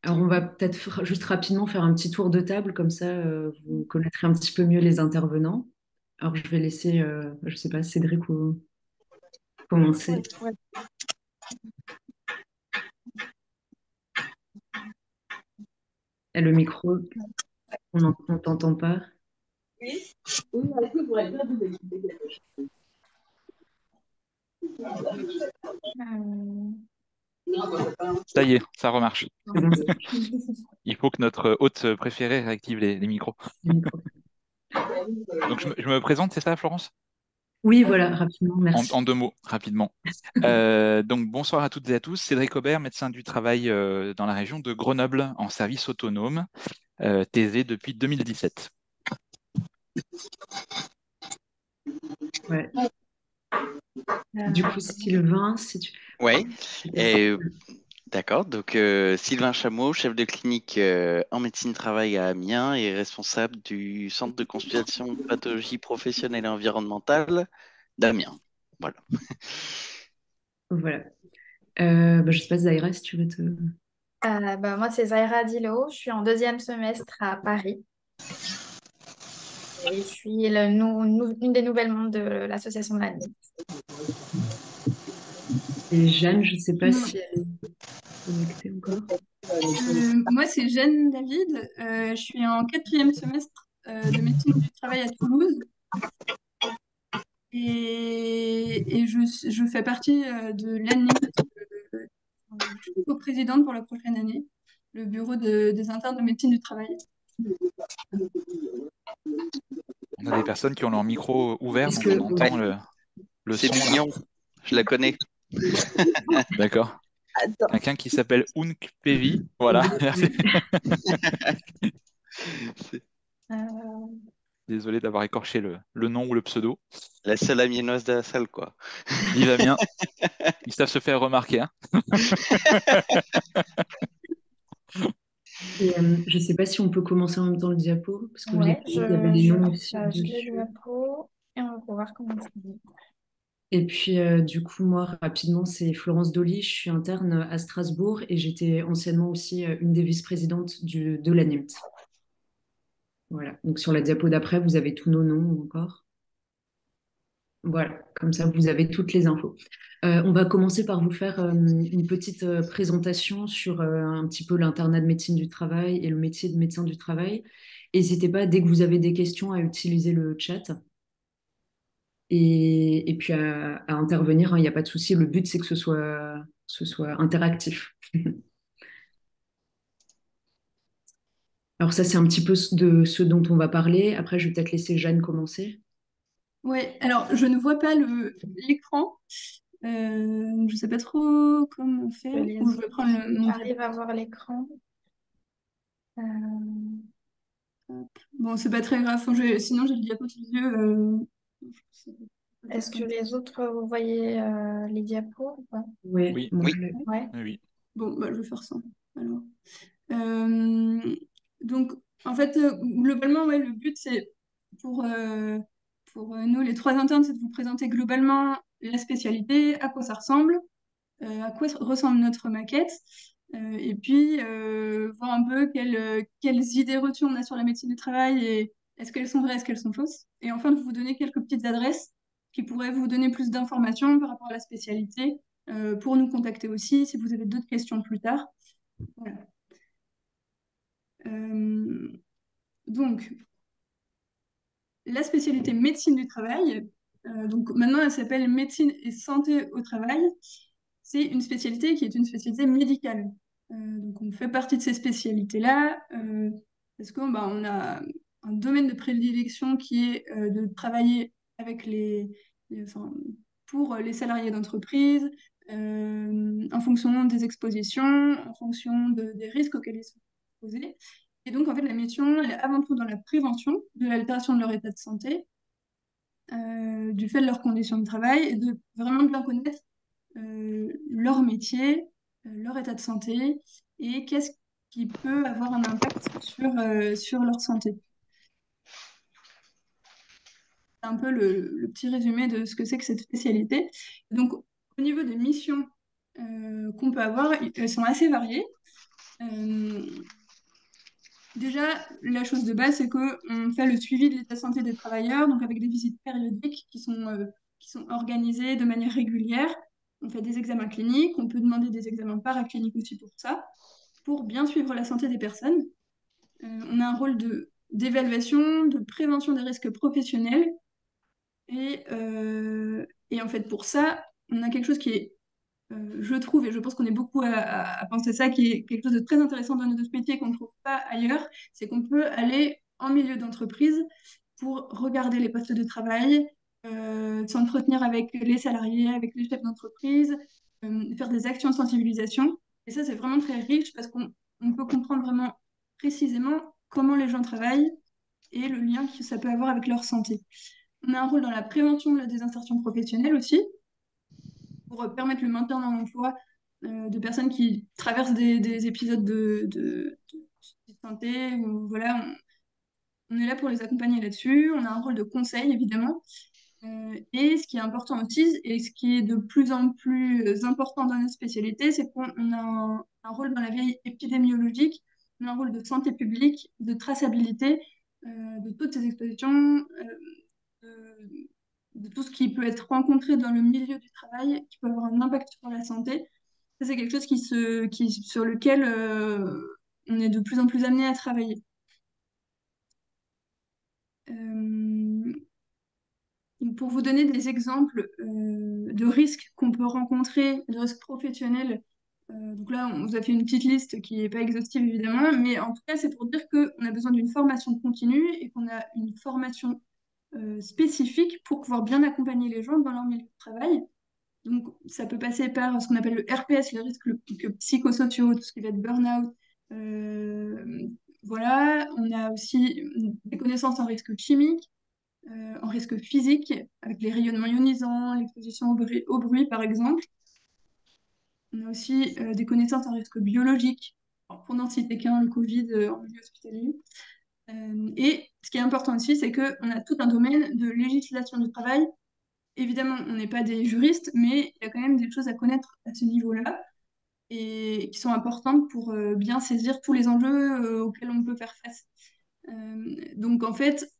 Alors, on va peut-être juste rapidement faire un petit tour de table, comme ça, vous connaîtrez un petit peu mieux les intervenants. Alors, je vais laisser, je sais pas, Cédric ou commencer. Ouais, ouais. Et le micro, on n'en t'entend pas. Euh, Ça y est, ça remarche. C'est bon, Il faut que notre hôte préféré réactive les micros. le micro. Donc je me présente, c'est ça, Florence? Oui, voilà, rapidement, En merci. deux mots, rapidement. Donc bonsoir à toutes et à tous. Cédric Aubert, médecin du travail dans la région de Grenoble, en service autonome, thésé depuis 2017. Ouais. Du euh, coup, Sylvain, si tu Ouais, peut-être. et d'accord. Donc, Sylvain Chameau, chef de clinique en médecine travail à Amiens et responsable du centre de consultation de pathologie professionnelle et environnementale d'Amiens. Voilà. Voilà. Je sais pas, Zaira, si tu veux te. moi, c'est Zaira Dilo. Je suis en deuxième semestre à Paris. Et je suis une des nouvelles membres de l'association de l'année. Et Jeanne, je sais pas Mm. si elle est connectée encore. Moi, c'est Jeanne David. Je suis en quatrième semestre de médecine du travail à Toulouse et je fais partie de l'ANIMT. Je suis coprésidente pour la prochaine année, le bureau des internes de médecine du travail. On a des personnes qui ont leur micro ouvert, Est-ce donc on que. Ouais, entend le c'est son là. mignon. Je la connais. D'accord. Attends. Quelqu'un qui s'appelle Ounk Pevi. Voilà, Oui, merci. oui. C'est Euh, Désolé d'avoir écorché le nom ou le pseudo. la seule amiénoise de la salle, quoi. Vive Amiens, ils savent se faire remarquer, hein. Et je sais pas si on peut commencer en même temps le diapo, parce que ouais, il y avait les je noms aussi partage le dessus. diapo et on va voir comment ça va. Et puis, du coup, moi, rapidement, c'est Florence Dolly. Je suis interne à Strasbourg et j'étais anciennement aussi une des vice-présidentes de l'ANIMT. Voilà. Donc, sur la diapo d'après, vous avez tous nos noms encore. Voilà. Comme ça, vous avez toutes les infos. On va commencer par vous faire une petite présentation sur un petit peu l'internat de médecine du travail et le métier de médecin du travail. N'hésitez pas, dès que vous avez des questions, à utiliser le chat. Et puis à intervenir, hein, il n'y a pas de souci. Le but, c'est que ce soit interactif. Alors ça, c'est un petit peu de ce dont on va parler. Après, je vais peut-être laisser Jeanne commencer. Ouais, alors je ne vois pas l'écran. Je ne sais pas trop comment Que faire. Ou les je vais autres prendre mon diapo. arrivent à voir l'écran. Euh, Bon, c'est pas très grave. Enfin, sinon, j'ai le diapo sous les yeux. Je peux faire Est-ce que comme ça. les autres, vous voyez les diapos ou pas? Oui, Oui, moi, Oui, Ouais. oui, oui. Bon, bah, je vais faire ça. Alors. Euh, donc, en fait, globalement, ouais, le but, c'est pour nous, les trois internes, c'est de vous présenter globalement la spécialité, à quoi ça ressemble, à quoi ressemble notre maquette, et puis voir un peu quelles idées reçues on a sur la médecine du travail et est-ce qu'elles sont vraies, est-ce qu'elles sont fausses. Et enfin, de vous donner quelques petites adresses qui pourraient vous donner plus d'informations par rapport à la spécialité, pour nous contacter aussi si vous avez d'autres questions plus tard. Voilà. Euh, donc, la spécialité médecine du travail, donc maintenant elle s'appelle médecine et santé au travail. C'est une spécialité qui est une spécialité médicale. Donc on fait partie de ces spécialités-là parce qu'on bah, on a un domaine de prédilection qui est de travailler avec enfin, pour les salariés d'entreprise, en fonction des expositions, en fonction des risques auxquels ils sont exposés. Et donc, en fait, la mission, elle est avant tout dans la prévention de l'altération de leur état de santé, du fait de leurs conditions de travail, et de vraiment bien connaître leur métier, leur état de santé, et qu'est-ce qui peut avoir un impact sur leur santé. C'est un peu le petit résumé de ce que c'est que cette spécialité. Donc, au niveau des missions qu'on peut avoir, elles sont assez variées. Euh, Déjà, la chose de base, c'est qu'on fait le suivi de l'état de santé des travailleurs, donc avec des visites périodiques qui sont organisées de manière régulière. On fait des examens cliniques, on peut demander des examens paracliniques aussi pour ça, pour bien suivre la santé des personnes. On a un rôle d'évaluation, de prévention des risques professionnels. Et en fait, pour ça, on a quelque chose qui est, je trouve, et je pense qu'on est beaucoup à penser ça, qui est quelque chose de très intéressant dans notre métier qu'on ne trouve pas ailleurs, c'est qu'on peut aller en milieu d'entreprise pour regarder les postes de travail, s'entretenir avec les salariés, avec les chefs d'entreprise, faire des actions de sensibilisation. Et ça, c'est vraiment très riche parce qu'on peut comprendre vraiment précisément comment les gens travaillent et le lien que ça peut avoir avec leur santé. On a un rôle dans la prévention de la désinsertion professionnelle aussi, pour permettre le maintien dans l'emploi de personnes qui traversent des épisodes de santé. Voilà, on est là pour les accompagner là-dessus. On a un rôle de conseil, évidemment. Et ce qui est important aussi, et ce qui est de plus en plus important dans notre spécialité, c'est qu'on a un rôle dans la veille épidémiologique, on a un rôle de santé publique, de traçabilité de toutes ces expositions, de, de tout ce qui peut être rencontré dans le milieu du travail, qui peut avoir un impact sur la santé. Ça, c'est quelque chose sur lequel on est de plus en plus amené à travailler. Euh, pour vous donner des exemples de risques qu'on peut rencontrer, de risques professionnels, donc là, on vous a fait une petite liste qui n'est pas exhaustive évidemment, mais en tout cas, c'est pour dire qu'on a besoin d'une formation continue et qu'on a une formation spécifique pour pouvoir bien accompagner les gens dans leur milieu de travail. Donc, ça peut passer par ce qu'on appelle le RPS, les risques psychosociaux, tout ce qui va être burn-out. Voilà, on a aussi des connaissances en risque chimique, en risque physique, avec les rayonnements ionisants, l'exposition au bruit, par exemple. On a aussi des connaissances en risque biologique, pour n'en citer qu'un, le Covid en milieu hospitalier. Et ce qui est important aussi, c'est qu'on a tout un domaine de législation du travail. Évidemment, on n'est pas des juristes, mais il y a quand même des choses à connaître à ce niveau-là et qui sont importantes pour bien saisir tous les enjeux auxquels on peut faire face. Donc en fait,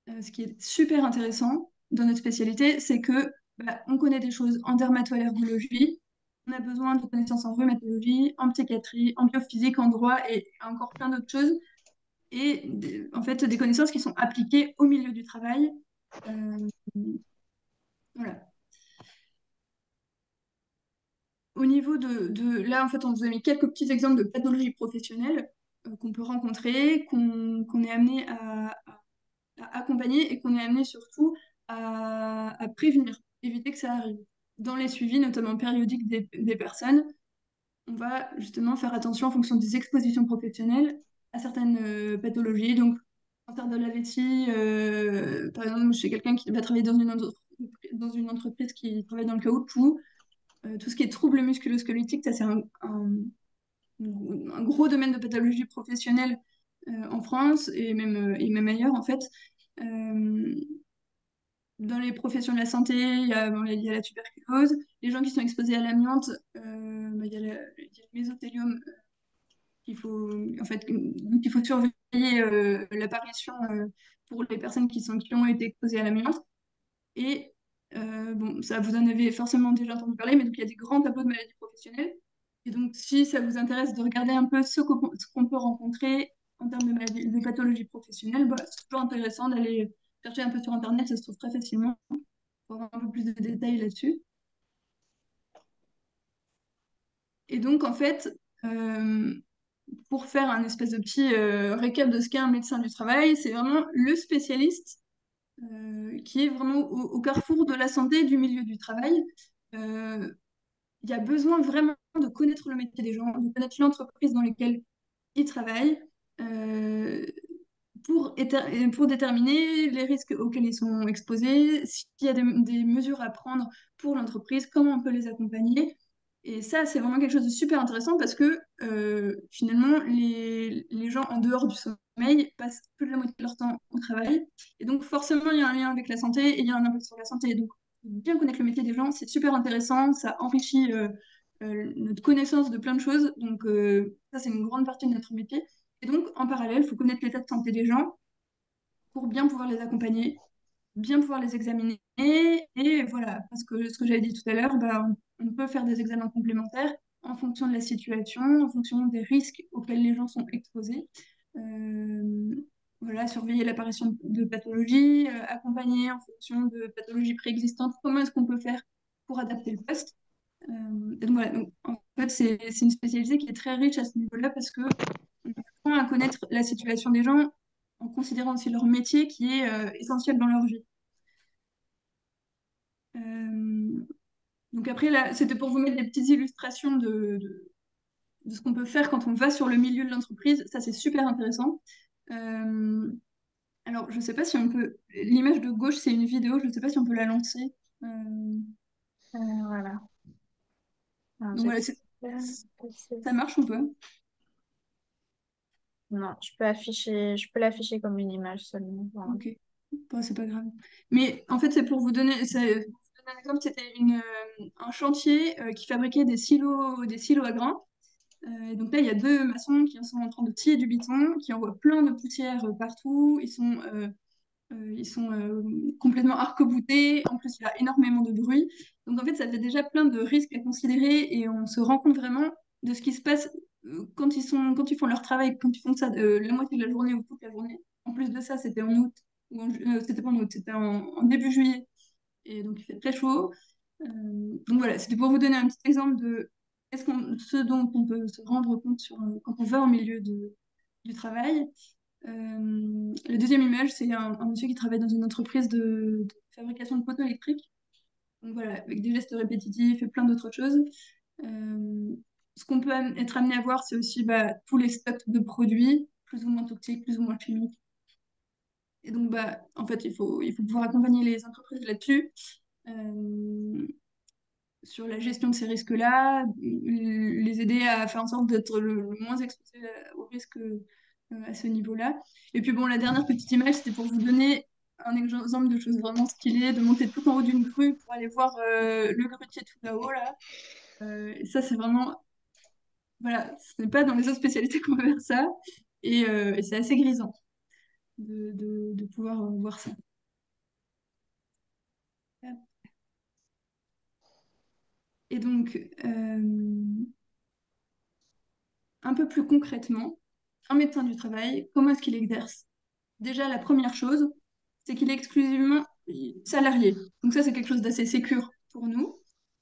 ce qui est super intéressant dans notre spécialité, c'est que on connaît des choses en dermatollergologie, on a besoin de connaissances en rhumatologie, en psychiatrie, en biophysique, en droit et encore plein d'autres choses. Et en fait, des connaissances qui sont appliquées au milieu du travail. Euh, voilà. Au niveau là, en fait, on vous a mis quelques petits exemples de pathologies professionnelles qu'on peut rencontrer, qu'on est amené à accompagner et qu'on est amené surtout à prévenir, éviter que ça arrive. Dans les suivis, notamment périodiques des personnes, on va justement faire attention en fonction des expositions professionnelles à certaines pathologies. Donc, cancer de la vessie, par exemple, chez quelqu'un qui va travailler dans une entreprise qui travaille dans le caoutchouc, tout ce qui est troubles musculo-squelettiques, ça c'est un gros domaine de pathologie professionnelle en France et même ailleurs en fait. Euh, Dans les professions de la santé, il y a la tuberculose. Les gens qui sont exposés à l'amiante, il y a le mésothéliome en fait, donc il faut surveiller l'apparition pour les personnes qui ont été exposées à l'amiante. Et bon, ça, vous en avez forcément déjà entendu parler, mais donc il y a des grands tableaux de maladies professionnelles. Et donc, si ça vous intéresse de regarder un peu ce qu'on peut rencontrer en termes de maladies, de pathologies professionnelles, c'est toujours intéressant d'aller chercher un peu sur Internet, ça se trouve très facilement pour avoir un peu plus de détails là-dessus. Et donc, en fait, euh, pour faire un espèce de petit récap de ce qu'est un médecin du travail, c'est vraiment le spécialiste qui est vraiment au carrefour de la santé et du milieu du travail. Il y a besoin vraiment de connaître le métier des gens, de connaître l'entreprise dans laquelle ils travaillent, euh, pour déterminer les risques auxquels ils sont exposés, s'il y a des mesures à prendre pour l'entreprise, comment on peut les accompagner. Et ça, c'est vraiment quelque chose de super intéressant parce que finalement, les gens en dehors du sommeil passent plus de la moitié de leur temps au travail. Et donc, forcément, il y a un lien avec la santé et il y a un impact sur la santé. Donc, bien connaître le métier des gens, c'est super intéressant, ça enrichit notre connaissance de plein de choses. Donc, ça, c'est une grande partie de notre métier. Et donc, en parallèle, il faut connaître l'état de santé des gens pour bien pouvoir les accompagner, bien pouvoir les examiner. Et voilà, parce que ce que j'avais dit tout à l'heure, bah, on peut faire des examens complémentaires en fonction de la situation, en fonction des risques auxquels les gens sont exposés. Euh, voilà, surveiller l'apparition de pathologies, accompagner en fonction de pathologies préexistantes. Comment est-ce qu'on peut faire pour adapter le poste? Et donc voilà, donc, en fait, c'est une spécialité qui est très riche à ce niveau-là parce que on apprend à connaître la situation des gens en considérant aussi leur métier qui est essentiel dans leur vie. Euh, donc après, là, c'était pour vous mettre des petites illustrations de ce qu'on peut faire quand on va sur le milieu de l'entreprise. Ça, c'est super intéressant. Euh, alors, je ne sais pas si on peut... L'image de gauche, c'est une vidéo. Je ne sais pas si on peut la lancer. Voilà. Alors, Donc voilà, ça marche ou pas? Non, je peux l'afficher comme une image seulement. Voilà. Ok, bon, c'est pas grave. Mais en fait, c'est pour vous donner, pour vous donner un exemple, c'était un chantier qui fabriquait des silos à grains. Et donc là, il y a deux maçons qui sont en train de scier du béton, qui envoient plein de poussière partout. Ils sont complètement arc-boutés. En plus, il y a énormément de bruit. Donc en fait, ça fait déjà plein de risques à considérer et on se rend compte vraiment de ce qui se passe quand ils font leur travail, quand ils font ça la moitié de la journée ou toute la journée. En plus de ça, c'était en août, c'était pas en août, c'était en début juillet. Et donc il fait très chaud. Donc voilà, c'était pour vous donner un petit exemple de ce dont on peut se rendre compte quand on va au milieu du travail. La deuxième image, c'est un monsieur qui travaille dans une entreprise de fabrication de poteaux électriques. Donc voilà, avec des gestes répétitifs et plein d'autres choses. Euh, Ce qu'on peut être amené à voir, c'est aussi bah, tous les stocks de produits, plus ou moins toxiques, plus ou moins chimiques. Et donc, bah, en fait, il faut pouvoir accompagner les entreprises là-dessus, sur la gestion de ces risques-là, les aider à faire en sorte d'être le moins exposés aux risques à ce niveau-là. Et puis bon, la dernière petite image, c'était pour vous donner un exemple de choses vraiment stylées, de monter tout en haut d'une grue pour aller voir le grutier tout là-haut, là. Et ça, c'est vraiment... Voilà, ce n'est pas dans les autres spécialités qu'on peut faire ça. Et c'est assez grisant de pouvoir voir ça. Et donc, un peu plus concrètement, un médecin du travail, comment est-ce qu'il exerce? Déjà, la première chose, c'est qu'il est exclusivement salarié. Donc ça, c'est quelque chose d'assez sécure pour nous.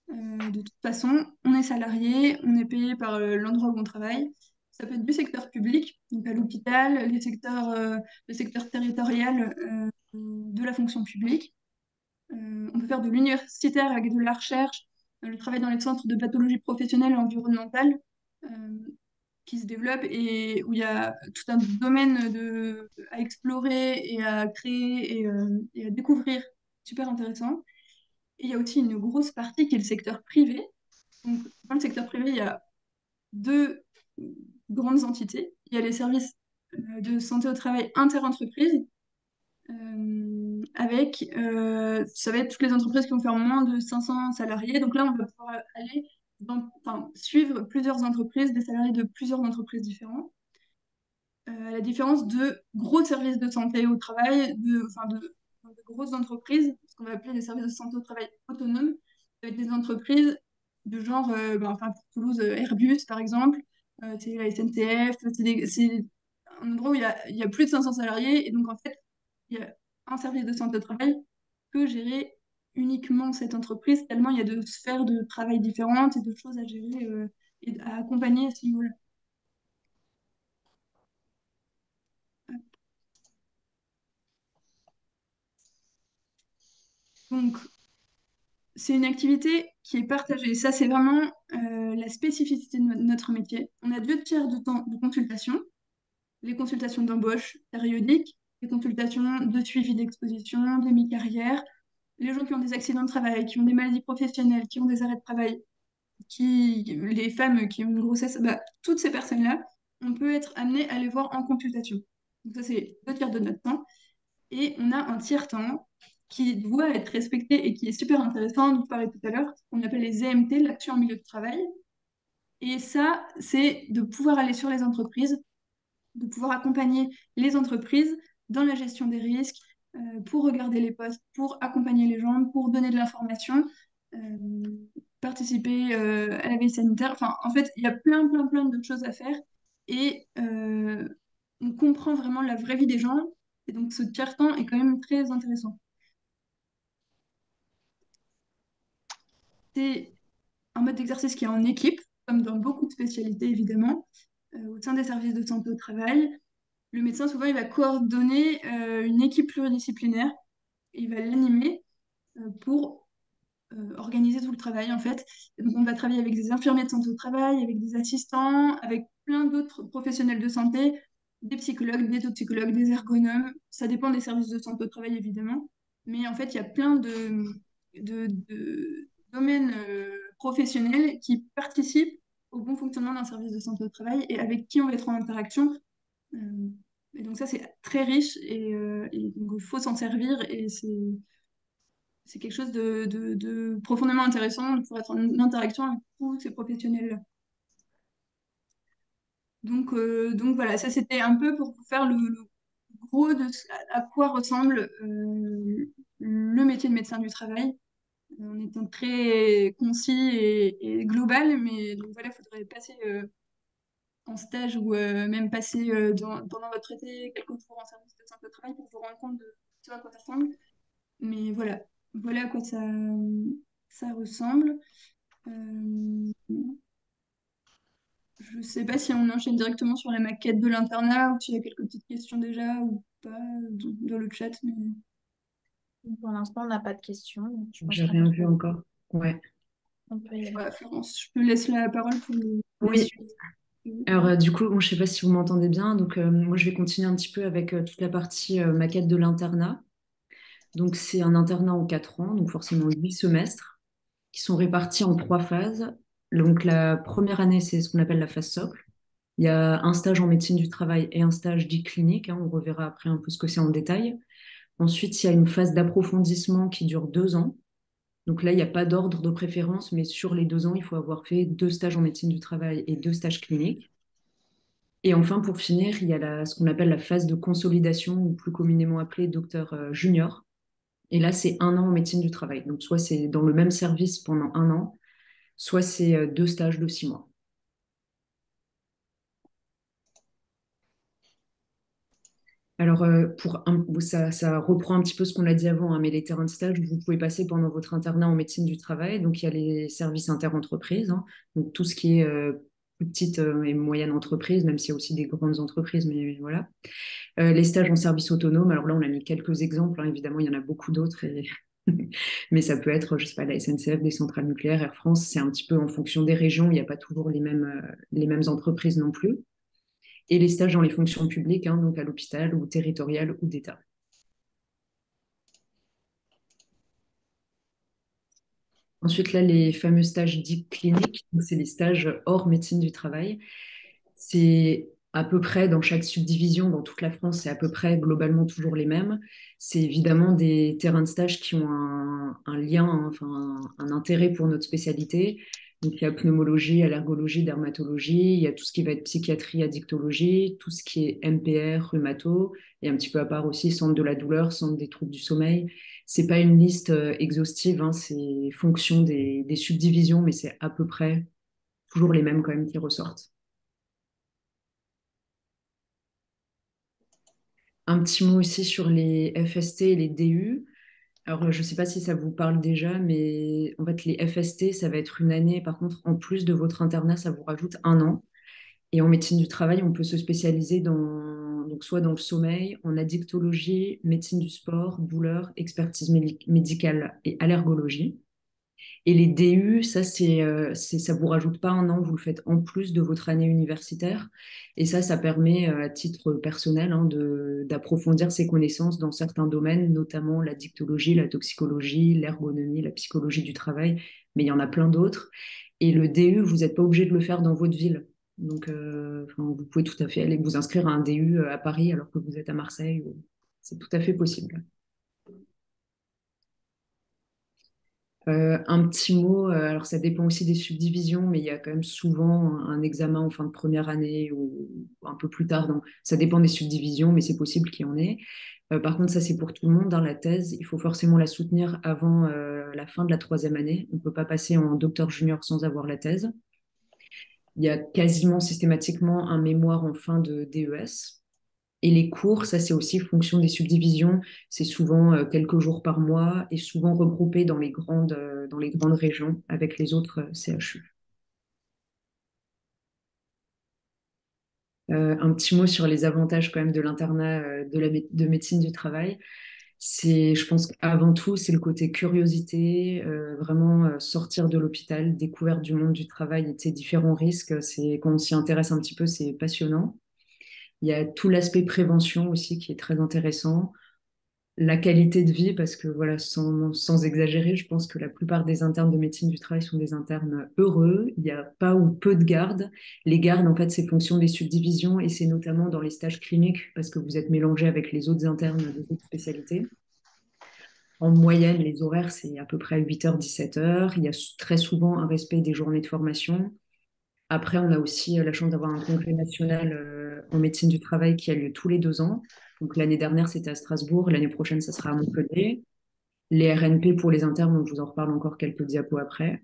De toute façon, on est salarié, on est payé par l'endroit où on travaille. Ça peut être du secteur public, donc à l'hôpital, le secteur territorial de la fonction publique. On peut faire de l'universitaire avec de la recherche, le travail dans les centres de pathologie professionnelle et environnementale euh, qui se développe et où il y a tout un domaine à explorer et à créer et à découvrir. Super intéressant. Et il y a aussi une grosse partie qui est le secteur privé. Donc, dans le secteur privé, il y a deux grandes entités. Il y a les services de santé au travail inter-entreprises ça va être toutes les entreprises qui vont faire moins de 500 salariés. Donc là, on va pouvoir suivre plusieurs entreprises, des salariés de plusieurs entreprises différentes. À la différence de gros services de santé au travail, de grosses entreprises, ce qu'on va appeler des services de santé au travail autonomes, avec des entreprises de genre, pour Toulouse, Airbus par exemple, c'est la SNCF, c'est un endroit où il y a plus de 500 salariés, et donc en fait, il y a un service de santé au travail peut gérer uniquement cette entreprise, tellement il y a de sphères de travail différentes et de choses à gérer et à accompagner à ce niveau-là. Donc, c'est une activité qui est partagée. Ça, c'est vraiment la spécificité de notre métier. On a 2 tiers de temps de consultation, les consultations d'embauche périodiques, les consultations de suivi d'exposition, de mi-carrière, les gens qui ont des accidents de travail, qui ont des maladies professionnelles, qui ont des arrêts de travail, les femmes qui ont une grossesse, bah, toutes ces personnes-là, on peut être amené à les voir en consultation. Donc ça, c'est 2 tiers de notre temps. Et on a un tiers-temps qui doit être respecté et qui est super intéressant, dont je parlais tout à l'heure, qu'on appelle les EMT, l'action en milieu de travail. Et ça, c'est de pouvoir aller sur les entreprises, de pouvoir accompagner les entreprises dans la gestion des risques, pour regarder les postes, pour accompagner les gens, pour donner de l'information, euh, participer à la veille sanitaire. Enfin, en fait, il y a plein de choses à faire et on comprend vraiment la vraie vie des gens. Et donc, ce tiers-temps est quand même très intéressant. C'est un mode d'exercice qui est en équipe, comme dans beaucoup de spécialités, évidemment, au sein des services de santé au travail. Le médecin, souvent, il va coordonner une équipe pluridisciplinaire, et il va l'animer pour organiser tout le travail, en fait. Et donc, on va travailler avec des infirmiers de santé au travail, avec des assistants, avec plein d'autres professionnels de santé, des psychologues, des toxicologues, des ergonomes. Ça dépend des services de santé au travail, évidemment. Mais en fait, il y a plein de domaines professionnels qui participent au bon fonctionnement d'un service de santé au travail et avec qui on va être en interaction. Euh, et donc ça, c'est très riche et donc il faut s'en servir et c'est quelque chose de profondément intéressant pour être en interaction avec tous ces professionnels-là. Donc voilà, ça c'était un peu pour vous faire le gros de à quoi ressemble le métier de médecin du travail, en étant très concis et global, mais donc voilà, il faudrait passer en stage ou même passer pendant votre été quelques jours en service de santé au travail pour vous rendre compte de ce à quoi ça ressemble. Mais voilà à quoi ça ressemble. Euh, je sais pas si on enchaîne directement sur la maquette de l'internat ou s'il y a quelques petites questions déjà ou pas dans le chat. Mais... Pour l'instant, on n'a pas de questions. Donc je pense J'ai rien vu encore. Ouais. on peut y aller. Voilà, Florence, je te laisse la parole pour la Oui. suite. Alors, du coup, bon, je ne sais pas si vous m'entendez bien. Donc, moi, je vais continuer un petit peu avec toute la partie maquette de l'internat. Donc, c'est un internat en 4 ans, donc forcément 8 semestres, qui sont répartis en 3 phases. Donc, la première année, c'est ce qu'on appelle la phase socle. Il y a un stage en médecine du travail et un stage dit clinique, hein. On reverra après un peu ce que c'est en détail. Ensuite, il y a une phase d'approfondissement qui dure 2 ans. Donc là, il n'y a pas d'ordre de préférence, mais sur les 2 ans, il faut avoir fait 2 stages en médecine du travail et 2 stages cliniques. Et enfin, pour finir, il y a ce qu'on appelle la phase de consolidation, ou plus communément appelée docteur junior. Et là, c'est 1 an en médecine du travail. Donc, soit c'est dans le même service pendant 1 an, soit c'est 2 stages de 6 mois. Alors, ça reprend un petit peu ce qu'on a dit avant, hein, mais les terrains de stage, vous pouvez passer pendant votre internat en médecine du travail. Donc, il y a les services interentreprises, hein, donc tout ce qui est plus petite et moyenne entreprise, même s'il y a aussi des grandes entreprises, mais voilà. Les stages en service autonome, alors là, on a mis quelques exemples, hein, évidemment, il y en a beaucoup d'autres, mais ça peut être, je sais pas, la SNCF, des centrales nucléaires, Air France, c'est un petit peu en fonction des régions, il n'y a pas toujours les mêmes entreprises non plus. Et les stages dans les fonctions publiques, hein, donc à l'hôpital ou territorial ou d'État. Ensuite, là, les fameux stages dits cliniques, c'est les stages hors médecine du travail. C'est à peu près dans chaque subdivision, dans toute la France, c'est à peu près globalement toujours les mêmes. C'est évidemment des terrains de stage qui ont un lien, hein, enfin un intérêt pour notre spécialité. Donc il y a pneumologie, allergologie, dermatologie, il y a tout ce qui va être psychiatrie, addictologie, tout ce qui est MPR, rhumato, et un petit peu à part aussi centre de la douleur, centre des troubles du sommeil. C'est pas une liste exhaustive, hein, c'est fonction des subdivisions, mais c'est à peu près toujours les mêmes quand même qui ressortent. Un petit mot aussi sur les FST et les DU. Alors, je ne sais pas si ça vous parle déjà, mais en fait, les FST, ça va être une année. Par contre, en plus de votre internat, ça vous rajoute 1 an. Et en médecine du travail, on peut se spécialiser donc soit dans le sommeil, en addictologie, médecine du sport, douleur, expertise médicale et allergologie. Et les DU, ça vous rajoute pas 1 an, vous le faites en plus de votre année universitaire. Et ça permet à titre personnel, hein, d'approfondir ses connaissances dans certains domaines, notamment la dictologie, la toxicologie, l'ergonomie, la psychologie du travail, mais il y en a plein d'autres. Et le DU, vous n'êtes pas obligé de le faire dans votre ville. Donc, vous pouvez tout à fait aller vous inscrire à un DU à Paris alors que vous êtes à Marseille. C'est tout à fait possible. Un petit mot, alors ça dépend aussi des subdivisions, mais il y a quand même souvent un examen en fin de première année ou un peu plus tard. Donc, ça dépend des subdivisions, mais c'est possible qu'il y en ait. Par contre, ça c'est pour tout le monde. Dans la thèse, il faut forcément la soutenir avant la fin de la troisième année. On ne peut pas passer en docteur junior sans avoir la thèse. Il y a quasiment systématiquement un mémoire en fin de DES. Et les cours, ça c'est aussi fonction des subdivisions. C'est souvent quelques jours par mois et souvent regroupés dans les grandes régions avec les autres CHU. Un petit mot sur les avantages quand même de l'internat de médecine du travail. Je pense qu'avant tout, c'est le côté curiosité, vraiment sortir de l'hôpital, découverte du monde du travail et de ses différents risques. Quand on s'y intéresse un petit peu, c'est passionnant. Il y a tout l'aspect prévention aussi qui est très intéressant. La qualité de vie, parce que voilà, sans exagérer, je pense que la plupart des internes de médecine du travail sont des internes heureux. Il n'y a pas ou peu de gardes. Les gardes, en fait, c'est fonction des subdivisions et c'est notamment dans les stages cliniques parce que vous êtes mélangé avec les autres internes des autres spécialités. En moyenne, les horaires, c'est à peu près 8h, 17h. Il y a très souvent un respect des journées de formation. Après, on a aussi la chance d'avoir un congrès national en médecine du travail qui a lieu tous les 2 ans. Donc l'année dernière, c'était à Strasbourg. L'année prochaine, ça sera à Montpellier. Les RNP pour les internes, donc je vous en reparle encore quelques diapos après.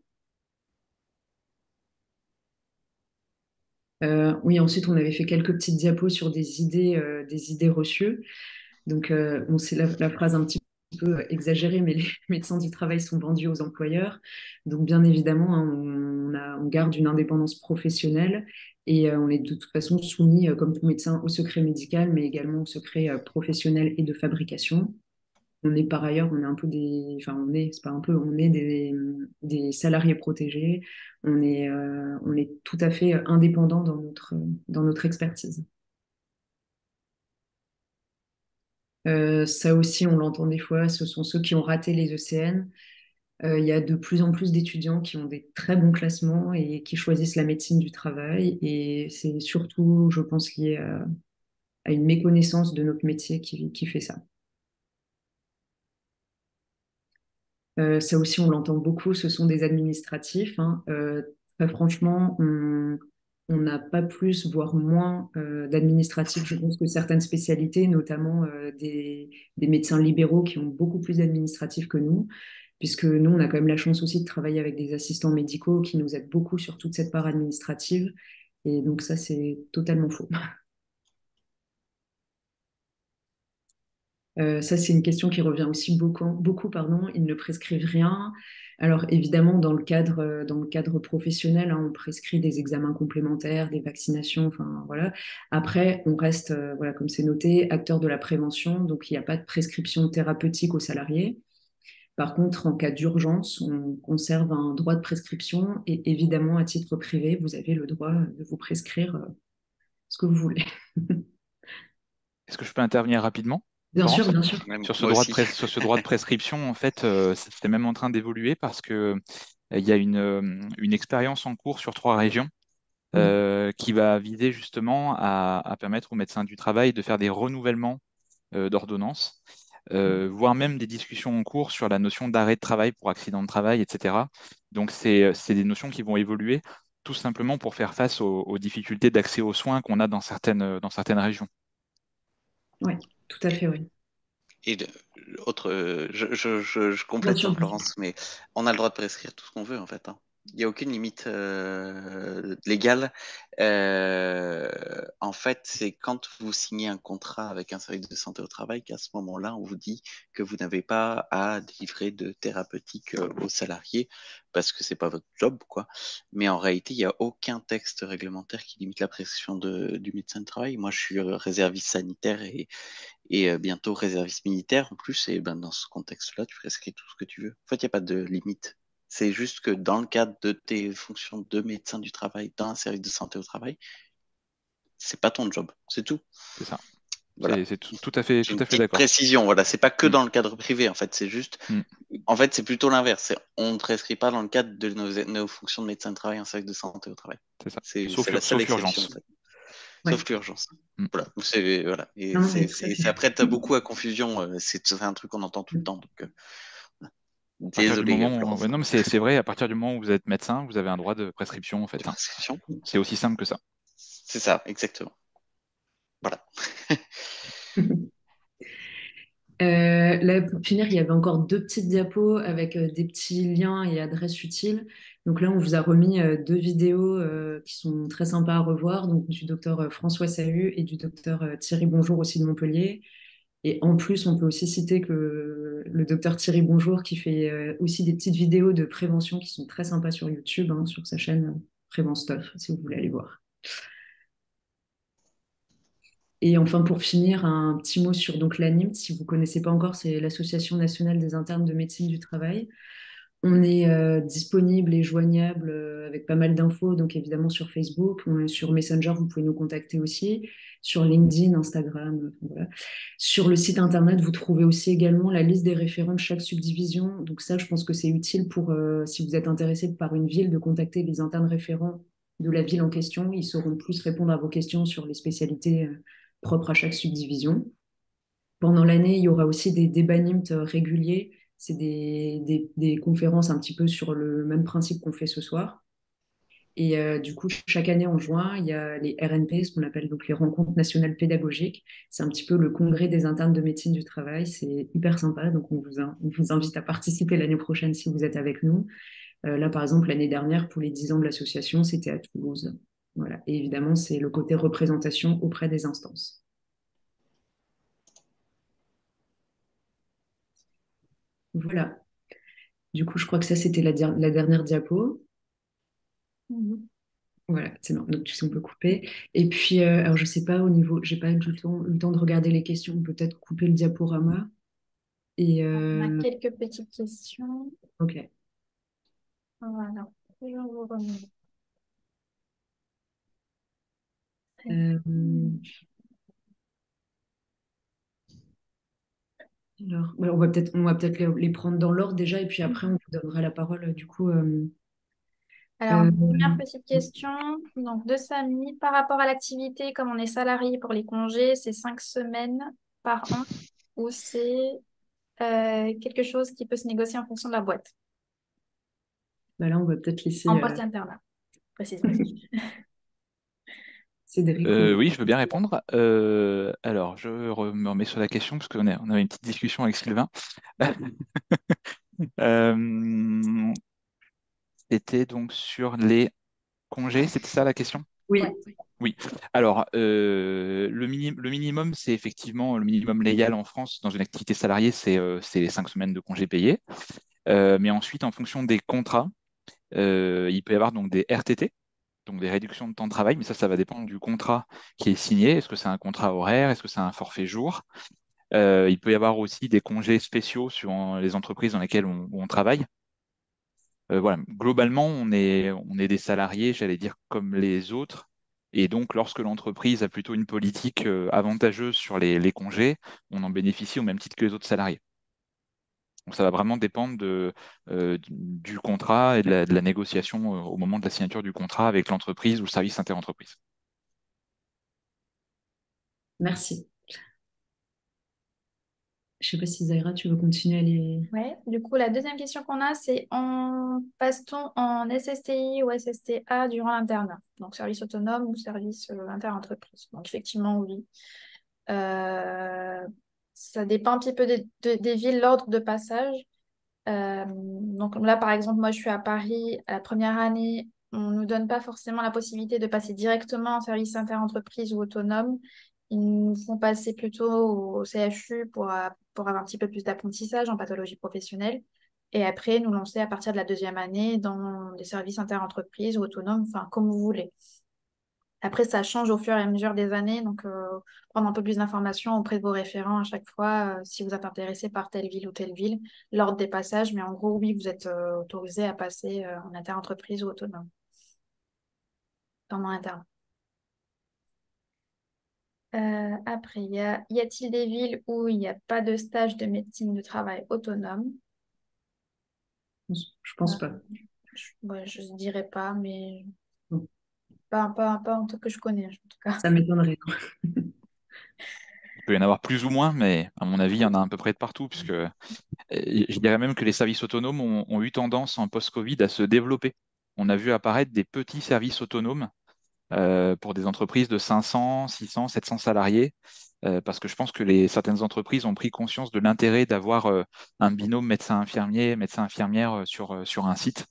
Oui, ensuite, on avait fait quelques petites diapos sur des idées reçues. Donc, c'est la phrase un petit peu exagérée, mais les médecins du travail sont vendus aux employeurs. Donc, bien évidemment, hein, on garde une indépendance professionnelle et on est de toute façon soumis, comme tout médecin, au secret médical, mais également au secret professionnel et de fabrication. On est par ailleurs, on est un peu enfin c'est pas un peu, on est des salariés protégés. On est tout à fait indépendant dans notre expertise. Ça aussi, on l'entend des fois, ce sont ceux qui ont raté les ECN. Il y a de plus en plus d'étudiants qui ont des très bons classements et qui choisissent la médecine du travail. Et c'est surtout, je pense, lié à une méconnaissance de notre métier qui fait ça. Ça aussi, on l'entend beaucoup, ce sont des administratifs, hein. Très franchement, on n'a pas plus, voire moins d'administratifs, je pense, que certaines spécialités, notamment des médecins libéraux qui ont beaucoup plus d'administratifs que nous, puisque nous, on a quand même la chance aussi de travailler avec des assistants médicaux qui nous aident beaucoup sur toute cette part administrative. Et donc ça, c'est totalement faux. Ça, c'est une question qui revient aussi beaucoup, pardon. Ils ne prescrivent rien. Alors, évidemment, dans le cadre professionnel, hein, on prescrit des examens complémentaires, des vaccinations, enfin, voilà. Après, on reste, voilà, comme c'est noté, acteur de la prévention, donc il n'y a pas de prescription thérapeutique aux salariés. Par contre, en cas d'urgence, on conserve un droit de prescription et évidemment, à titre privé, vous avez le droit de vous prescrire ce que vous voulez. Est-ce que je peux intervenir rapidement, Bien sûr, Florence? bien sûr. Sur ce Moi droit de, aussi. sur ce droit de prescription, en fait, c'est même en train d'évoluer parce que il y a une expérience en cours sur 3 régions Oui. qui va viser justement à permettre aux médecins du travail de faire des renouvellements d'ordonnances, voire même des discussions en cours sur la notion d'arrêt de travail pour accident de travail, etc. Donc, c'est des notions qui vont évoluer tout simplement pour faire face aux difficultés d'accès aux soins qu'on a dans certaines régions. Oui, tout à fait, oui. Et autre, je Bien complète sûr, sur bien sûr. Florence, mais on a le droit de prescrire tout ce qu'on veut en fait, hein. Il n'y a aucune limite légale. En fait, c'est quand vous signez un contrat avec un service de santé au travail qu'à ce moment-là, on vous dit que vous n'avez pas à délivrer de thérapeutique aux salariés parce que c'est pas votre job, quoi. Mais en réalité, il n'y a aucun texte réglementaire qui limite la prescription du médecin de travail. Moi, je suis réserviste sanitaire et bientôt réserviste militaire en plus. Et ben, dans ce contexte-là, tu prescris tout ce que tu veux. En fait, il n'y a pas de limite. C'est juste que dans le cadre de tes fonctions de médecin du travail dans un service de santé au travail, c'est pas ton job, c'est tout. C'est ça. Voilà. C'est tout C'est tout une à fait petite d'accord. précision. Voilà, c'est pas que Mm, dans le cadre privé. En fait, c'est juste. mm, En fait, c'est plutôt l'inverse. On ne prescrit pas dans le cadre de nos fonctions de médecin de travail en service de santé au travail. c'est ça. C'est la seule Sauf exception en urgence. fait. Ouais. Sauf l'urgence. Mm. Voilà. Voilà. Et Non, mais tout à fait. ça prête beaucoup à confusion. C'est un truc qu'on entend tout le temps. Donc, voilà. À partir du Désolé, moment où... Florence. ouais, non, mais c'est vrai, à partir du moment où vous êtes médecin, vous avez un droit de prescription, en fait, De hein. prescription. C'est aussi simple que ça. C'est ça, exactement. Voilà. Là, pour finir, il y avait encore deux petites diapos avec des petits liens et adresses utiles. Donc là, on vous a remis deux vidéos qui sont très sympas à revoir, donc du docteur François Sahu et du docteur Thierry Bonjour aussi de Montpellier. Et en plus, on peut aussi citer que le docteur Thierry Bonjour qui fait aussi des petites vidéos de prévention qui sont très sympas sur YouTube, hein, sur sa chaîne Prévenstuff, si vous voulez aller voir. Et enfin, pour finir, un petit mot sur donc l'ANIMT. Si vous ne connaissez pas encore, c'est l'Association nationale des internes de médecine du travail. On est disponible et joignable avec pas mal d'infos, donc évidemment sur Facebook, on est sur Messenger, vous pouvez nous contacter aussi, sur LinkedIn, Instagram, voilà. Sur le site internet, vous trouvez aussi également la liste des référents de chaque subdivision. Donc ça, je pense que c'est utile pour, si vous êtes intéressé par une ville, de contacter les internes référents de la ville en question. Ils sauront plus répondre à vos questions sur les spécialités propres à chaque subdivision. Pendant l'année, il y aura aussi des débats NIMT réguliers. C'est des conférences un petit peu sur le même principe qu'on fait ce soir. Et du coup, chaque année en juin, il y a les RNP, ce qu'on appelle donc les rencontres nationales pédagogiques. C'est un petit peu le congrès des internes de médecine du travail. C'est hyper sympa. Donc, on vous invite à participer l'année prochaine si vous êtes avec nous. Là, par exemple, l'année dernière, pour les 10 ans de l'association, c'était à Toulouse. Voilà. Et évidemment, c'est le côté représentation auprès des instances. Voilà. Du coup, je crois que ça, c'était la dernière diapo. Mhm. Voilà, c'est bon. Donc, tu sais, on peut couper. Et puis, alors, je sais pas, au niveau, j'ai pas eu le temps de regarder les questions. On peut peut-être couper le diaporama. Et, On a quelques petites questions. ok. Voilà. Je vous remets. Euh, alors, ouais, on va peut-être les prendre dans l'ordre déjà. Et puis après, on vous donnera la parole, du coup. Alors, Euh, première petite question, donc de Samy, par rapport à l'activité, comme on est salarié pour les congés, c'est 5 semaines par an ou c'est quelque chose qui peut se négocier en fonction de la boîte, bah là, on va peut-être en laisser post-internat, précisément. Cédric. Oui, je veux bien répondre. Alors, me remets sur la question parce on avait une petite discussion avec Sylvain. Euh, C'était donc sur les congés, c'était ça la question? Oui, Ouais. Oui. Alors, le minimum, c'est effectivement le minimum légal en France dans une activité salariée, c'est les 5 semaines de congés payés. Mais ensuite, en fonction des contrats, il peut y avoir donc des RTT, donc des réductions de temps de travail, mais ça va dépendre du contrat qui est signé. Est-ce que c'est un contrat horaire? Est-ce que c'est un forfait jour? Il peut y avoir aussi des congés spéciaux suivant les entreprises dans lesquelles on travaille. Voilà. Globalement, on est des salariés, j'allais dire, comme les autres. Et donc, lorsque l'entreprise a plutôt une politique avantageuse sur les congés, on en bénéficie au même titre que les autres salariés. Donc, ça va vraiment dépendre du contrat et de la négociation au moment de la signature du contrat avec l'entreprise ou le service interentreprise. merci. Je sais pas si Zaira, tu veux continuer à les... Ouais. Du coup, la deuxième question qu'on a, c'est passe-t-on en SSTI ou SSTA durant l'internat? Donc, service autonome ou service interentreprise. Donc, effectivement, oui. Euh, Ça dépend un petit peu des villes, l'ordre de passage. Donc là, par exemple, moi, je suis à Paris. À la première année, on ne nous donne pas forcément la possibilité de passer directement en service interentreprise ou autonome. Ils nous font passer plutôt au CHU pour avoir un petit peu plus d'apprentissage en pathologie professionnelle. Et après, nous lancer à partir de la deuxième année dans des services interentreprises ou autonomes, enfin, comme vous voulez. Après, ça change au fur et à mesure des années, donc prendre un peu plus d'informations auprès de vos référents à chaque fois, si vous êtes intéressé par telle ville ou telle ville, l'ordre des passages, mais en gros, oui, vous êtes autorisé à passer en interentreprise ou autonome, pendant interne. Après, y a-t-il des villes où il n'y a pas de stage de médecine du travail autonome? Je pense pas. Ouais, je ne dirais pas, mais Bon, pas en tout que je connais, en tout cas. ça m'étonnerait. Il peut y en avoir plus ou moins, mais à mon avis, il y en a à peu près de partout, puisque je dirais même que les services autonomes ont eu tendance en post-Covid à se développer. On a vu apparaître des petits services autonomes pour des entreprises de 500, 600, 700 salariés, parce que je pense que certaines entreprises ont pris conscience de l'intérêt d'avoir un binôme médecin-infirmier, médecin-infirmière sur un site.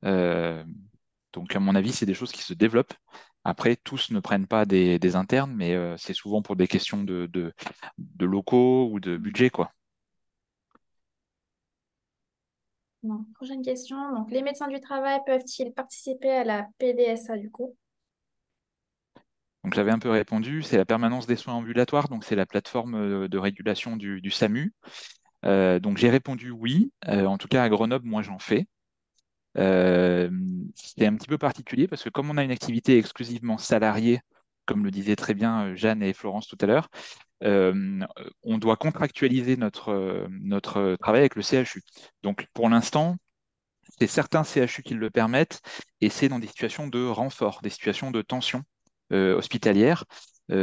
Euh, donc, à mon avis, c'est des choses qui se développent. Après, tous ne prennent pas des internes, mais c'est souvent pour des questions de locaux ou de budget, quoi. Non. Prochaine question. Donc, les médecins du travail peuvent-ils participer à la PDSA du coup? Donc, j'avais un peu répondu, c'est la permanence des soins ambulatoires, donc c'est la plateforme de régulation du SAMU. Donc, j'ai répondu oui. En tout cas, à Grenoble, moi, j'en fais. Euh, c'est un petit peu particulier parce que comme on a une activité exclusivement salariée, comme le disaient très bien Jeanne et Florence tout à l'heure, euh, on doit contractualiser notre travail avec le CHU. Donc, pour l'instant, c'est certains CHU qui le permettent et c'est dans des situations de renfort, des situations de tension hospitalière,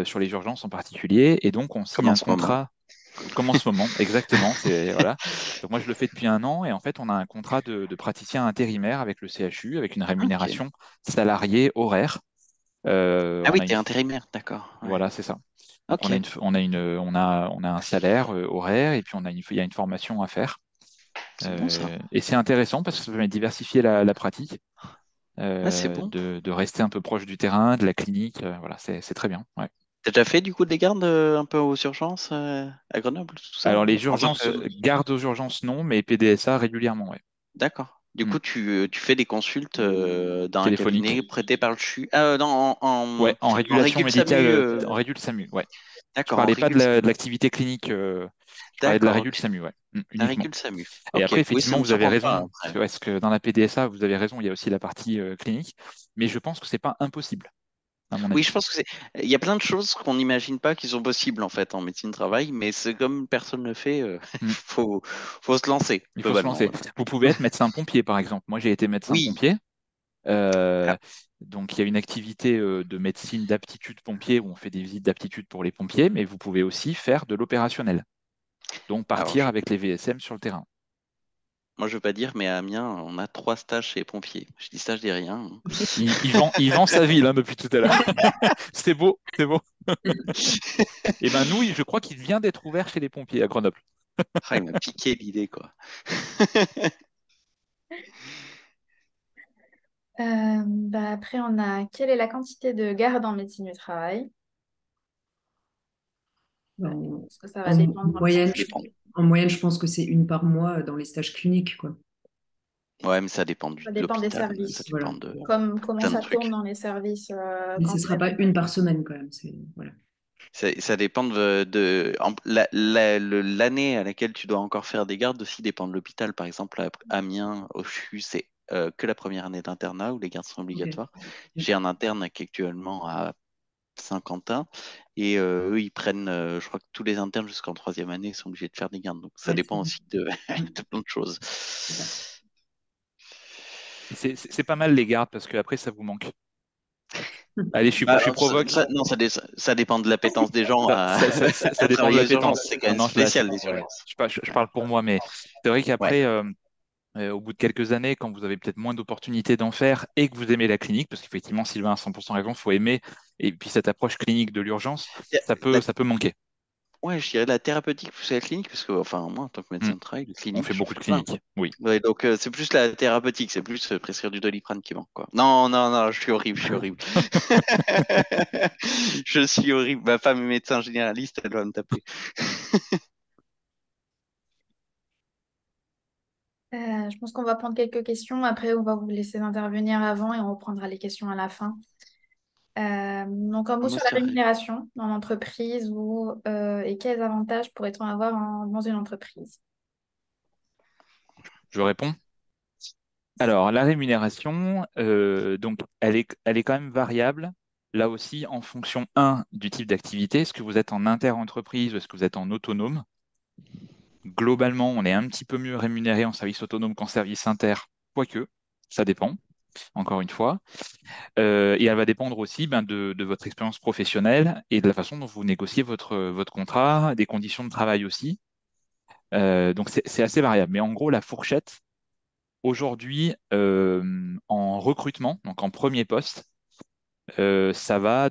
sur les urgences en particulier. Et donc, on Comme signe en un ce moment. contrat, comme en ce moment, exactement. Voilà. Donc, moi, je le fais depuis un an et en fait, on a un contrat de praticien intérimaire avec le CHU, avec une Ok. rémunération salariée horaire. Ah On oui, a t'es une, intérimaire, d'accord. Ouais. voilà, c'est ça. Donc, Ok, on a un salaire horaire et puis il y a une formation à faire. c'est bon ça. Et c'est intéressant parce que ça permet de diversifier la pratique, Ah, c'est bon. de rester un peu proche du terrain, de la clinique. Voilà, c'est très bien. Ouais. T'as déjà fait du coup des gardes un peu aux urgences à Grenoble, tout ça? Alors, les En tant urgences, que... garde aux urgences, non, mais PDSA régulièrement, ouais. D'accord. Du Hmm. coup, tu fais des consultes dans un Téléphonique. cabinet prêté par le CHU. Non, Ouais, en en régulation régule médicale, SAMU. en régule SAMU, ouais. Je D'accord, en parlais pas de régule de SAMU. l'activité clinique, je parlais de la D'accord, régule ok. SAMU, ouais, La uniquement. régule SAMU. Et Ok, après, oui, ça effectivement, me vous avez surprend pas raison, parce après. que, ouais, parce que dans la PDSA, vous avez raison, il y a aussi la partie clinique, mais je pense que c'est pas impossible, à mon Oui, je avis. pense que c'est. Il y a plein de choses qu'on n'imagine pas qui sont possibles en fait en médecine du travail, mais c'est comme personne ne le fait, Hmm. faut se lancer Il faut se globalement. lancer. Vous pouvez être médecin-pompier, par exemple. Moi, j'ai été Oui. médecin-pompier. Ah, Euh, donc, il y a une activité de médecine d'aptitude pompier où on fait des visites d'aptitude pour les pompiers, mais vous pouvez aussi faire de l'opérationnel, donc alors, partir avec les VSM sur le terrain. moi je veux pas dire, mais à Amiens, on a 3 stages chez les pompiers. Je dis ça, je dis rien. Il vend sa ville hein, depuis tout à l'heure. C'est beau, c'est beau. Et ben nous, je crois qu'il vient d'être ouvert chez les pompiers à Grenoble. Ah, il m'a piqué l'idée quoi. Après, on a quelle est la quantité de gardes en médecine du travail? En, Parce que ça va en dépendre un petit moyenne, Ça dépend. en moyenne, je pense que c'est une par mois dans les stages cliniques, quoi. Ouais, mais ça dépend Ça de dépend des l'hôpital, ça services. Voilà. dépend de Comment plein de ça tourne trucs. dans les services Mais ce quand ne vous sera êtes pas une par semaine, quand même. Voilà. Ça dépend l'année à laquelle tu dois encore faire des gardes aussi dépend de l'hôpital. Par exemple, à Amiens, au CHU, c'est que la première année d'internat où les gardes sont Ok. obligatoires. J'ai un interne qui est actuellement à Saint-Quentin et eux, ils prennent, je crois que tous les internes jusqu'en troisième année sont obligés de faire des gardes. Donc ça Ouais, c'est dépend aussi de, mm, de plein de choses. c'est ça. C'est pas mal les gardes parce que après ça vous manque. Allez, je Bah, suis provoque. non, ça dépend de l'appétence des gens Ça à dépend de travailler aux urgences. l'appétence. C'est quand Non, même non, je lâche. spécial, les Ouais. urgences. Je parle pour moi, mais c'est vrai Ouais. qu'après, au bout de quelques années, quand vous avez peut-être moins d'opportunités d'en faire et que vous aimez la clinique, parce qu'effectivement, Sylvain a 100% raison, il faut aimer, et puis cette approche clinique de l'urgence, La ça peut manquer. Ouais, je dirais la thérapeutique plus que la clinique, parce que, enfin, moi, en tant que Hmm. médecin de travail, le On clinique, fait j'en beaucoup de fais plein. cliniques, oui. Ouais, donc, c'est plus la thérapeutique, c'est plus prescrire du Doliprane qui manque, quoi. Non, non, non, je suis horrible, je suis horrible. Je suis horrible. Ma femme est médecin généraliste, elle va me taper. Je pense qu'on va prendre quelques questions. Après, on va vous laisser intervenir avant et on reprendra les questions à la fin. Donc, un mot Moi, sur la c'est vrai. rémunération dans l'entreprise et quels avantages pourrait-on avoir dans une entreprise? Je réponds. Alors, la rémunération, donc, elle est quand même variable, là aussi, en fonction, du type d'activité. Est-ce que vous êtes en inter-entreprise ou est-ce que vous êtes en autonome? Globalement, on est un petit peu mieux rémunéré en service autonome qu'en service inter, quoique, ça dépend. encore une fois. Et elle va dépendre aussi de votre expérience professionnelle et de la façon dont vous négociez votre contrat, des conditions de travail aussi. Donc c'est assez variable. Mais en gros, la fourchette, aujourd'hui, en recrutement, donc en premier poste, ça va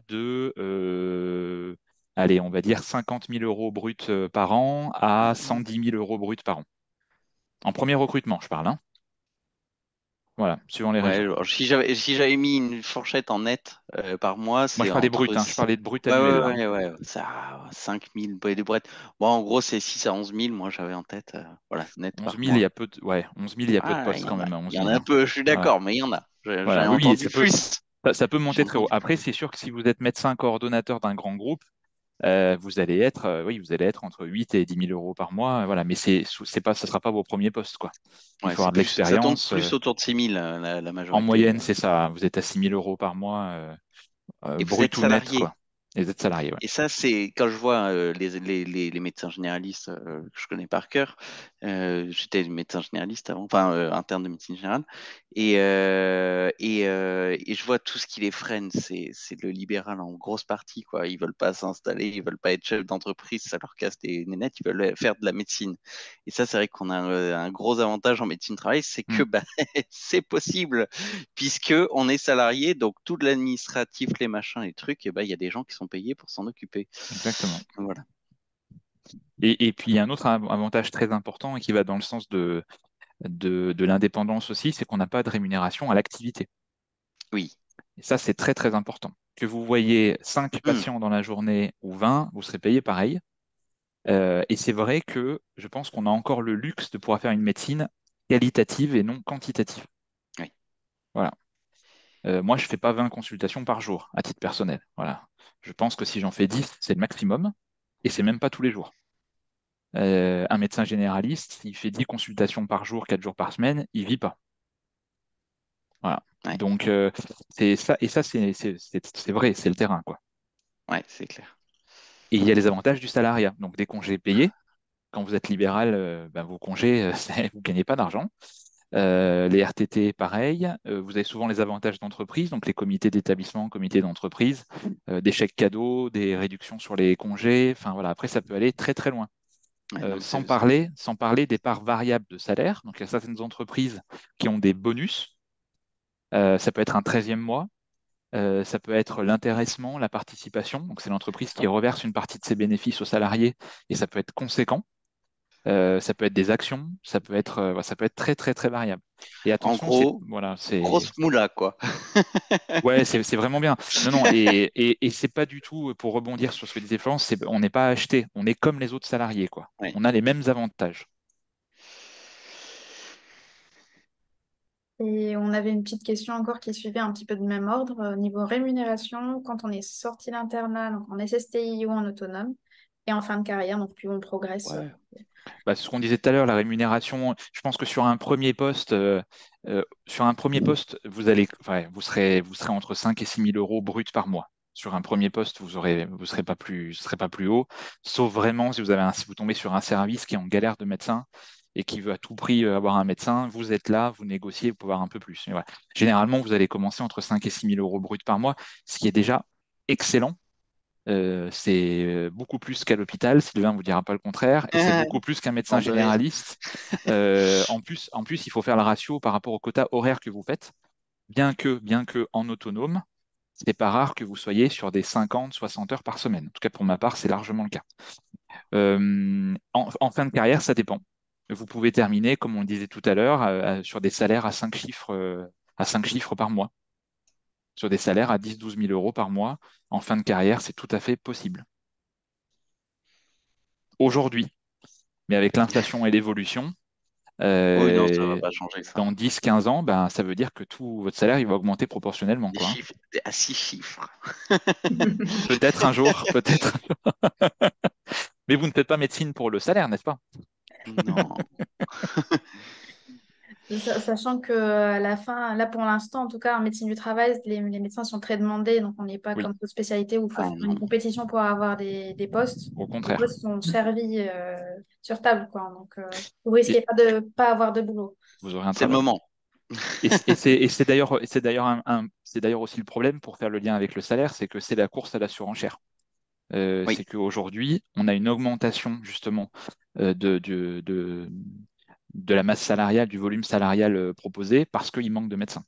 allez, on va dire 50 000 euros bruts par an à 110 000 euros bruts par an. En premier recrutement, je parle, hein. Voilà, suivant les Ouais, régions. alors, si j'avais mis une fourchette en net par mois, Moi, je c'est parlais brut, entre. hein, je parlais de brut Ouais, annuel, ouais, là, hein. ouais, ouais, ça, 5 000, des bretttes. Bon, en gros, c'est 6 à 11 000, moi j'avais en tête, voilà, net 11 par 000, il y mois. a peu de, ouais, 11 000, il y a peu de Ah, postes quand même à il 11 y en 000, a un hein. peu, je suis Voilà. d'accord, mais il y en a. J'ai Voilà. Oui, oui, entendu plus. ça peut J'ai monter très haut. entendu Après, plus. c'est sûr que si vous êtes médecin coordonnateur d'un grand groupe, vous allez être entre 8 et 10 000 euros par mois. Voilà. Mais c'est pas, ça sera pas vos premiers postes, quoi. Il Ouais, faut avoir c'est de plus, ça tourne l'expérience. plus autour de 6 000, la En majorité. moyenne, c'est ça. Vous êtes à 6 000 euros par mois, Et vous êtes brut ou net, salarié. quoi. Et vous êtes salarié, ouais. Et ça, c'est quand je vois les médecins généralistes que je connais par cœur. J'étais médecin généraliste avant, enfin interne de médecine générale, et je vois tout ce qui les freine. C'est le libéral en grosse partie, quoi. Ils veulent pas s'installer, ils veulent pas être chef d'entreprise, ça leur casse les nénettes. Ils veulent faire de la médecine. Et ça, c'est vrai qu'on a un gros avantage en médecine du travail, c'est que Hmm, bah, c'est possible puisque on est salarié, donc tout l'administratif, les machins, les trucs, et ben il y a des gens qui sont payés pour s'en occuper. exactement. Voilà. Et puis, il y a un autre avantage très important et qui va dans le sens de l'indépendance aussi, c'est qu'on n'a pas de rémunération à l'activité. Oui. Et ça, c'est très, très important. Que vous voyez 5 Hmm. patients dans la journée ou 20, vous serez payé pareil. Et c'est vrai que je pense qu'on a encore le luxe de pouvoir faire une médecine qualitative et non quantitative. Oui. Voilà. Moi, je ne fais pas 20 consultations par jour, à titre personnel. Voilà. Je pense que si j'en fais 10, c'est le maximum. Et c'est même pas tous les jours. Un médecin généraliste, s'il fait 10 consultations par jour, 4 jours par semaine, il vit pas. Voilà. Ouais. Donc, c'est ça, et ça, c'est vrai, c'est le terrain, quoi. Ouais, c'est clair. Et il y a les avantages du salariat. Donc, des congés payés. Quand vous êtes libéral, ben, vos congés, vous ne gagnez pas d'argent. Les RTT, pareil. Vous avez souvent les avantages d'entreprise, donc les comités d'établissement, comités d'entreprise, des chèques cadeaux, des réductions sur les congés. Enfin, voilà. Après, ça peut aller très, très loin. Ouais, non, Sans parler des parts variables de salaire. Donc, il y a certaines entreprises qui ont des bonus. Ça peut être un 13e mois. Ça peut être l'intéressement, la participation. Donc, c'est l'entreprise qui reverse une partie de ses bénéfices aux salariés et ça peut être conséquent. Ça peut être des actions, ça peut être très, très, très variable. Et en attention, gros, voilà, grosse moula, quoi. ouais, c'est vraiment bien. Non, non, et c'est pas du tout, pour rebondir sur ce que disait Florence, on n'est pas acheté, on est comme les autres salariés, quoi. Ouais. On a les mêmes avantages. Et on avait une petite question encore qui suivait un petit peu de même ordre. Niveau rémunération, quand on est sorti d'internat, donc en SSTI ou en autonome, et en fin de carrière, donc plus on progresse. Ouais. Bah, c'est ce qu'on disait tout à l'heure, la rémunération, je pense que sur un premier poste, vous serez entre 5 et 6 000 euros bruts par mois. Sur un premier poste, vous serez pas plus haut, sauf vraiment si vous tombez sur un service qui est en galère de médecin et qui veut à tout prix avoir un médecin, vous êtes là, vous négociez, vous pouvez avoir un peu plus. Mais voilà. Généralement, vous allez commencer entre 5 et 6 000 euros bruts par mois, ce qui est déjà excellent. C'est beaucoup plus qu'à l'hôpital, Sylvain ne vous dira pas le contraire, et c'est beaucoup plus qu'un médecin Bande de rire. généraliste. En plus, il faut faire le ratio par rapport au quota horaire que vous faites, bien que en autonome, c'est pas rare que vous soyez sur des 50, 60 heures par semaine. En tout cas, pour ma part, c'est largement le cas. En fin de carrière, ça dépend. Vous pouvez terminer, comme on le disait tout à l'heure, sur des salaires à 5 chiffres par mois, sur des salaires à 10-12 000 euros par mois. En fin de carrière, c'est tout à fait possible. Aujourd'hui. Mais avec l'inflation et l'évolution, Oui, non, ça va euh, pas changer ça. dans 10-15 ans, ben, ça veut dire que tout votre salaire il va augmenter proportionnellement, Des quoi, hein. chiffres à 6 chiffres. Peut-être un jour, peut-être. Mais vous ne faites pas médecine pour le salaire, n'est-ce pas? Non. Sachant que à la fin, là pour l'instant, en tout cas en médecine du travail, les médecins sont très demandés, donc on n'est pas Oui, comme d'autres spécialités où il faut Ah faire non. une compétition pour avoir des postes. au Les contraire. postes sont servis sur table, quoi. Donc vous Et risquez pas de pas avoir de boulot. vous aurez un C'est le travail. moment. C'est d'ailleurs aussi le problème pour faire le lien avec le salaire, c'est que c'est la course à la surenchère. Oui, C'est qu'aujourd'hui, on a une augmentation justement de la masse salariale, du volume salarial proposé parce qu'il manque de médecins.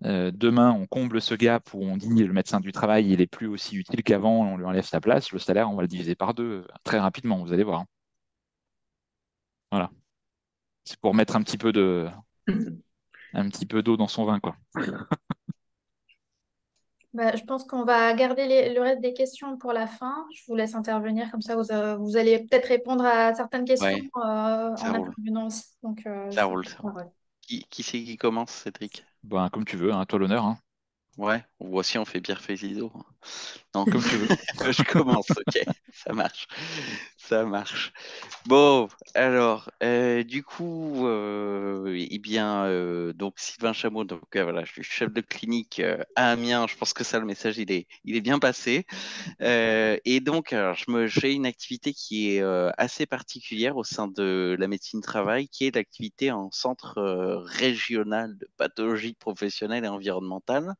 Demain, on comble ce gap où on dit le médecin du travail, il est plus aussi utile qu'avant, on lui enlève sa place, le salaire, on va le diviser par deux très rapidement, vous allez voir, hein. Voilà. C'est pour mettre un petit peu d'eau dans son vin, quoi. Bah, je pense qu'on va garder le reste des questions pour la fin. Je vous laisse intervenir, comme ça vous allez peut-être répondre à certaines questions ouais, ça en roule. intervenant aussi. Donc, Ça je vous roule, laisse ça la roule. parole. Qui c'est qui commence, Cédric? Ben, comme tu veux, hein, à toi l'honneur, hein. Ouais, voici, on fait pierre feuille ciseaux. Non, Comme tu veux. je commence, ok, ça marche. Ça marche. Bon, alors, du coup, eh bien, donc Sylvain Chameau, donc voilà, je suis chef de clinique à Amiens. Je pense que ça, le message, il est bien passé. Et donc, alors, j'ai une activité qui est assez particulière au sein de la médecine travail, qui est l'activité en centre régional de pathologie professionnelle et environnementale,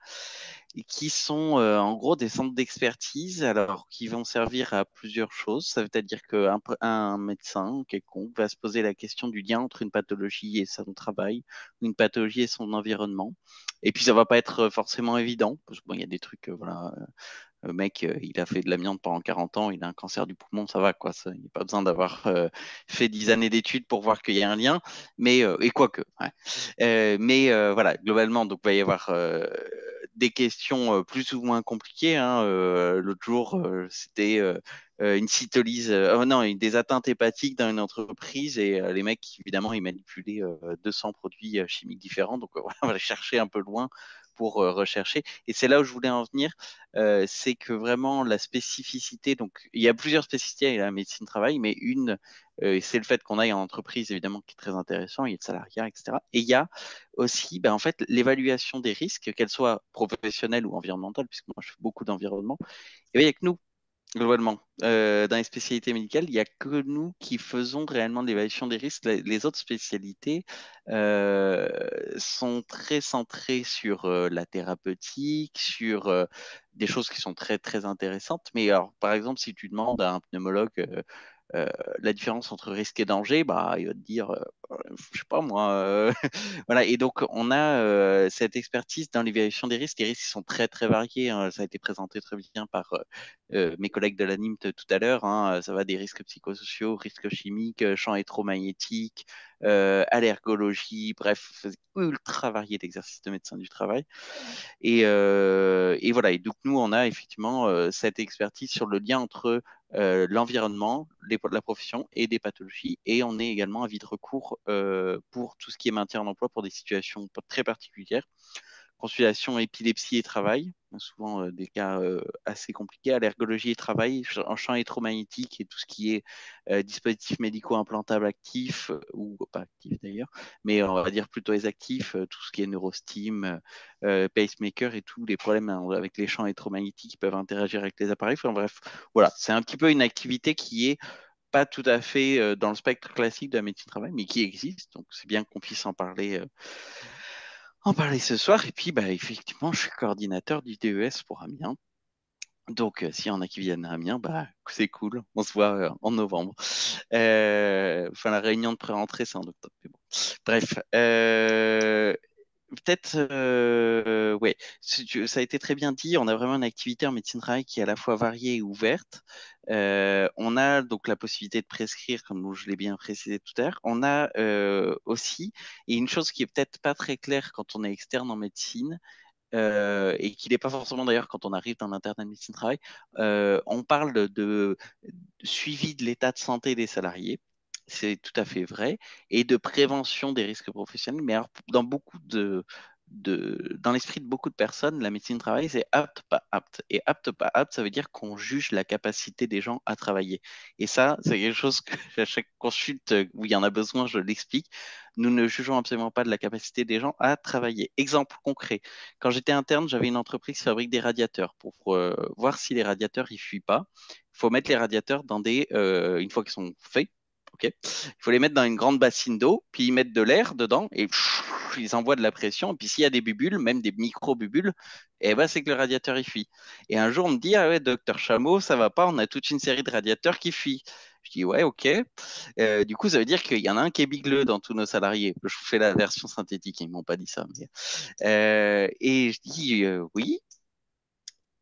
et qui sont en gros des centres d'expertise, alors qui vont servir à plusieurs choses. Ça veut dire qu'un médecin quelconque va se poser la question du lien entre une pathologie et son travail, ou une pathologie et son environnement. Et puis ça va pas être forcément évident, parce que bon, il y a des trucs, voilà, le mec, il a fait de l'amiante pendant 40 ans, il a un cancer du poumon, ça va, quoi. Il n'y a pas besoin d'avoir fait 10 années d'études pour voir qu'il y a un lien, mais, et quoique. Ouais. Mais voilà, globalement, donc, il va y avoir des questions plus ou moins compliquées, hein. L'autre jour, c'était une cytolyse, non, des atteintes hépatiques dans une entreprise, et les mecs, évidemment, ils manipulaient 200 produits chimiques différents, donc voilà, on va chercher un peu loin pour rechercher. Et c'est là où je voulais en venir, c'est que vraiment la spécificité, donc il y a plusieurs spécificités à la médecine travail, mais une, c'est le fait qu'on aille en entreprise, évidemment, qui est très intéressant, il y a le salariat, etc. Et il y a aussi, ben, en fait, l'évaluation des risques, qu'elles soient professionnelles ou environnementales, puisque moi je fais beaucoup d'environnement, et bien, il n'y a que nous, globalement, dans les spécialités médicales, il n'y a que nous qui faisons réellement de l'évaluation des risques. Les autres spécialités euh, sont très centrées sur la thérapeutique, sur des choses qui sont très, très intéressantes. Mais alors, par exemple, si tu demandes à un pneumologue euh, la différence entre risque et danger, bah, il va te dire, je sais pas moi. Voilà. Et donc, on a cette expertise dans l'évaluation des risques. Les risques sont très, très variés, hein. Ça a été présenté très bien par mes collègues de la NIMT tout à l'heure, hein. Ça va des risques psychosociaux, risques chimiques, champs électromagnétiques, allergologie, bref, c'est ultra varié d'exercices de médecin du travail. Et voilà. Et donc, nous, on a effectivement cette expertise sur le lien entre l'environnement, la profession et des pathologies. Et on est également à vide recours pour tout ce qui est maintien en emploi pour des situations très particulières. Consultation épilepsie et travail, souvent des cas assez compliqués, allergologie et travail, en champ électromagnétique et tout ce qui est dispositifs médicaux implantables actifs, ou pas actifs d'ailleurs, mais on va dire plutôt les actifs, tout ce qui est neurostim, pacemaker et tous les problèmes, hein, avec les champs électromagnétiques qui peuvent interagir avec les appareils. Enfin bref, voilà, c'est un petit peu une activité qui est pas tout à fait dans le spectre classique de la médecine du travail, mais qui existe. Donc c'est bien qu'on puisse en parler ce soir. Et puis, bah, effectivement, je suis coordinateur du DES pour Amiens. Donc, s'il y en a qui viennent à Amiens, bah, c'est cool. On se voit en novembre. Enfin, la réunion de pré-rentrée, c'est en octobre. Mais bon. Bref, peut-être, ouais, ça a été très bien dit. On a vraiment une activité en médecine du travail qui est à la fois variée et ouverte. On a donc la possibilité de prescrire, comme je l'ai bien précisé tout à l'heure. On a aussi, et une chose qui est peut-être pas très claire quand on est externe en médecine, et qui n'est pas forcément d'ailleurs quand on arrive dans l'interne de médecine du travail, on parle de suivi de l'état de santé des salariés. C'est tout à fait vrai, et de prévention des risques professionnels. Mais alors, dans l'esprit de beaucoup de personnes, la médecine du travail, c'est apte, pas apte. Et apte, pas apte, ça veut dire qu'on juge la capacité des gens à travailler. Et ça, c'est quelque chose que à chaque consulte où il y en a besoin, je l'explique. Nous ne jugeons absolument pas de la capacité des gens à travailler. Exemple concret, quand j'étais interne, j'avais une entreprise qui fabrique des radiateurs. Pour voir si les radiateurs ne fuient pas, il faut mettre les radiateurs une fois qu'ils sont faits, ok. Il faut les mettre dans une grande bassine d'eau, puis ils mettent de l'air dedans et ils envoient de la pression. Et puis s'il y a des bulles, même des micro-bulles, eh ben, c'est que le radiateur il fuit. Et un jour, on me dit, ah ouais, docteur Chameau, ça va pas, on a toute une série de radiateurs qui fuient. Je dis, ouais, ok. Du coup, ça veut dire qu'il y en a un qui est bigleux dans tous nos salariés. Je vous fais la version synthétique, ils m'ont pas dit ça. Et je dis, oui.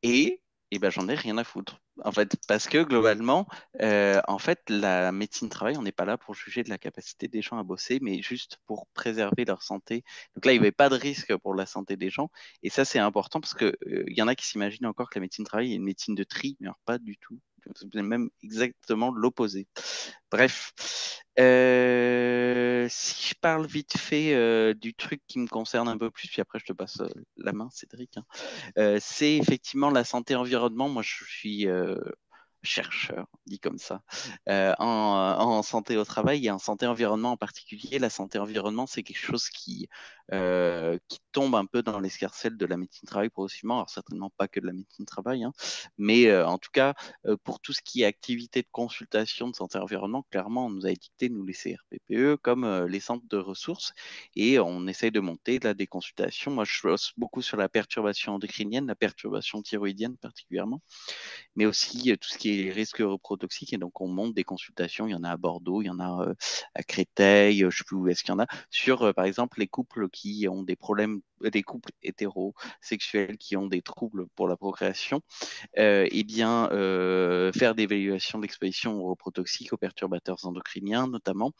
Et, et ben, j'en ai rien à foutre. En fait, parce que globalement, en fait, la médecine travail, on n'est pas là pour juger de la capacité des gens à bosser, mais juste pour préserver leur santé. Donc là, il n'y avait pas de risque pour la santé des gens. Et ça, c'est important parce que il y en a qui s'imaginent encore que la médecine travail est une médecine de tri, mais alors pas du tout. C'est même exactement l'opposé. Bref, si je parle vite fait du truc qui me concerne un peu plus, puis après je te passe la main, Cédric, hein. C'est effectivement la santé environnement. Moi, je suis chercheur, dit comme ça, en santé au travail et en santé environnement en particulier. La santé environnement, c'est quelque chose qui tombe un peu dans l'escarcelle de la médecine travail progressivement. Alors, certainement pas que de la médecine travail, hein, mais en tout cas, pour tout ce qui est activité de consultation de santé environnement, clairement, on nous a édicté, nous, les CRPPE, comme les centres de ressources et on essaye de monter là, des consultations. Moi, je bosse beaucoup sur la perturbation endocrinienne, la perturbation thyroïdienne particulièrement, mais aussi tout ce qui est risque reprotoxique. Et donc, on monte des consultations. Il y en a à Bordeaux, il y en a à Créteil, je ne sais plus où est-ce qu'il y en a, sur, par exemple, les couples qui ont des problèmes, des couples hétérosexuels qui ont des troubles pour la procréation, eh bien, faire des évaluations d'exposition aux reprotoxiques, aux perturbateurs endocriniens notamment,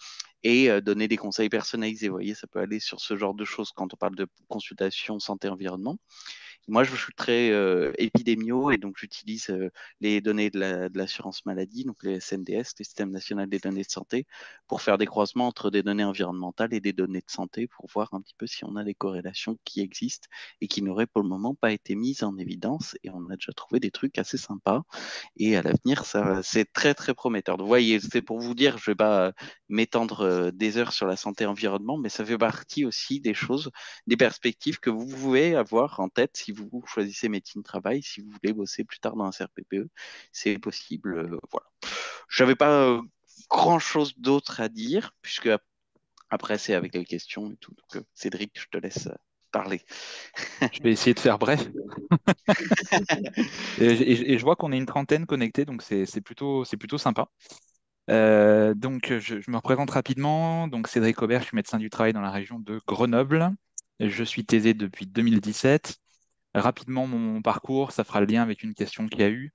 et donner des conseils personnalisés. Vous voyez, ça peut aller sur ce genre de choses quand on parle de consultation santé-environnement. Moi, je suis très épidémio et donc j'utilise les données de l'assurance maladie, donc les SNDS, les systèmes nationaux des données de santé, pour faire des croisements entre des données environnementales et des données de santé pour voir un petit peu si on a des corrélations qui existent et qui n'auraient pour le moment pas été mises en évidence. Et on a déjà trouvé des trucs assez sympas. Et à l'avenir, ça, c'est très, très prometteur. Donc, vous voyez, c'est pour vous dire, je ne vais pas m'étendre des heures sur la santé environnement, mais ça fait partie aussi des choses, des perspectives que vous pouvez avoir en tête si vous choisissez médecine travail, si vous voulez bosser plus tard dans un CRPPE, c'est possible. Voilà. Je n'avais pas grand-chose d'autre à dire, puisque après, c'est avec les questions et tout. Donc, Cédric, je te laisse parler. Je vais essayer de faire bref. Et je vois qu'on est une trentaine connectés, donc c'est plutôt sympa. Donc, je me représente rapidement. Donc, Cédric Aubert, je suis médecin du travail dans la région de Grenoble. Je suis thésé depuis 2017. Rapidement, mon parcours, ça fera le lien avec une question qu'il y a eu.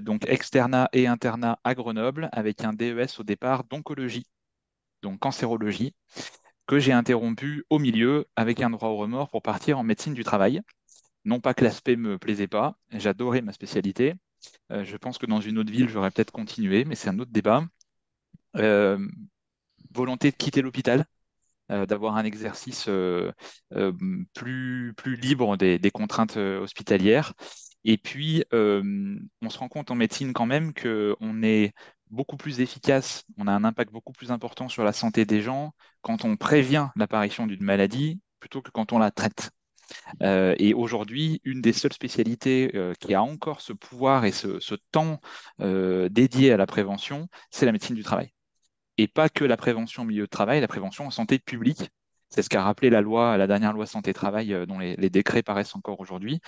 Donc, externat et internat à Grenoble, avec un DES au départ d'oncologie, donc cancérologie, que j'ai interrompu au milieu avec un droit au remords pour partir en médecine du travail. Non pas que l'aspect me plaisait pas, j'adorais ma spécialité. Je pense que dans une autre ville, j'aurais peut-être continué, mais c'est un autre débat. Euh, Volonté de quitter l'hôpital, d'avoir un exercice plus libre des contraintes hospitalières. Et puis, on se rend compte en médecine quand même qu'on est beaucoup plus efficace, on a un impact beaucoup plus important sur la santé des gens quand on prévient l'apparition d'une maladie plutôt que quand on la traite. Et aujourd'hui, une des seules spécialités qui a encore ce pouvoir et ce temps dédié à la prévention, c'est la médecine du travail. Et pas que la prévention au milieu de travail, la prévention en santé publique. C'est ce qu'a rappelé la dernière loi santé-travail dont les décrets paraissent encore aujourd'hui.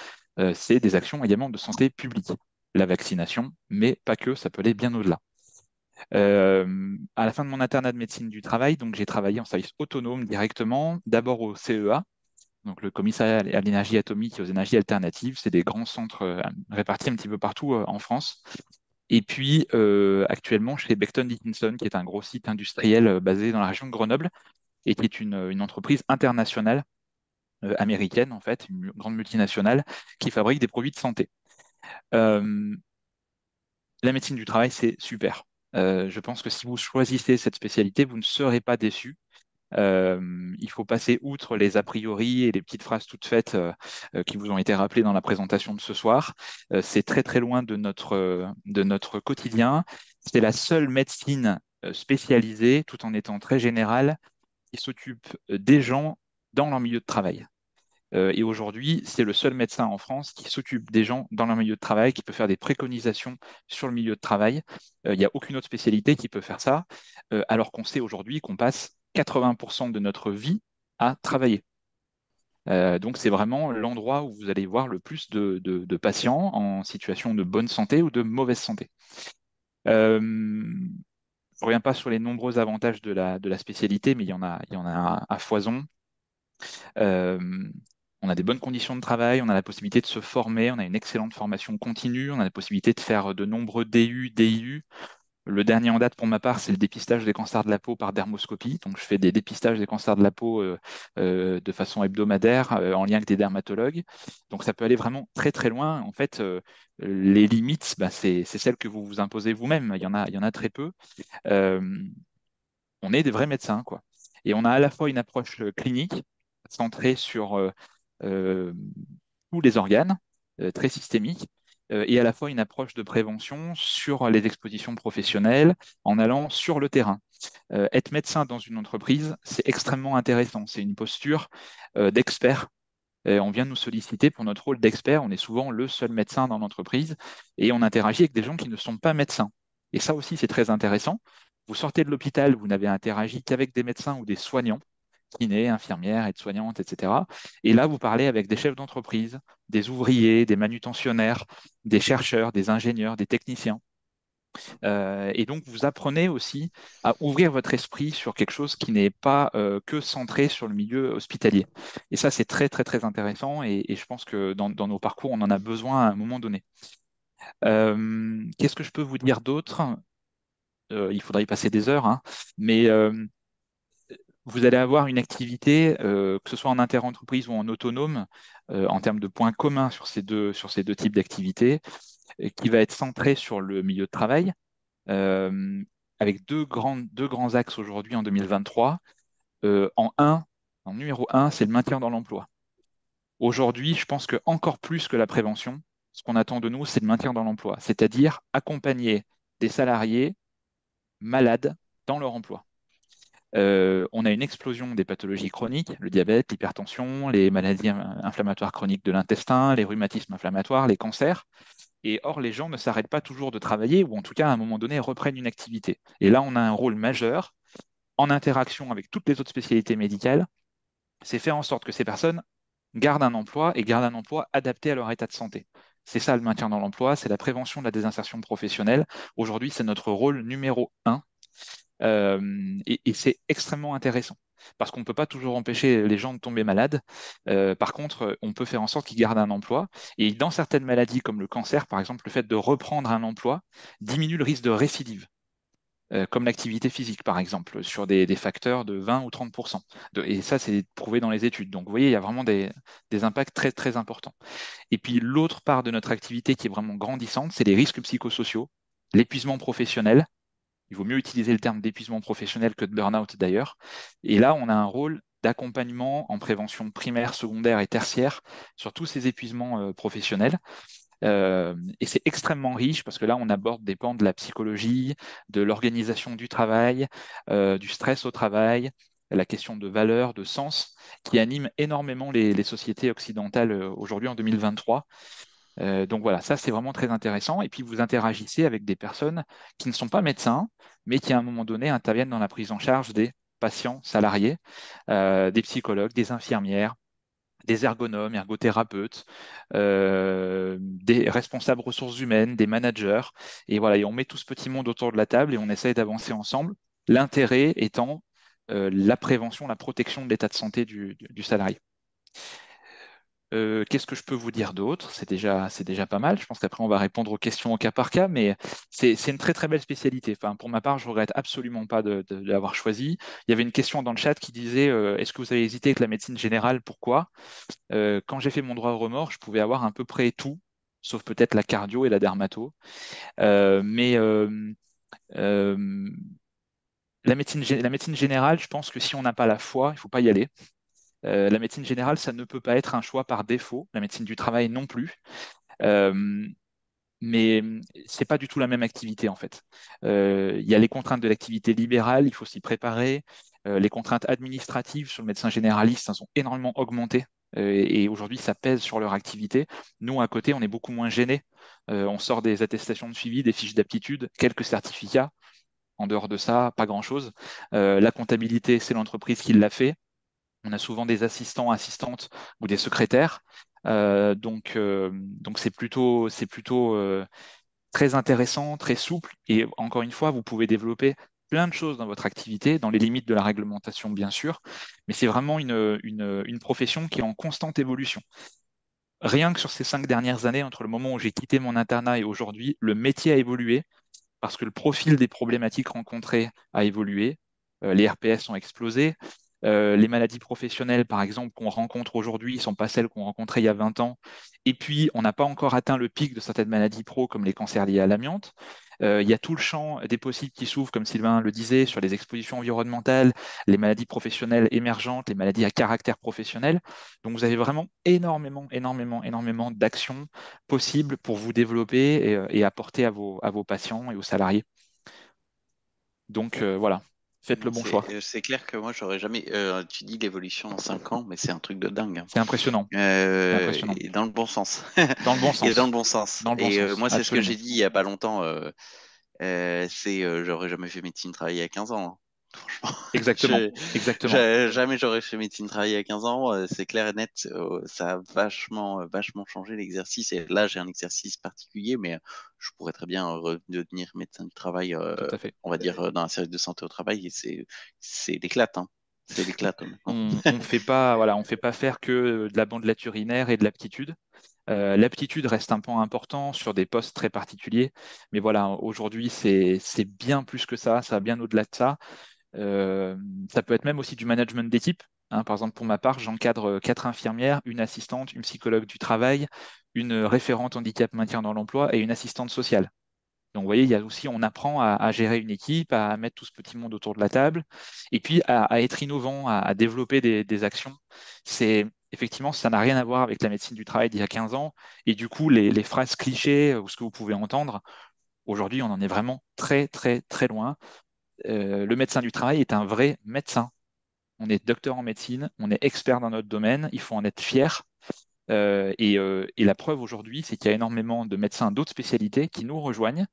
C'est des actions également de santé publique. La vaccination, mais pas que, ça peut aller bien au-delà. À la fin de mon internat de médecine du travail, donc j'ai travaillé en service autonome directement, d'abord au CEA, donc le commissariat à l'énergie atomique et aux énergies alternatives. C'est des grands centres répartis un petit peu partout en France. Et puis actuellement chez Becton Dickinson, qui est un gros site industriel basé dans la région de Grenoble et qui est une entreprise internationale américaine, en fait, une grande multinationale qui fabrique des produits de santé. Euh, la médecine du travail, c'est super. Je pense que si vous choisissez cette spécialité, vous ne serez pas déçu. Il faut passer outre les a priori et les petites phrases toutes faites qui vous ont été rappelées dans la présentation de ce soir. C'est très très loin de notre quotidien. C'est la seule médecine spécialisée, tout en étant très générale, qui s'occupe des gens dans leur milieu de travail. Et aujourd'hui, c'est le seul médecin en France qui s'occupe des gens dans leur milieu de travail, qui peut faire des préconisations sur le milieu de travail. Il n'y a aucune autre spécialité qui peut faire ça, alors qu'on sait aujourd'hui qu'on passe 80% de notre vie à travailler. Donc, c'est vraiment l'endroit où vous allez voir le plus de patients en situation de bonne santé ou de mauvaise santé. Je ne reviens pas sur les nombreux avantages de la spécialité, mais il y en a à foison. Euh, on a des bonnes conditions de travail, on a la possibilité de se former, on a une excellente formation continue, on a la possibilité de faire de nombreux DU, DIU. Le dernier en date pour ma part, c'est le dépistage des cancers de la peau par dermoscopie. Donc, je fais des dépistages des cancers de la peau de façon hebdomadaire en lien avec des dermatologues. Donc, ça peut aller vraiment très très loin. En fait, les limites, bah, c'est celles que vous vous imposez vous-même. Il y en a très peu. Euh, on est des vrais médecins, quoi. Et on a à la fois une approche clinique centrée sur euh, tous les organes, très systémique, et à la fois une approche de prévention sur les expositions professionnelles en allant sur le terrain. Être médecin dans une entreprise, c'est extrêmement intéressant. C'est une posture d'expert. On vient nous solliciter pour notre rôle d'expert. On est souvent le seul médecin dans l'entreprise et on interagit avec des gens qui ne sont pas médecins. Et ça aussi, c'est très intéressant. Vous sortez de l'hôpital, vous n'avez interagi qu'avec des médecins ou des soignants, kinés, infirmières, aides-soignantes, etc. Et là, vous parlez avec des chefs d'entreprise, des ouvriers, des manutentionnaires, des chercheurs, des ingénieurs, des techniciens. Et donc, vous apprenez aussi à ouvrir votre esprit sur quelque chose qui n'est pas que centré sur le milieu hospitalier. Et ça, c'est très, très, très intéressant. Et je pense que dans nos parcours, on en a besoin à un moment donné. Qu'est-ce que je peux vous dire d'autre? Il faudrait y passer des heures, hein. Mais vous allez avoir une activité, que ce soit en interentreprise ou en autonome, en termes de points communs sur ces deux types d'activités, qui va être centrée sur le milieu de travail euh, avec deux grands axes aujourd'hui en 2023. En numéro un, c'est le maintien dans l'emploi. Aujourd'hui, je pense que encore plus que la prévention, ce qu'on attend de nous, c'est le maintien dans l'emploi, c'est-à-dire accompagner des salariés malades dans leur emploi. On a une explosion des pathologies chroniques, le diabète, l'hypertension, les maladies inflammatoires chroniques de l'intestin, les rhumatismes inflammatoires, les cancers. Et or, les gens ne s'arrêtent pas toujours de travailler, ou en tout cas, à un moment donné, reprennent une activité. Et là, on a un rôle majeur en interaction avec toutes les autres spécialités médicales, c'est faire en sorte que ces personnes gardent un emploi et gardent un emploi adapté à leur état de santé. C'est ça le maintien dans l'emploi, c'est la prévention de la désinsertion professionnelle. Aujourd'hui, c'est notre rôle numéro un et c'est extrêmement intéressant parce qu'on ne peut pas toujours empêcher les gens de tomber malades. Par contre, on peut faire en sorte qu'ils gardent un emploi. Et dans certaines maladies comme le cancer, par exemple, le fait de reprendre un emploi diminue le risque de récidive. Comme l'activité physique, par exemple, sur des facteurs de 20 ou 30%. Et ça, c'est prouvé dans les études. Donc, vous voyez, il y a vraiment des impacts très, très importants. Et puis, l'autre part de notre activité qui est vraiment grandissante, c'est les risques psychosociaux, l'épuisement professionnel. Il vaut mieux utiliser le terme d'épuisement professionnel que de burn-out d'ailleurs. Et là, on a un rôle d'accompagnement en prévention primaire, secondaire et tertiaire sur tous ces épuisements professionnels. Et c'est extrêmement riche parce que là, on aborde des pans de la psychologie, de l'organisation du travail, du stress au travail, la question de valeur, de sens, qui anime énormément les sociétés occidentales aujourd'hui en 2023. Donc voilà, ça c'est vraiment très intéressant. Et puis vous interagissez avec des personnes qui ne sont pas médecins, mais qui à un moment donné interviennent dans la prise en charge des patients salariés, des psychologues, des infirmières, des ergonomes, ergothérapeutes, des responsables ressources humaines, des managers. Et voilà, et on met tout ce petit monde autour de la table et on essaye d'avancer ensemble. L'intérêt étant la prévention, la protection de l'état de santé du salarié. Qu'est-ce que je peux vous dire d'autre? C'est déjà pas mal. Je pense qu'après, on va répondre aux questions au cas par cas, mais c'est une très très belle spécialité. Enfin, pour ma part, je regrette absolument pas de l'avoir choisi. Il y avait une question dans le chat qui disait est-ce que vous avez hésité avec la médecine générale? Pourquoi? Quand j'ai fait mon droit au remords, je pouvais avoir à peu près tout, sauf peut-être la cardio et la dermato. Mais euh, la médecine générale, je pense que si on n'a pas la foi, il ne faut pas y aller. La médecine générale, ça ne peut pas être un choix par défaut. La médecine du travail non plus. Euh, mais c'est pas du tout la même activité en fait. Il y a les contraintes de l'activité libérale, il faut s'y préparer. Les contraintes administratives sur le médecin généraliste, elles sont énormément augmentées et aujourd'hui, ça pèse sur leur activité. Nous, à côté, on est beaucoup moins gênés. On sort des attestations de suivi, des fiches d'aptitude, quelques certificats. En dehors de ça, pas grand-chose. La comptabilité, c'est l'entreprise qui l'a fait. On a souvent des assistants, assistantes ou des secrétaires. Donc c'est plutôt très intéressant, très souple. Et encore une fois, vous pouvez développer plein de choses dans votre activité, dans les limites de la réglementation, bien sûr. Mais c'est vraiment une profession qui est en constante évolution. Rien que sur ces 5 dernières années, entre le moment où j'ai quitté mon internat et aujourd'hui, le métier a évolué parce que le profil des problématiques rencontrées a évolué. Les RPS ont explosé. Les maladies professionnelles, par exemple, qu'on rencontre aujourd'hui, ne sont pas celles qu'on rencontrait il y a 20 ans. Et puis, on n'a pas encore atteint le pic de certaines maladies pro, comme les cancers liés à l'amiante. Il y a tout le champ des possibles qui s'ouvre, comme Sylvain le disait, sur les expositions environnementales, les maladies professionnelles émergentes, les maladies à caractère professionnel. Donc, vous avez vraiment énormément, énormément, énormément d'actions possibles pour vous développer et apporter à vos patients et aux salariés. Donc, voilà, faites le Non, bon choix. c'est clair que moi, j'aurais jamais. Tu dis l'évolution en 5 ans, mais c'est un truc de dingue, hein. C'est impressionnant. C'est impressionnant. Et dans le bon sens. Dans le bon Et dans sens. le bon sens. Dans le bon Et sens, moi, c'est ce que j'ai absolument. dit il y a pas longtemps. J'aurais jamais fait médecine travailler à 15 ans, hein. Franchement, Exactement. Exactement. jamais j'aurais fait médecine travailler à 15 ans. C'est clair et net. Ça a vachement changé l'exercice. Et là, j'ai un exercice particulier, mais je pourrais très bien redevenir médecin du travail, Tout à fait. on va dire, dans un service de santé au travail. Et c'est l'éclate, hein. C'est l'éclate, honnêtement. On fait pas, voilà, on fait pas faire que de la bandelette urinaire et de l'aptitude. L'aptitude reste un point important sur des postes très particuliers, mais voilà, aujourd'hui, c'est bien plus que ça va bien au-delà de ça. Euh, Ça peut être même aussi du management d'équipe, hein. Par exemple, pour ma part, j'encadre 4 infirmières, une assistante, une psychologue du travail, une référente handicap maintien dans l'emploi et une assistante sociale. Donc, vous voyez, il y a aussi, on apprend à gérer une équipe, à mettre tout ce petit monde autour de la table, et puis à être innovant, à développer des actions. C'est effectivement, ça n'a rien à voir avec la médecine du travail d'il y a 15 ans. Et du coup, les phrases clichés ou ce que vous pouvez entendre, aujourd'hui, on en est vraiment très, très, très loin. Le médecin du travail est un vrai médecin. On est docteur en médecine, on est expert dans notre domaine, il faut en être fier. Et la preuve aujourd'hui, c'est qu'il y a énormément de médecins d'autres spécialités qui nous rejoignent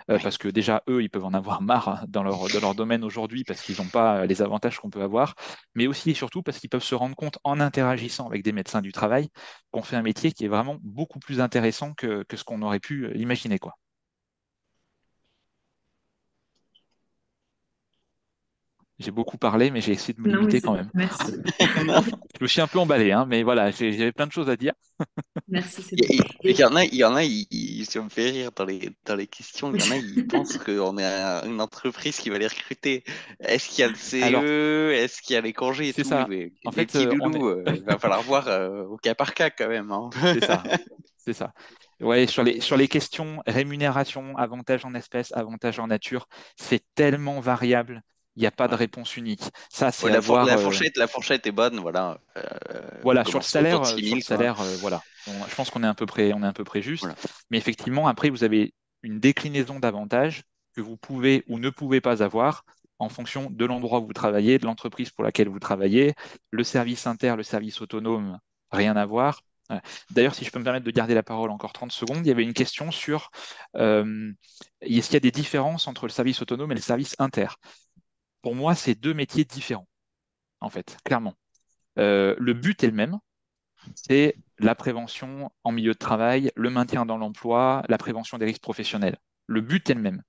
Ouais. parce que déjà, eux, ils peuvent en avoir marre, hein, dans leur domaine aujourd'hui parce qu'ils n'ont pas les avantages qu'on peut avoir, mais aussi et surtout parce qu'ils peuvent se rendre compte en interagissant avec des médecins du travail qu'on fait un métier qui est vraiment beaucoup plus intéressant que ce qu'on aurait pu imaginer, quoi. J'ai beaucoup parlé, mais j'ai essayé de me Non, mais limiter c'est... quand même. Merci. Non. Je me suis un peu emballé, hein, mais voilà, j'avais plein de choses à dire. Merci, c'est Il tout. il y en a, ça me fait rire dans les questions. Il y en a, ils pensent qu'on est une entreprise qui va les recruter. Est-ce qu'il y a le Alors, CE? Est-ce qu'il y a les congés et c'est tout? ça. En Les fait, petits on est... loulous, il va falloir voir au cas par cas quand même, hein. C'est ça. C'est ça. Ouais, sur les questions rémunération, avantage en espèces, avantage en nature, c'est tellement variable. Il n'y a pas de Ouais. réponse unique. Ça, c'est Ouais, à voir. la fourchette est bonne, voilà. Vous Voilà, sur le commencez autour salaire, de euh, sur le 6 000, quoi. salaire, voilà. Je pense qu'on est à peu près juste. Voilà. Mais effectivement, après, vous avez une déclinaison d'avantages que vous pouvez ou ne pouvez pas avoir en fonction de l'endroit où vous travaillez, de l'entreprise pour laquelle vous travaillez, le service inter, le service autonome, rien à voir. Voilà. D'ailleurs, si je peux me permettre de garder la parole encore 30 secondes, il y avait une question sur est-ce qu'il y a des différences entre le service autonome et le service inter? Pour moi, c'est deux métiers différents, en fait, clairement. Le but est le même, c'est la prévention en milieu de travail, le maintien dans l'emploi, la prévention des risques professionnels. Le but est le même.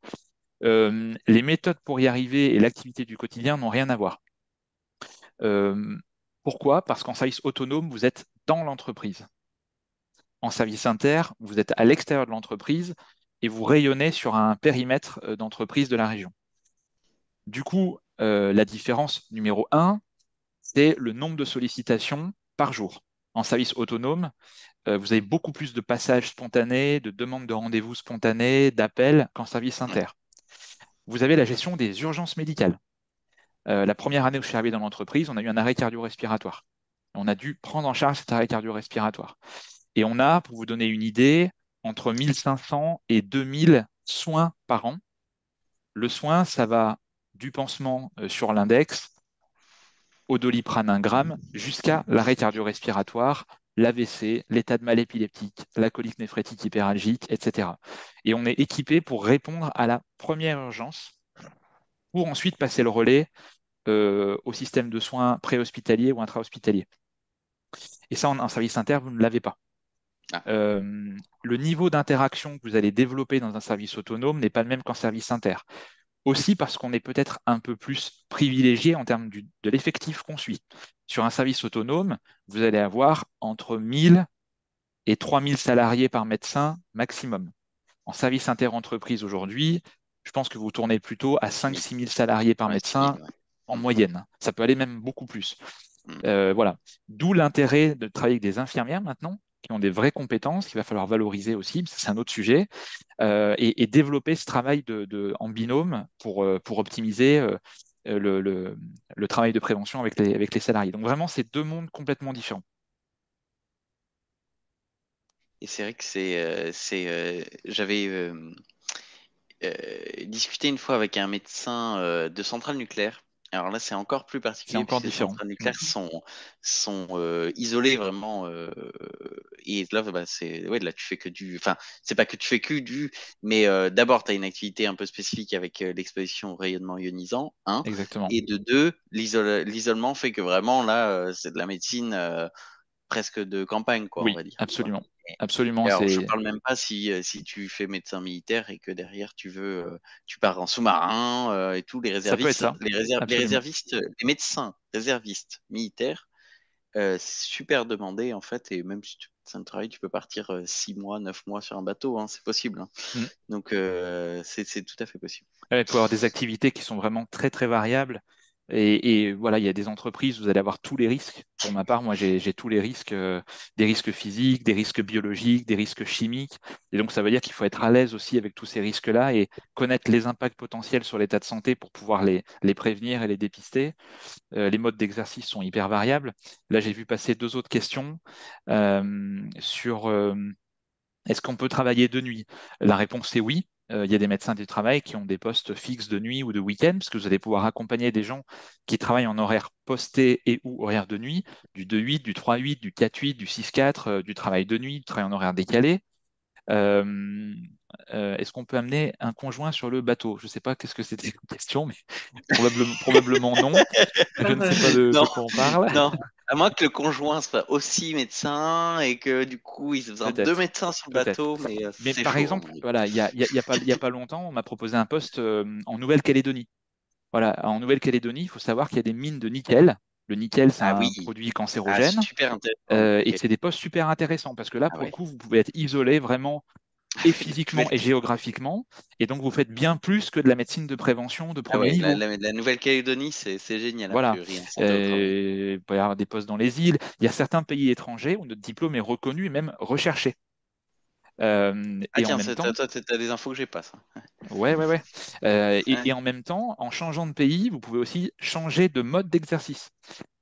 Les méthodes pour y arriver et l'activité du quotidien n'ont rien à voir. Euh, Pourquoi? Parce qu'en service autonome, vous êtes dans l'entreprise. En service inter, vous êtes à l'extérieur de l'entreprise et vous rayonnez sur un périmètre d'entreprise de la région. Du coup, la différence numéro un, c'est le nombre de sollicitations par jour. En service autonome, vous avez beaucoup plus de passages spontanés, de demandes de rendez-vous spontanés, d'appels qu'en service Ouais. inter. Vous avez la gestion des urgences médicales. La première année où je suis arrivé dans l'entreprise, on a eu un arrêt cardio-respiratoire. On a dû prendre en charge cet arrêt cardio-respiratoire. Et on a, pour vous donner une idée, entre 1500 et 2000 soins par an. Le soin, ça va du pansement sur l'index au Doliprane 1 gramme, jusqu'à l'arrêt cardio-respiratoire, l'AVC, l'état de mal épileptique, la colique néphrétique hyperalgique, etc. Et on est équipé pour répondre à la première urgence, pour ensuite passer le relais au système de soins préhospitalier ou intra-hospitalier. Et ça, en service inter, vous ne l'avez pas. Ah. Le niveau d'interaction que vous allez développer dans un service autonome n'est pas le même qu'en service inter. Aussi parce qu'on est peut-être un peu plus privilégié en termes de l'effectif qu'on suit. Sur un service autonome, vous allez avoir entre 1000 et 3000 salariés par médecin maximum. En service interentreprise aujourd'hui, je pense que vous tournez plutôt à 5-6 000 salariés par Ouais, 6 médecin 000, ouais. en moyenne. Ça peut aller même beaucoup plus. Mm. Voilà. D'où l'intérêt de travailler avec des infirmières maintenant, qui ont des vraies compétences qu'il va falloir valoriser aussi, c'est un autre sujet, et développer ce travail en binôme pour optimiser le travail de prévention avec les salariés. Donc vraiment, c'est deux mondes complètement différents. Et c'est vrai que j'avais discuté une fois avec un médecin de centrale nucléaire. Alors là, c'est encore plus C'est particulier encore puisque les différent. centrales nucléaires sont isolées vraiment. Et là, bah, ouais, là, tu fais que du. Enfin, c'est pas que tu fais que du. Mais d'abord, tu as une activité un peu spécifique avec l'exposition au rayonnement ionisant, hein. Exactement. Et de deux, l'isolement fait que vraiment, là, c'est de la médecine presque de campagne, quoi, on Oui, va dire, quoi. absolument. Absolument, Et alors, je c'est parle même pas si tu fais médecin militaire et que derrière tu pars en sous-marin et tout, les ça peut être réservistes, ça. les Absolument. réservistes, les médecins réservistes militaires, c'est super demandé en fait, et même si tu es médecin de travail, tu peux partir 6 mois, 9 mois sur un bateau, hein, c'est possible, hein. Mm. Donc, c'est tout à fait possible. Ouais, il peut y avoir des activités qui sont vraiment très, très variables. Et voilà, il y a des entreprises, vous allez avoir tous les risques. Pour ma part, moi, j'ai tous les risques, des risques physiques, des risques biologiques, des risques chimiques. Et donc, ça veut dire qu'il faut être à l'aise aussi avec tous ces risques-là et connaître les impacts potentiels sur l'état de santé pour pouvoir les prévenir et les dépister. Les modes d'exercice sont hyper variables. Là, j'ai vu passer deux autres questions sur est-ce qu'on peut travailler de nuit? La réponse est oui. Il y a des médecins du travail qui ont des postes fixes de nuit ou de week-end, parce que vous allez pouvoir accompagner des gens qui travaillent en horaire posté et ou horaire de nuit, du 2-8, du 3-8, du 4-8, du 6-4, du travail de nuit, du travail en horaire décalé. Euh, Est-ce qu'on peut amener un conjoint sur le bateau? Je ne sais pas qu'est-ce que c'était comme question, mais probablement non. Je ne sais pas de Non, quoi on parle. non. À moins que le conjoint soit aussi médecin et que du coup, ils aient besoin de deux Peut-être, médecins sur le peut-être. bateau, mais Mais c'est par chaud, à exemple, mon avis. voilà, il y a pas longtemps, on m'a proposé un poste en Nouvelle-Calédonie. Voilà, en Nouvelle-Calédonie, il faut savoir qu'il y a des mines de nickel. Le nickel, c'est Ah un oui, produit ah, cancérogène, super intéressant. et Ok. c'est des postes super intéressants parce que là, Ah pour le ouais. coup, vous pouvez être isolé vraiment Ah et ouais, la physiquement nouvelle. et géographiquement, et donc vous faites bien plus que de la médecine de prévention de Ah premier ouais, niveau. la Nouvelle-Calédonie, c'est génial a Voilà. priori en santé au travail. Il peut y avoir des postes dans les îles. Il y a certains pays étrangers où notre diplôme est reconnu et même recherché. Ah Et en tiens, même temps, t'as des infos que j'ai pas, ça. ouais, ouais, ouais. Ouais. Et en même temps, en changeant de pays, vous pouvez aussi changer de mode d'exercice.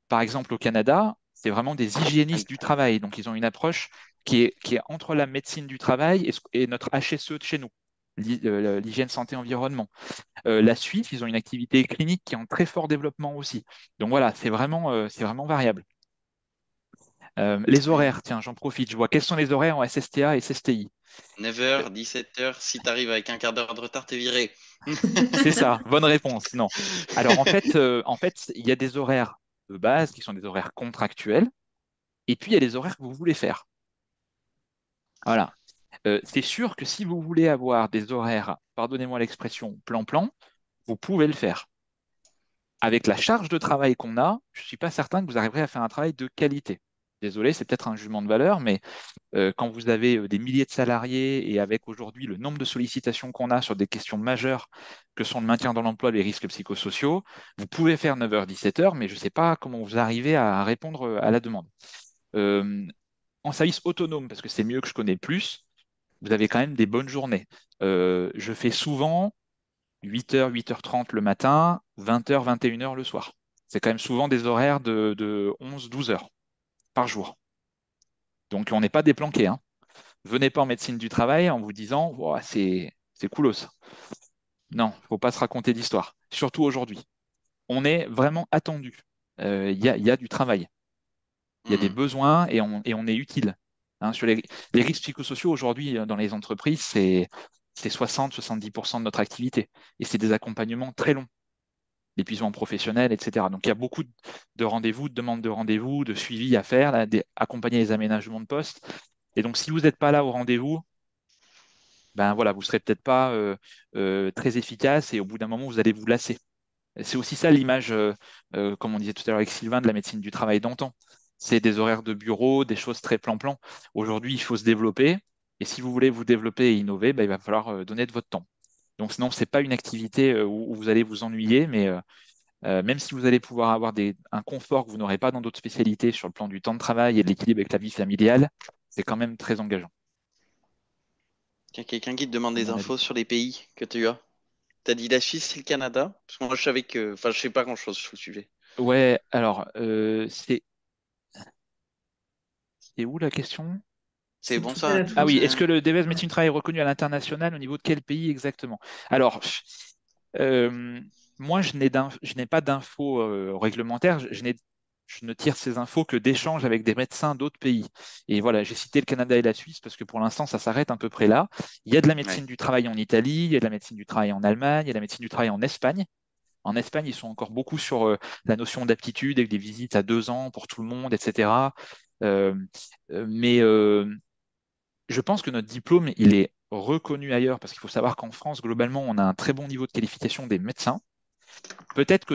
Par exemple, au Canada, c'est vraiment des Ah oui. hygiénistes du travail. Donc, ils ont une approche qui est entre la médecine du travail et notre HSE de chez nous, l'hygiène santé environnement. La Suisse, ils ont une activité clinique qui est en très fort développement aussi. Donc voilà, c'est vraiment variable. Les Ouais. horaires, tiens, j'en profite. Je vois quels sont les horaires en SSTA et SSTI. 9h, 17h, si t'arrives avec un quart d'heure de retard, t'es viré. C'est ça, bonne réponse. Non. Alors en fait, il y a des horaires de base qui sont des horaires contractuels, et puis il y a les horaires que vous voulez faire. Voilà. C'est sûr que si vous voulez avoir des horaires, pardonnez-moi l'expression, plan-plan, vous pouvez le faire. Avec la charge de travail qu'on a, je ne suis pas certain que vous arriverez à faire un travail de qualité. Désolé, c'est peut-être un jugement de valeur, mais quand vous avez des milliers de salariés et avec aujourd'hui le nombre de sollicitations qu'on a sur des questions majeures que sont le maintien dans l'emploi, les risques psychosociaux, vous pouvez faire 9h, 17h, mais je ne sais pas comment vous arrivez à répondre à la demande. Euh, En service autonome, parce que c'est mieux que je connais plus, vous avez quand même des bonnes journées. Je fais souvent 8h, 8h30 le matin, 20h, 21h le soir. C'est quand même souvent des horaires de 11, 12 heures par jour. Donc on n'est pas déplanqué, hein. Venez pas en médecine du travail en vous disant Ouah, c'est coolos. Non, il ne faut pas se raconter d'histoire, surtout aujourd'hui. On est vraiment attendu. il y a du travail. Il y a des Hmm. besoins et on est utile. Hein, sur les risques psychosociaux aujourd'hui dans les entreprises, c'est 60-70% de notre activité. Et c'est des accompagnements très longs, l'épuisement professionnel, etc. Donc il y a beaucoup de rendez-vous, de demandes de rendez-vous, de suivi à faire, là, accompagner les aménagements de poste. Et donc si vous n'êtes pas là au rendez-vous, ben voilà, vous ne serez peut-être pas très efficace et au bout d'un moment, vous allez vous lasser. C'est aussi ça l'image, comme on disait tout à l'heure avec Sylvain, de la médecine du travail d'antan. C'est des horaires de bureau, des choses très plan-plan. Aujourd'hui, il faut se développer. Et si vous voulez vous développer et innover, ben, il va falloir donner de votre temps. Donc, sinon, ce n'est pas une activité où vous allez vous ennuyer, mais même si vous allez pouvoir avoir un confort que vous n'aurez pas dans d'autres spécialités sur le plan du temps de travail et de l'équilibre avec la vie familiale, c'est quand même très engageant, Il y a quelqu'un qui te demande à des mon avis. infos sur les pays que tu as. T'as dit la Suisse et le Canada? Parce que moi, je savais que. Enfin, je sais pas grand-chose sur le sujet. Ouais, alors, c'est où la question? C'est C'est bon tout à ça? la Ah fin. oui, est-ce que le DBS Ouais. médecine du travail est reconnu à l'international au niveau de quel pays exactement? Alors, euh, moi, je n'ai pas d'infos réglementaires. Je ne tire ces infos que d'échanges avec des médecins d'autres pays. Et voilà, j'ai cité le Canada et la Suisse parce que pour l'instant, ça s'arrête à peu près là. Il y a de la Ouais. médecine du travail en Italie, il y a de la médecine du travail en Allemagne, il y a de la médecine du travail en Espagne. En Espagne, ils sont encore beaucoup sur la notion d'aptitude avec des visites à 2 ans pour tout le monde, etc. Euh, mais je pense que notre diplôme, il est reconnu ailleurs parce qu'il faut savoir qu'en France, globalement, on a un très bon niveau de qualification des médecins. Peut-être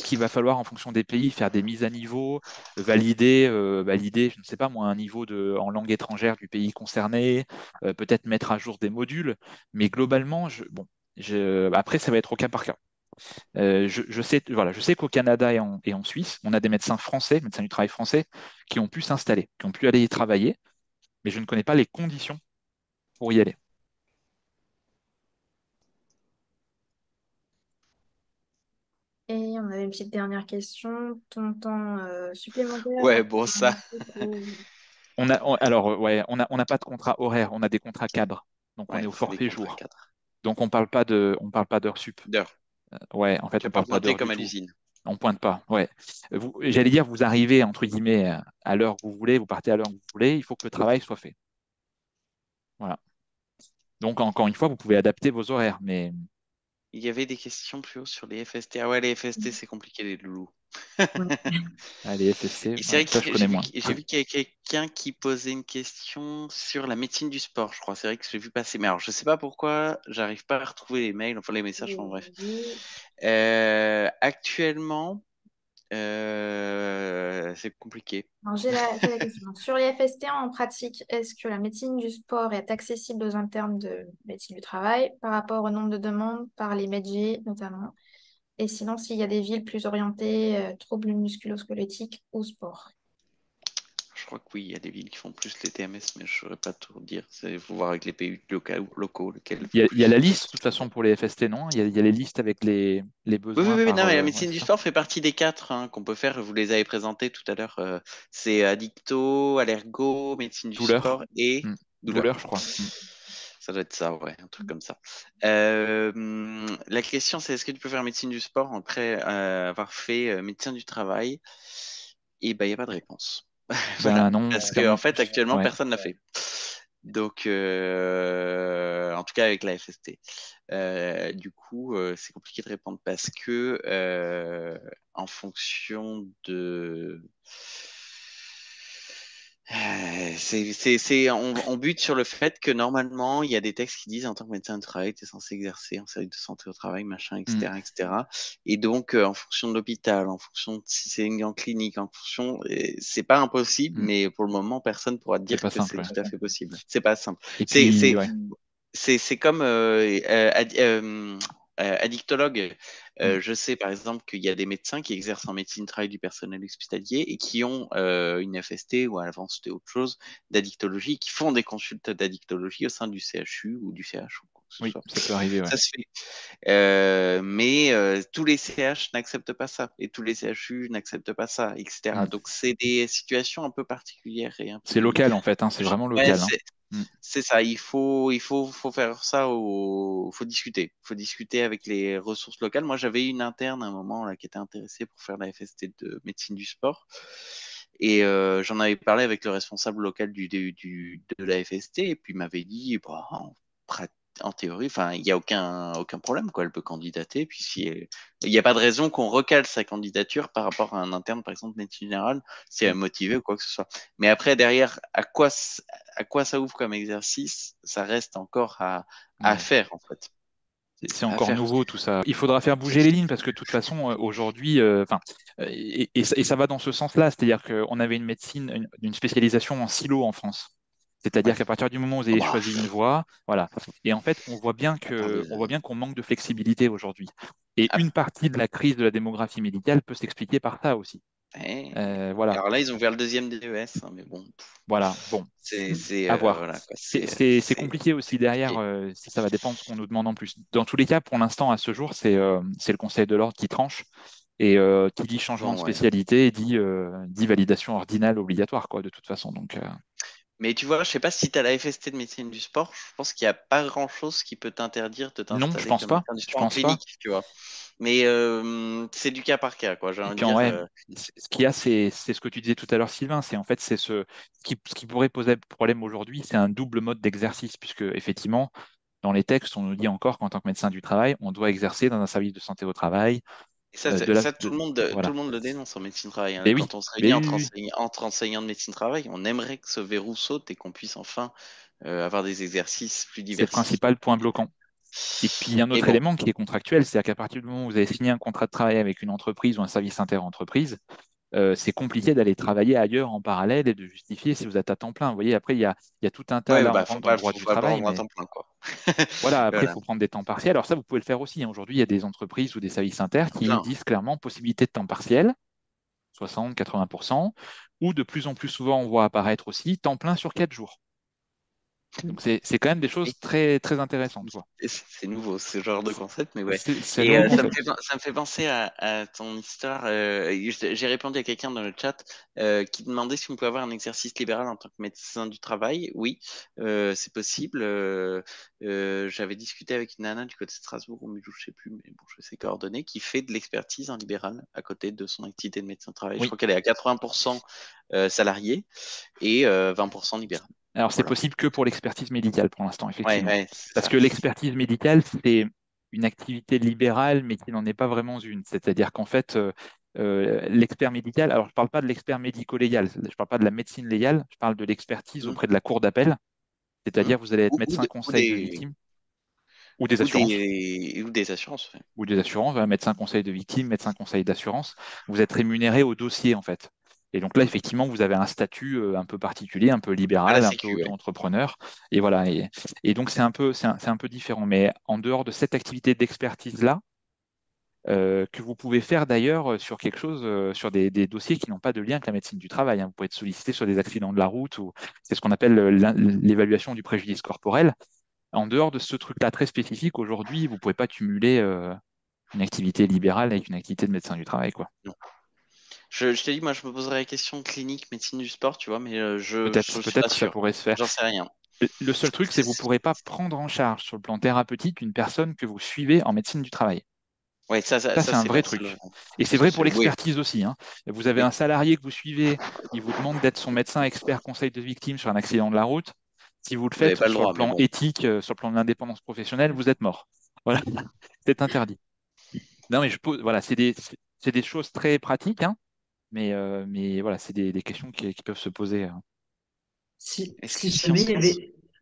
qu'il va falloir, en fonction des pays, faire des mises à niveau, valider, je ne sais pas moi, un niveau en langue étrangère du pays concerné, peut-être mettre à jour des modules. Mais globalement, après, ça va être au cas par cas. Je sais, voilà, je sais qu'au Canada et en Suisse, on a des médecins français, médecins du travail français, qui ont pu s'installer, qui ont pu aller y travailler, mais je ne connais pas les conditions pour y aller. Et on avait une petite dernière question. Ton temps supplémentaire Ouais, bon, ça. Alors, ouais, on n'a pas de contrat horaire, on a des contrats cadres. Donc, on Ouais, est au c'est des forfait contrats jour. cadres. Donc, on parle pas d'heures sup. D'heures. Ouais, en fait, Tu on vas pas parle pas pointer d'heures du comme à tout. l'usine. On pointe pas. Ouais. J'allais dire, vous arrivez, entre guillemets, à l'heure que vous voulez, vous partez à l'heure que vous voulez, il faut que le travail soit fait. Voilà. Donc, encore une fois, vous pouvez adapter vos horaires, mais Il y avait des questions plus haut sur les FST. Ah ouais, les FST, c'est compliqué, les loulous. Ouais. allez, FSC, Et c'est ouais, vrai ça, je que j'ai connais vu, moins. j'ai vu qu'il y a quelqu'un qui posait une question sur la médecine du sport, je crois. C'est vrai que j'ai vu passer. Mais alors, je sais pas pourquoi, j'arrive pas à retrouver les mails, enfin les messages, enfin bref. Actuellement, c'est compliqué. Alors, j'ai la question. Sur les FST en pratique, est-ce que la médecine du sport est accessible aux internes de médecine du travail par rapport au nombre de demandes par les médecins notamment? Et sinon, s'il y a des villes plus orientées, troubles musculo-squelettiques ou sport? Je crois que oui, il y a des villes qui font plus les TMS, mais je saurais pas tout dire. Il faut voir avec les pays locaux, lesquels font Il y a plus. la liste, de toute façon, pour les FST, non? Il y a les listes avec les Oui, oui, besoins oui, par. non, mais la Ouais, médecine c'est du ça. sport fait partie des quatre hein, qu'on peut faire. Vous les avez présentés tout à l'heure. C'est addicto, allergo, médecine du Douleur. sport et Hmm. douleur. Douleur, je crois. Hmm. Ça doit être ça, ouais, un truc comme ça. La question, c'est est-ce que tu peux faire médecine du sport après avoir fait médecin du travail? Et ben, il n'y a pas de réponse. Voilà. Ben non, Parce que, en termine. fait, actuellement, Ouais. personne ne l'a fait. Donc, en tout cas, avec la FST. Du coup, c'est compliqué de répondre parce que, en fonction de. On bute sur le fait que normalement, il y a des textes qui disent en tant que médecin de travail, tu es censé exercer en service de santé au travail, machin, Hmm. etc., etc. Et donc, en fonction de l'hôpital, en fonction de si c'est en clinique, en fonction, c'est pas impossible, Hmm. mais pour le moment, personne pourra te C'est dire pas que simple, c'est ouais. tout à fait possible. C'est pas simple. Et C'est, puis, c'est, ouais. c'est comme addictologue. Hmm. Je sais par exemple qu'il y a des médecins qui exercent en médecine du travail du personnel hospitalier et qui ont une FST ou avant c'était autre chose d'addictologie, qui font des consultes d'addictologie au sein du CHU ou du CH ou quoi que ce Oui, soit. ça peut arriver, ouais. Ça se fait. Mais tous les CH n'acceptent pas ça et tous les CHU n'acceptent pas ça, etc. Hmm. Donc c'est des situations un peu particulières et un peu C'est local, en délicates. fait, hein, c'est vraiment Ouais, local, hein. Mm. C'est ça, faut faire ça, faut discuter. Faut discuter avec les ressources locales. Moi, j'avais une interne à un moment là, qui était intéressée pour faire la FST de médecine du sport. Et j'en avais parlé avec le responsable local de la FST, et puis il m'avait dit, bah, en théorie, enfin, il n'y a aucun problème, quoi. Elle peut candidater. Puis si il n'y a pas de raison qu'on recale sa candidature par rapport à un interne, par exemple, médecine générale, si elle est Mm. motivée ou quoi que ce soit. Mais après, derrière, à quoi ça ouvre comme exercice, ça reste encore à Ouais. faire, en fait. C'est À encore faire. nouveau tout ça. Il faudra faire bouger les lignes parce que de toute façon, aujourd'hui, et ça va dans ce sens-là, c'est-à-dire qu'on avait une médecine, une spécialisation en silo en France. Ouais. C'est-à-dire qu'à partir du moment où vous Ah avez bah, choisi une voie, voilà. Et en fait, attends, on voit bien qu'on manque de flexibilité aujourd'hui. Et une partie de la crise de la démographie médicale peut s'expliquer par ça aussi. Voilà, alors là, ils ont ouvert le deuxième DES, hein, mais bon, voilà. Bon, c'est à voir. voilà, quoi, C'est compliqué aussi c'est derrière, compliqué. ça va dépendre de ce qu'on nous demande en plus. Dans tous les cas, pour l'instant, à ce jour, c'est le Conseil de l'ordre qui tranche et qui dit changement de Souvent, ouais. spécialité dit validation ordinale obligatoire, quoi, de toute façon. Donc, Mais tu vois, je sais pas si tu as la FST de médecine du sport, je pense qu'il n'y a pas grand-chose qui peut t'interdire de non, je t'installer pense comme pas. médecin du Je sport en pense pas. clinique, tu vois. Mais c'est du cas par cas, quoi. J'ai Et envie de puis en dire, vrai, ce qu'il y a, c'est ce que tu disais tout à l'heure, Sylvain, c'est en fait ce qui pourrait poser problème aujourd'hui, c'est un double mode d'exercice, puisque effectivement, dans les textes, on nous dit encore qu'en tant que médecin du travail, on doit exercer dans un service de santé au travail, et ça, tout voilà. le monde le dénonce en médecine du travail, hein. Ben oui, Quand on se ben réunit oui, oui, oui. entre enseignants de médecine du travail, on aimerait que ce verrou saute et qu'on puisse enfin avoir des exercices plus C'est le diversifiés. principal point bloquant. Et puis, il y a un Mais autre bon, élément qui est contractuel, c'est-à-dire qu'à partir du moment où vous avez signé un contrat de travail avec une entreprise ou un service inter-entreprise, c'est compliqué d'aller travailler ailleurs en parallèle et de justifier si vous êtes à temps plein. Vous voyez, après, il y a tout un tas, ouais, là, on bah, rentre dans le droit faut du pas le travail, prendre à mais temps plein, quoi. voilà, après, il Voilà, faut prendre des temps partiels. Alors ça, vous pouvez le faire aussi, hein. Aujourd'hui, il y a des entreprises ou des services inter qui plein. disent clairement possibilité de temps partiel, 60-80%, ou de plus en plus souvent, on voit apparaître aussi temps plein sur 4 jours. Donc c'est quand même des choses très, très intéressantes, quoi. Et c'est nouveau ce genre de concept, mais ouais. C'est un Et nouveau ça concept. ça me fait penser à ton histoire. J'ai répondu à quelqu'un dans le chat qui demandait si on pouvait avoir un exercice libéral en tant que médecin du travail. Oui, c'est possible. J'avais discuté avec une nana du côté de Strasbourg, ou je sais plus, mais bon, je sais coordonnées, qui fait de l'expertise en libéral à côté de son activité de médecin du travail. Je Oui. crois qu'elle est à 80% salariée et 20% libéral. Alors, c'est Voilà. possible que pour l'expertise médicale pour l'instant, Ouais, effectivement. ouais, c'est Parce ça. que l'expertise médicale, c'est une activité libérale, mais qui n'en est pas vraiment une. C'est-à-dire qu'en fait, l'expert médical, alors je ne parle pas de l'expert médico-légal, je ne parle pas de la médecine légale, je parle de l'expertise Mm, auprès de la cour d'appel, mm. c'est-à-dire vous allez être Ou, ou, médecin de- ou conseil de des, victime ou des assurances. ou des assurances. Ouais. Ou des assurances, voilà, médecin conseil de victime, médecin conseil d'assurance, vous êtes rémunéré au dossier en fait. Et donc là, Mm. effectivement, vous avez un statut un peu particulier, un peu À la libéral, un peu sécu, ouais. auto-entrepreneur. Et voilà. Et donc, c'est un peu différent. Mais en dehors de cette activité d'expertise-là, que vous pouvez faire d'ailleurs sur quelque chose, sur des dossiers qui n'ont pas de lien avec la médecine du travail, hein. Vous pouvez être sollicité sur des accidents de la route, ou c'est ce qu'on appelle l'évaluation du préjudice corporel. En dehors de ce truc-là très spécifique, aujourd'hui, vous ne pouvez pas cumuler une activité libérale avec une activité de médecin du travail, quoi. Non. Je t'ai dit, moi, je me poserais la question clinique, médecine du sport, tu vois, mais je suis Peut-être pas que ça sûr. pourrait se faire. J'en sais rien. Le seul truc, c'est que vous ne pourrez pas prendre en charge sur le plan thérapeutique une personne que vous suivez en médecine du travail. Ouais, Ça, c'est ça un c'est vrai vrai. truc. Et c'est vrai pour Oui, l'expertise aussi, hein. Vous avez un oui. salarié que vous suivez, il vous demande d'être son médecin expert conseil de victime sur un accident de la route. Si vous le Vous n'avez faites pas le sur le droit, mais plan bon. éthique, sur le plan de l'indépendance professionnelle, vous êtes mort. Voilà, c'est interdit. Non, mais je pose, voilà, c'est des choses très pratiques, hein, mais voilà, c'est des questions qui peuvent se poser, hein. Est-ce Si que si on jamais se lance.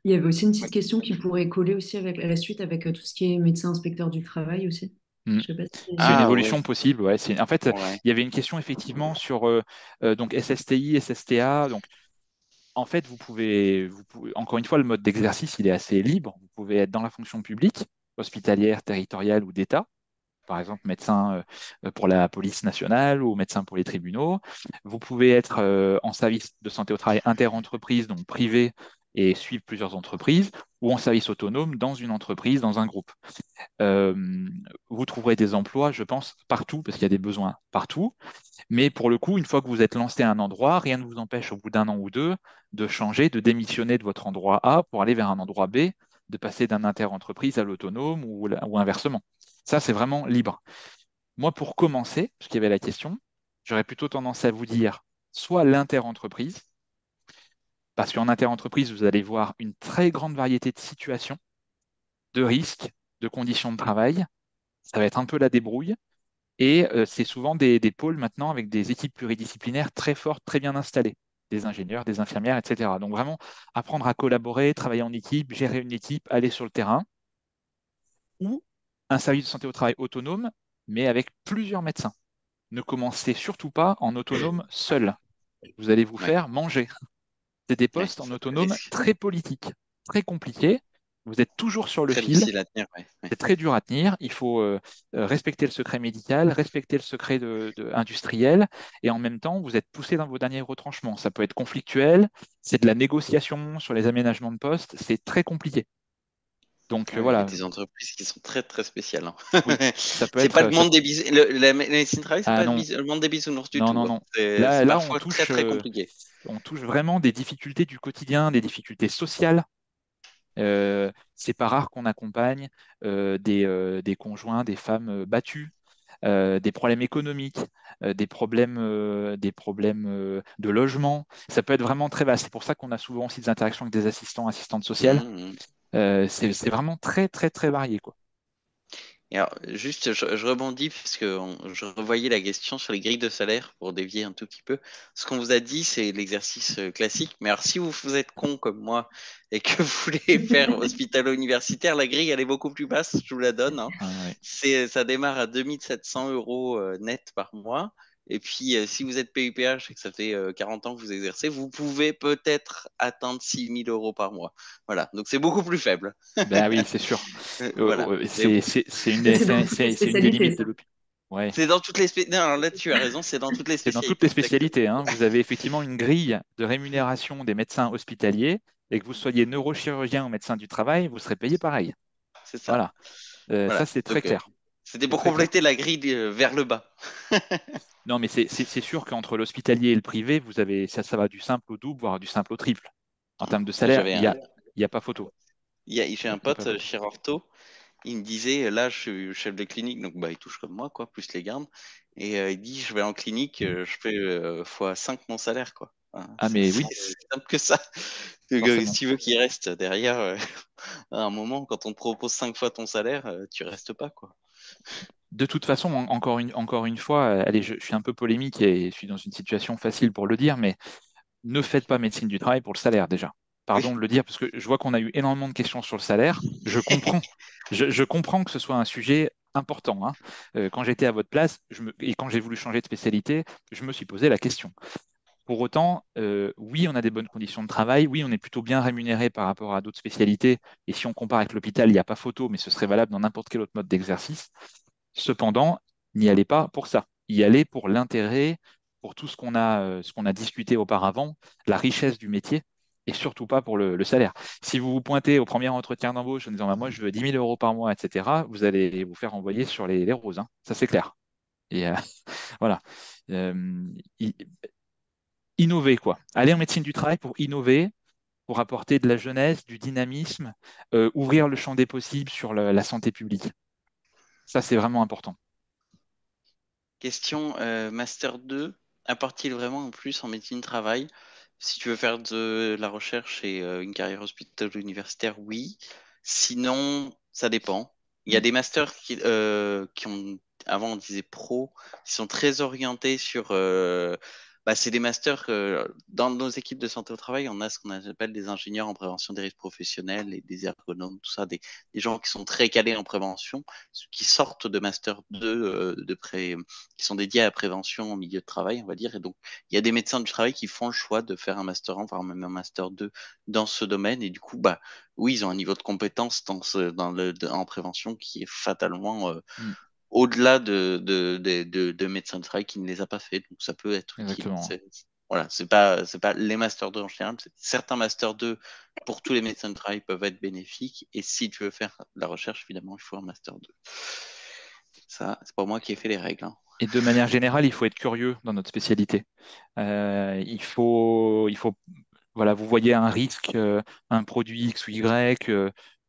il y avait aussi une Ouais. petite question qui pourrait coller aussi avec, à la suite avec tout ce qui est médecin inspecteur du travail aussi. Mm. Je sais pas C'est une si... Ah ouais, évolution possible, ouais. En fait, ouais. il y avait une question effectivement sur donc SSTI, SSTA. Donc, en fait, encore une fois, le mode d'exercice, il est assez libre. Vous pouvez être dans la fonction publique, hospitalière, territoriale ou d'État. Par exemple, médecin pour la police nationale ou médecin pour les tribunaux. Vous pouvez être en service de santé au travail inter-entreprise, donc privé, et suivre plusieurs entreprises, ou en service autonome dans une entreprise, dans un groupe. Euh, Vous trouverez des emplois, je pense, partout, parce qu'il y a des besoins partout. Mais pour le coup, une fois que vous êtes lancé à un endroit, rien ne vous empêche au bout d'un an ou deux de changer, de démissionner de votre endroit A pour aller vers un endroit B, de passer d'un inter-entreprise à l'autonome ou inversement. Ça, c'est vraiment libre. Moi, pour commencer, parce qu'il y avait la question, j'aurais plutôt tendance à vous dire soit l'inter-entreprise, parce qu'en inter-entreprise, vous allez voir une très grande variété de situations, de risques, de conditions de travail. Ça va être un peu la débrouille. Et c'est souvent des pôles maintenant avec des équipes pluridisciplinaires très fortes, très bien installées, des ingénieurs, des infirmières, etc. Donc vraiment apprendre à collaborer, travailler en équipe, gérer une équipe, aller sur le terrain, ou un service de santé au travail autonome, mais avec plusieurs médecins. Ne commencez surtout pas en autonome seul. Vous allez vous Ouais, faire manger. C'est des ouais, postes en c'est un autonome risque. très politiques, très compliqués. Vous êtes toujours sur le Très fil. difficile à tenir. Ouais, ouais. C'est très dur à tenir. Il faut respecter le secret médical, respecter le secret industriel, et en même temps, vous êtes poussé dans vos derniers retranchements. Ça peut être conflictuel, c'est de la négociation sur les aménagements de poste, c'est très compliqué. Donc Ouais, il y a voilà, des entreprises qui sont très très spéciales, hein. oui, ça peut C'est pas le être. monde des bisounours. La médecine du travail, c'est Ah pas non, le monde des bisounours du non, tout, non, hein. non. C'est Là, parfois très très compliqué. on touche vraiment des difficultés du quotidien, des difficultés sociales. C'est pas rare qu'on accompagne des conjoints, des femmes battues, des problèmes économiques, des problèmes de logement. Ça peut être vraiment très vaste. C'est pour ça qu'on a souvent aussi des interactions avec des assistants, assistantes sociales. Mhm. C'est vraiment très, très, très varié, quoi. Et alors, juste, je rebondis puisque je revoyais la question sur les grilles de salaire pour dévier un tout petit peu. Ce qu'on vous a dit, c'est l'exercice classique. Mais alors, si vous êtes con comme moi et que vous voulez faire hospitalo-universitaire, la grille, elle est beaucoup plus basse. Je vous la donne, hein. Ah, ouais. Ça démarre à 2 700 € net par mois. Et puis, si vous êtes PUPH et que ça fait 40 ans que vous exercez, vous pouvez peut-être atteindre 6 000 € par mois. Voilà. Donc, c'est beaucoup plus faible. Ben oui, c'est sûr. Voilà. Mais C'est bon. C'est dans toutes les c'est une des spécialités, limites de ça. l'hôpital. Ouais. C'est dans toutes les non, alors là, tu as raison, c'est dans toutes les C'est dans toutes les spécialités, exactement. spécialités, hein. Vous avez effectivement une grille de rémunération des médecins hospitaliers, et que vous soyez neurochirurgien ou médecin du travail, vous serez payé pareil. C'est ça. Voilà. Ça, Voilà. c'est très Donc, clair. c'était C'est pour très clair. compléter la grille vers le bas. Non, mais c'est sûr qu'entre l'hospitalier et le privé, ça va du simple au double, voire du simple au triple. En termes de Moi, salaire, il y a pas photo. j'ai un Il y a pas pote photo. chez Ortho, il me disait, là, je suis chef de clinique, donc bah, il touche comme moi, quoi, plus les gardes. Et il dit, je vais en clinique, je fais fois 5 mon salaire, quoi. Enfin, Ah, mais oui, c'est simple que ça. Donc, forcément. si tu veux qu'il reste derrière, à un moment, quand on te propose 5 fois ton salaire, tu restes pas, quoi. De toute façon, encore une fois, allez, je suis un peu polémique et je suis dans une situation facile pour le dire, mais ne faites pas médecine du travail pour le salaire déjà. Pardon Oui. de le dire, parce que je vois qu'on a eu énormément de questions sur le salaire. Je comprends. Je comprends que ce soit un sujet important, hein. Quand j'étais à votre place et quand j'ai voulu changer de spécialité, je me suis posé la question. Pour autant, oui, on a des bonnes conditions de travail, oui, on est plutôt bien rémunéré par rapport à d'autres spécialités, et si on compare avec l'hôpital, il n'y a pas photo, mais ce serait valable dans n'importe quel autre mode d'exercice. Cependant, n'y allez pas pour ça. Y allez pour l'intérêt, pour tout ce qu'on a discuté auparavant, la richesse du métier, et surtout pas pour le salaire. Si vous vous pointez au premier entretien d'embauche en disant bah, moi je veux 10 000 € par mois, etc., vous allez vous faire envoyer sur les roses, hein. Ça c'est clair. Et voilà. Euh, i- Innover, quoi. Aller en médecine du travail pour innover, pour apporter de la jeunesse, du dynamisme, ouvrir le champ des possibles sur la santé publique. Ça, c'est vraiment important. Question Master 2, apporte-t-il vraiment en plus en médecine travail? Si tu veux faire de la recherche et une carrière hospitalo-universitaire, oui. Sinon, ça dépend. Il y a Mm. des masters qui ont, avant on disait pro, qui sont très orientés sur... bah, c'est des masters, dans nos équipes de santé au travail, on a ce qu'on appelle des ingénieurs en prévention des risques professionnels et des ergonomes, tout ça, des gens qui sont très calés en prévention, qui sortent de Master 2 qui sont dédiés à la prévention au milieu de travail, on va dire. Et donc, il y a des médecins du travail qui font le choix de faire un Master 1, voire même un Master 2 dans ce domaine. Et du coup, bah, oui, ils ont un niveau de compétence en prévention qui est fatalement Mm. au-delà de médecins du travail qui ne les a pas fait. Donc, ça peut être utile. Exactement. Voilà, c'est pas les Master 2 en général. Certains Master 2 pour tous les médecins de travail peuvent être bénéfiques. Et si tu veux faire de la recherche, évidemment, il faut un Master 2. Ça, c'est pas moi qui ai fait les règles, hein. Et de manière générale, il faut être curieux dans notre spécialité. Voilà, vous voyez un risque, un produit X ou Y,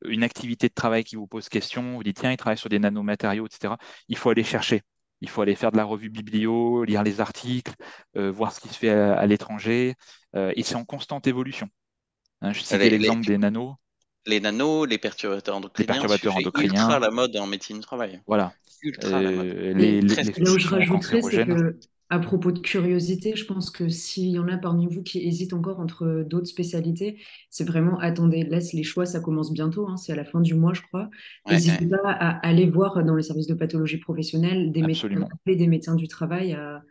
une activité de travail qui vous pose question, vous dites, tiens, il travaille sur des nanomatériaux, etc. Il faut aller chercher. Il faut aller faire de la revue biblio, lire les articles, voir ce qui se fait à l'étranger. Et c'est en constante évolution. Hein, je citais Les, les, l'exemple des nanos, les nanos, les perturbateurs les endocriniens, perturbateurs sujet ultra à endocriniens, la mode en médecine du travail. voilà. Ultra à la mode. Et Les Très là où je solutions rajouterais, c'est cancérogènes. que à propos de curiosité, je pense que s'il y en a parmi vous qui hésitent encore entre d'autres spécialités, c'est vraiment attendez, laisse les choix, ça commence bientôt, hein, c'est à la fin du mois, je crois. Ouais, N'hésitez ouais. pas à aller voir dans les services de pathologie professionnelle Absolument. appeler des médecins du travail à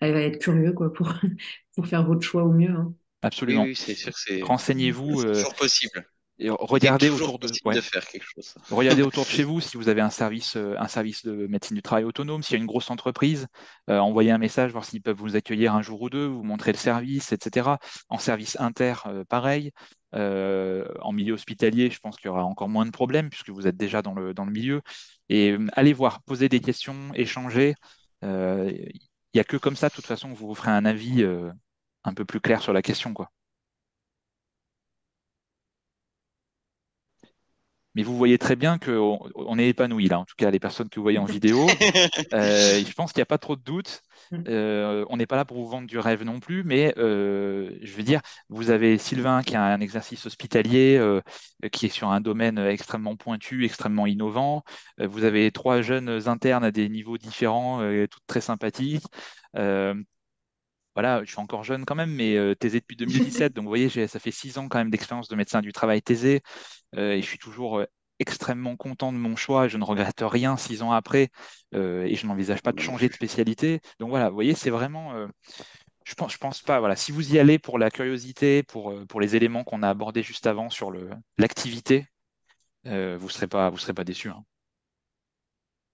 être curieux quoi, pour faire votre choix au mieux, hein. Oui, Absolument. oui, c'est sûr, c'est Renseignez-vous, toujours possible. et C'est regardez toujours autour de, possible ouais, de faire quelque chose. regardez autour de chez vous si vous avez un service de médecine du travail autonome, s'il y a une grosse entreprise, envoyez un message, voir s'ils peuvent vous accueillir un jour ou deux, vous montrer le service, etc. En service inter, pareil. En milieu hospitalier, je pense qu'il y aura encore moins de problèmes puisque vous êtes déjà dans le milieu. Et allez voir, posez des questions, échangez. Il n'y a que comme ça, de toute façon, que vous vous ferez un avis un peu plus clair sur la question, quoi. Mais vous voyez très bien qu'on est épanoui là, en tout cas les personnes que vous voyez en vidéo. Je pense qu'il n'y a pas trop de doutes. Mm. On n'est pas là pour vous vendre du rêve non plus, mais je veux dire, vous avez Sylvain qui a un exercice hospitalier, qui est sur un domaine extrêmement pointu, extrêmement innovant. Vous avez trois jeunes internes à des niveaux différents, toutes très sympathiques. Euh, voilà, je suis encore jeune quand même, mais thésé depuis 2017, donc vous voyez, ça fait 6 ans quand même d'expérience de médecin du travail thésé. Et je suis toujours extrêmement content de mon choix. Je ne regrette rien 6 ans après, et je n'envisage pas de changer de spécialité. Donc voilà, vous voyez, c'est vraiment. Je pense pas. Voilà, si vous y allez pour la curiosité, pour les éléments qu'on a abordés juste avant sur l'activité, vous serez pas déçu. Hein.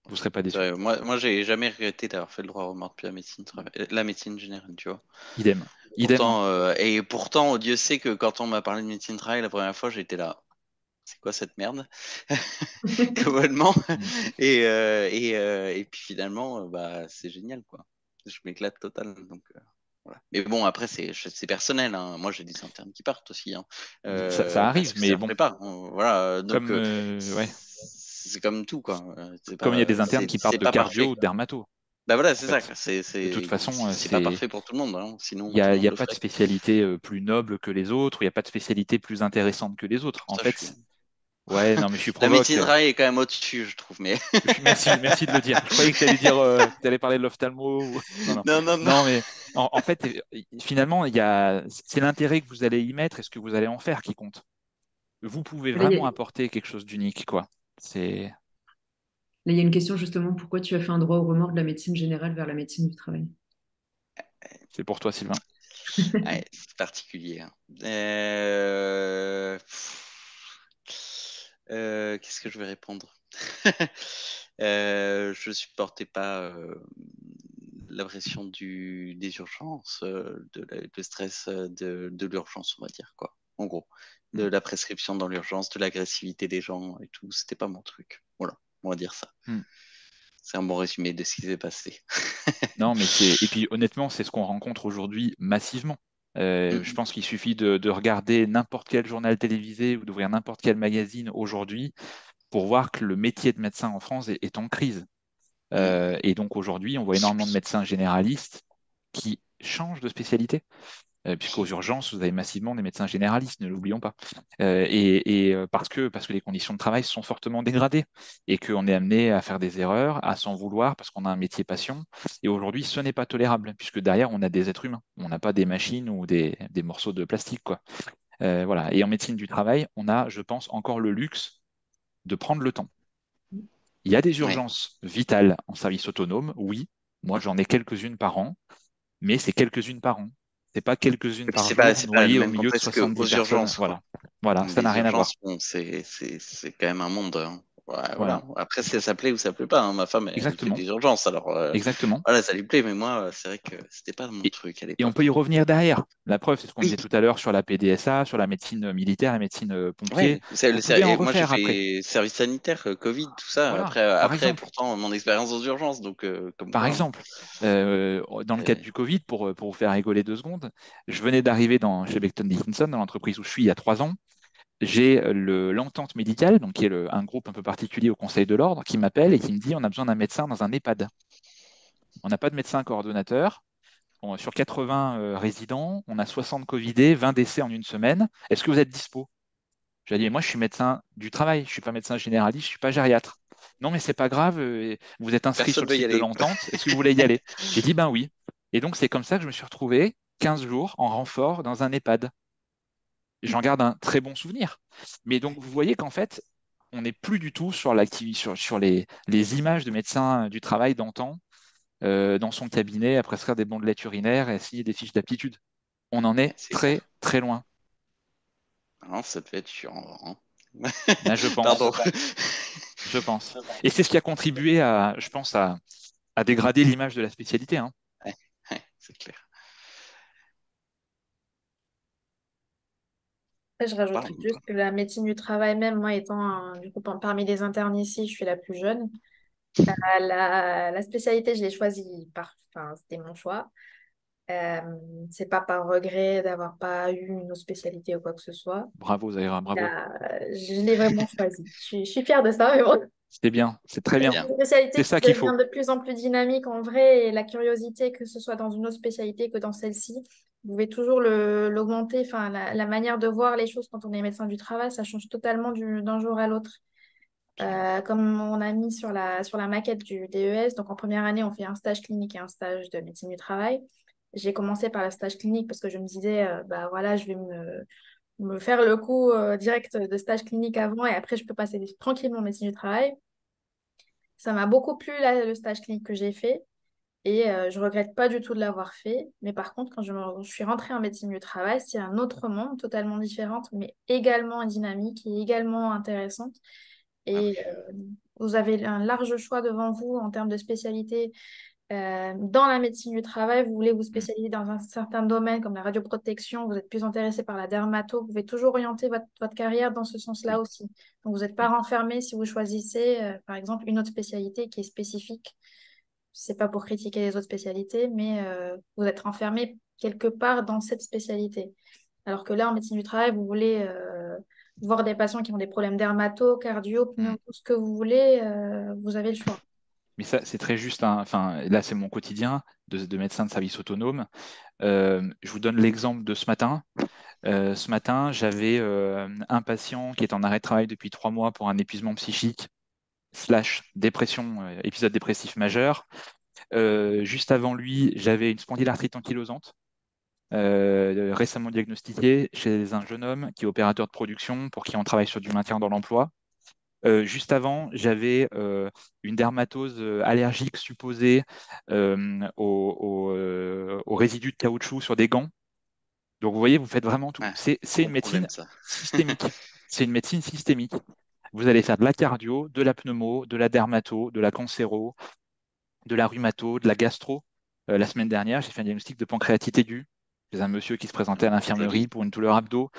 Vous serez pas C'est déçu. vrai, moi, j'ai jamais regretté d'avoir fait le droit au mort depuis la médecine générale, tu vois. Idem. Idem. Hein. Pourtant, Dieu sait que quand on m'a parlé de médecine de travail la première fois, j'étais là. C'est quoi cette merde? Complètement. Mm. Et puis finalement, bah, c'est génial, quoi. Je m'éclate total. Donc, voilà. Mais bon, après, c'est personnel, hein. Moi, j'ai des internes qui partent aussi, hein. Ça Parce arrive, que ça mais leur bon, plaît pas. Voilà. Donc, ouais, c'est comme tout, quoi. comme il y a des internes qui partent C'est de pas parfait, cardio ou de quoi. dermato, Bah voilà, en c'est ça, fait. quoi. De toute façon, C'est pas parfait pour tout le monde, hein. il Sinon n'y tout a, le il y monde a le pas de ferait. spécialité plus noble que les autres, il n'y a pas de spécialité plus intéressante que les autres. Pour En ça, je fait, suis. ouais, non, mais je suis La provoque. médecine rail est quand même au-dessus, je trouve. Mais Merci de le dire. Je croyais que tu allais dire, tu allais parler de l'ophtalmo. Non, non. non, non, non. Non, mais en fait, finalement, c'est l'intérêt que vous allez y mettre et ce que vous allez en faire qui compte. Vous pouvez Là, il y a, vraiment apporter quelque chose d'unique, quoi. là, il y a une question justement, pourquoi tu as fait un droit au remords de la médecine générale vers la médecine du travail? C'est pour toi, Sylvain. Ouais, c'est particulier, hein. Qu'est-ce que je vais répondre? Je supportais pas la pression des urgences, le stress de l'urgence, on va dire, quoi. En gros, de Hmm. la prescription dans l'urgence, de l'agressivité des gens et tout, c'était pas mon truc. Voilà, on va dire ça. Hmm. C'est un bon résumé de ce qui s'est passé. Non, mais et puis honnêtement, c'est ce qu'on rencontre aujourd'hui massivement. Je Mm, pense qu'il suffit de regarder n'importe quel journal télévisé ou d'ouvrir n'importe quel magazine aujourd'hui pour voir que le métier de médecin en France est en crise. mm. Et donc aujourd'hui, on voit énormément de médecins généralistes qui changent de spécialité, puisqu'aux urgences, vous avez massivement des médecins généralistes, ne l'oublions pas. Parce que les conditions de travail sont fortement dégradées et qu'on est amené à faire des erreurs, à s'en vouloir parce qu'on a un métier passion. Et aujourd'hui, ce n'est pas tolérable, puisque derrière, on a des êtres humains. On n'a pas des machines ou des morceaux de plastique, quoi. Voilà. Et en médecine du travail, on a, je pense, encore le luxe de prendre le temps. Il y a des Ouais. urgences vitales en service autonome, oui. Moi, j'en ai quelques-unes par an, mais c'est quelques-unes par an. C'est pas quelques-unes Et puis par jour c'est pas le noyées au même milieu de contexte 70 qu'aux personnes. urgences, quoi. Voilà. Voilà, ça n'a Les rien à voir. urgences, bon, c'est quand même un monde, hein. Ouais, Voilà, voilà. Après, ça plaît ou ça plaît pas, hein. Ma femme, elle fait exactement, des urgences, alors exactement. voilà, ça lui plaît, mais moi, c'est vrai que c'était pas mon Et, truc à et on l'époque. peut y revenir derrière. La preuve, c'est ce qu'on Oui, disait tout à l'heure sur la PDSA, sur la médecine militaire, la médecine pompier. ouais. Vous pouvez en Et moi, j'ai refaire après. fait service sanitaire, Covid, tout ça. Voilà, par Après, exemple. pourtant, mon expérience aux urgences, donc comme Par quoi, hein. exemple, dans le cadre Euh, du Covid, pour vous faire rigoler 2 secondes, je venais d'arriver chez Becton Dickinson, dans l'entreprise où je suis il y a 3 ans. J'ai l'entente médicale, donc qui est un groupe un peu particulier au Conseil de l'Ordre, qui m'appelle et qui me dit on a besoin d'un médecin dans un EHPAD. On n'a pas de médecin coordonnateur. Sur 80 résidents, on a 60 Covidés, 20 décès en une semaine. Est-ce que vous êtes dispo? Je lui ai dit, moi, je suis médecin du travail, je ne suis pas médecin généraliste, je ne suis pas gériatre. Non, mais c'est pas grave, vous êtes inscrit sur Personne le veut y site de aller. l'entente, est-ce que vous voulez y aller? J'ai dit, ben oui. Et donc, c'est comme ça que je me suis retrouvé 15 jours en renfort dans un EHPAD. J'en garde un très bon souvenir. Mais donc, vous voyez qu'en fait, on n'est plus du tout sur l'activité, sur les images de médecins du travail d'antan, dans son cabinet, à prescrire des bandelettes urinaires et à signer des fiches d'aptitude. On en est C'est clair. très, très loin. Non, ça devait être chiant, hein. Ben, je pense. Pardon. Je pense. Et c'est ce qui a contribué je pense, à dégrader l'image de la spécialité, hein. Ouais, ouais, c'est clair. Après, je rajouterais Pardon, juste que la médecine du travail, même moi étant du coup, parmi les internes ici, je suis la plus jeune. La spécialité, je l'ai choisie enfin, c'était mon choix. Euh, c'est pas par regret d'avoir pas eu une autre spécialité ou quoi que ce soit. Bravo, Zaira, bravo. Je l'ai vraiment choisi. Je suis fière de ça, mais bon. C'est bien, c'est très très bien. C'est bien. une C'est spécialité qui ça qu'il faut. devient de plus en plus dynamique en vrai et la curiosité, que ce soit dans une autre spécialité que dans celle-ci, vous pouvez toujours l'augmenter. Enfin, la manière de voir les choses quand on est médecin du travail, ça change totalement d'un jour à l'autre. Absolument. Comme on a mis sur la maquette du DES, donc en première année, on fait un stage clinique et un stage de médecine du travail. J'ai commencé par le stage clinique parce que je me disais, bah voilà, je vais me faire le coup direct de stage clinique avant et après, je peux passer tranquillement en médecine du travail. Ça m'a beaucoup plu le stage clinique que j'ai fait et je regrette pas du tout de l'avoir fait. Mais par contre, quand je suis rentrée en médecine du travail, c'est un autre monde totalement différent, mais également dynamique et également intéressante. Ah Et oui. vous avez un large choix devant vous en termes de spécialité. Dans la médecine du travail, vous voulez vous Mm. spécialiser dans un certain domaine comme la radioprotection, vous êtes plus intéressé par la dermato, vous pouvez toujours orienter votre carrière dans ce sens-là Oui, aussi. Donc vous n'êtes pas oui. renfermé si vous choisissez, par exemple, une autre spécialité qui est spécifique. C'est pas pour critiquer les autres spécialités, mais vous êtes renfermé quelque part dans cette spécialité. Alors que là, en médecine du travail, vous voulez voir des patients qui ont des problèmes dermato, cardio, Mm. pneumo, tout ce que vous voulez, vous avez le choix. Mais ça, c'est très juste, hein. Enfin, là, c'est mon quotidien de médecin de service autonome. Je vous donne l'exemple de ce matin. Ce matin, j'avais un patient qui est en arrêt de travail depuis 3 mois pour un épuisement psychique slash dépression, épisode dépressif majeur. Juste avant lui, j'avais une spondylarthrite ankylosante, récemment diagnostiquée chez un jeune homme qui est opérateur de production pour qui on travaille sur du maintien dans l'emploi. Juste avant, j'avais une dermatose allergique supposée aux résidus de caoutchouc sur des gants. Donc vous voyez, vous faites vraiment tout. Ouais, C'est gros une problème médecine ça. systémique. C'est une médecine systémique. Vous allez faire de la cardio, de la pneumo, de la dermato, de la cancéro, de la rhumato, de la gastro. La semaine dernière, j'ai fait un diagnostic de pancréatite aiguë chez un monsieur qui se présentait à Joli. l'infirmerie pour une douleur abdos,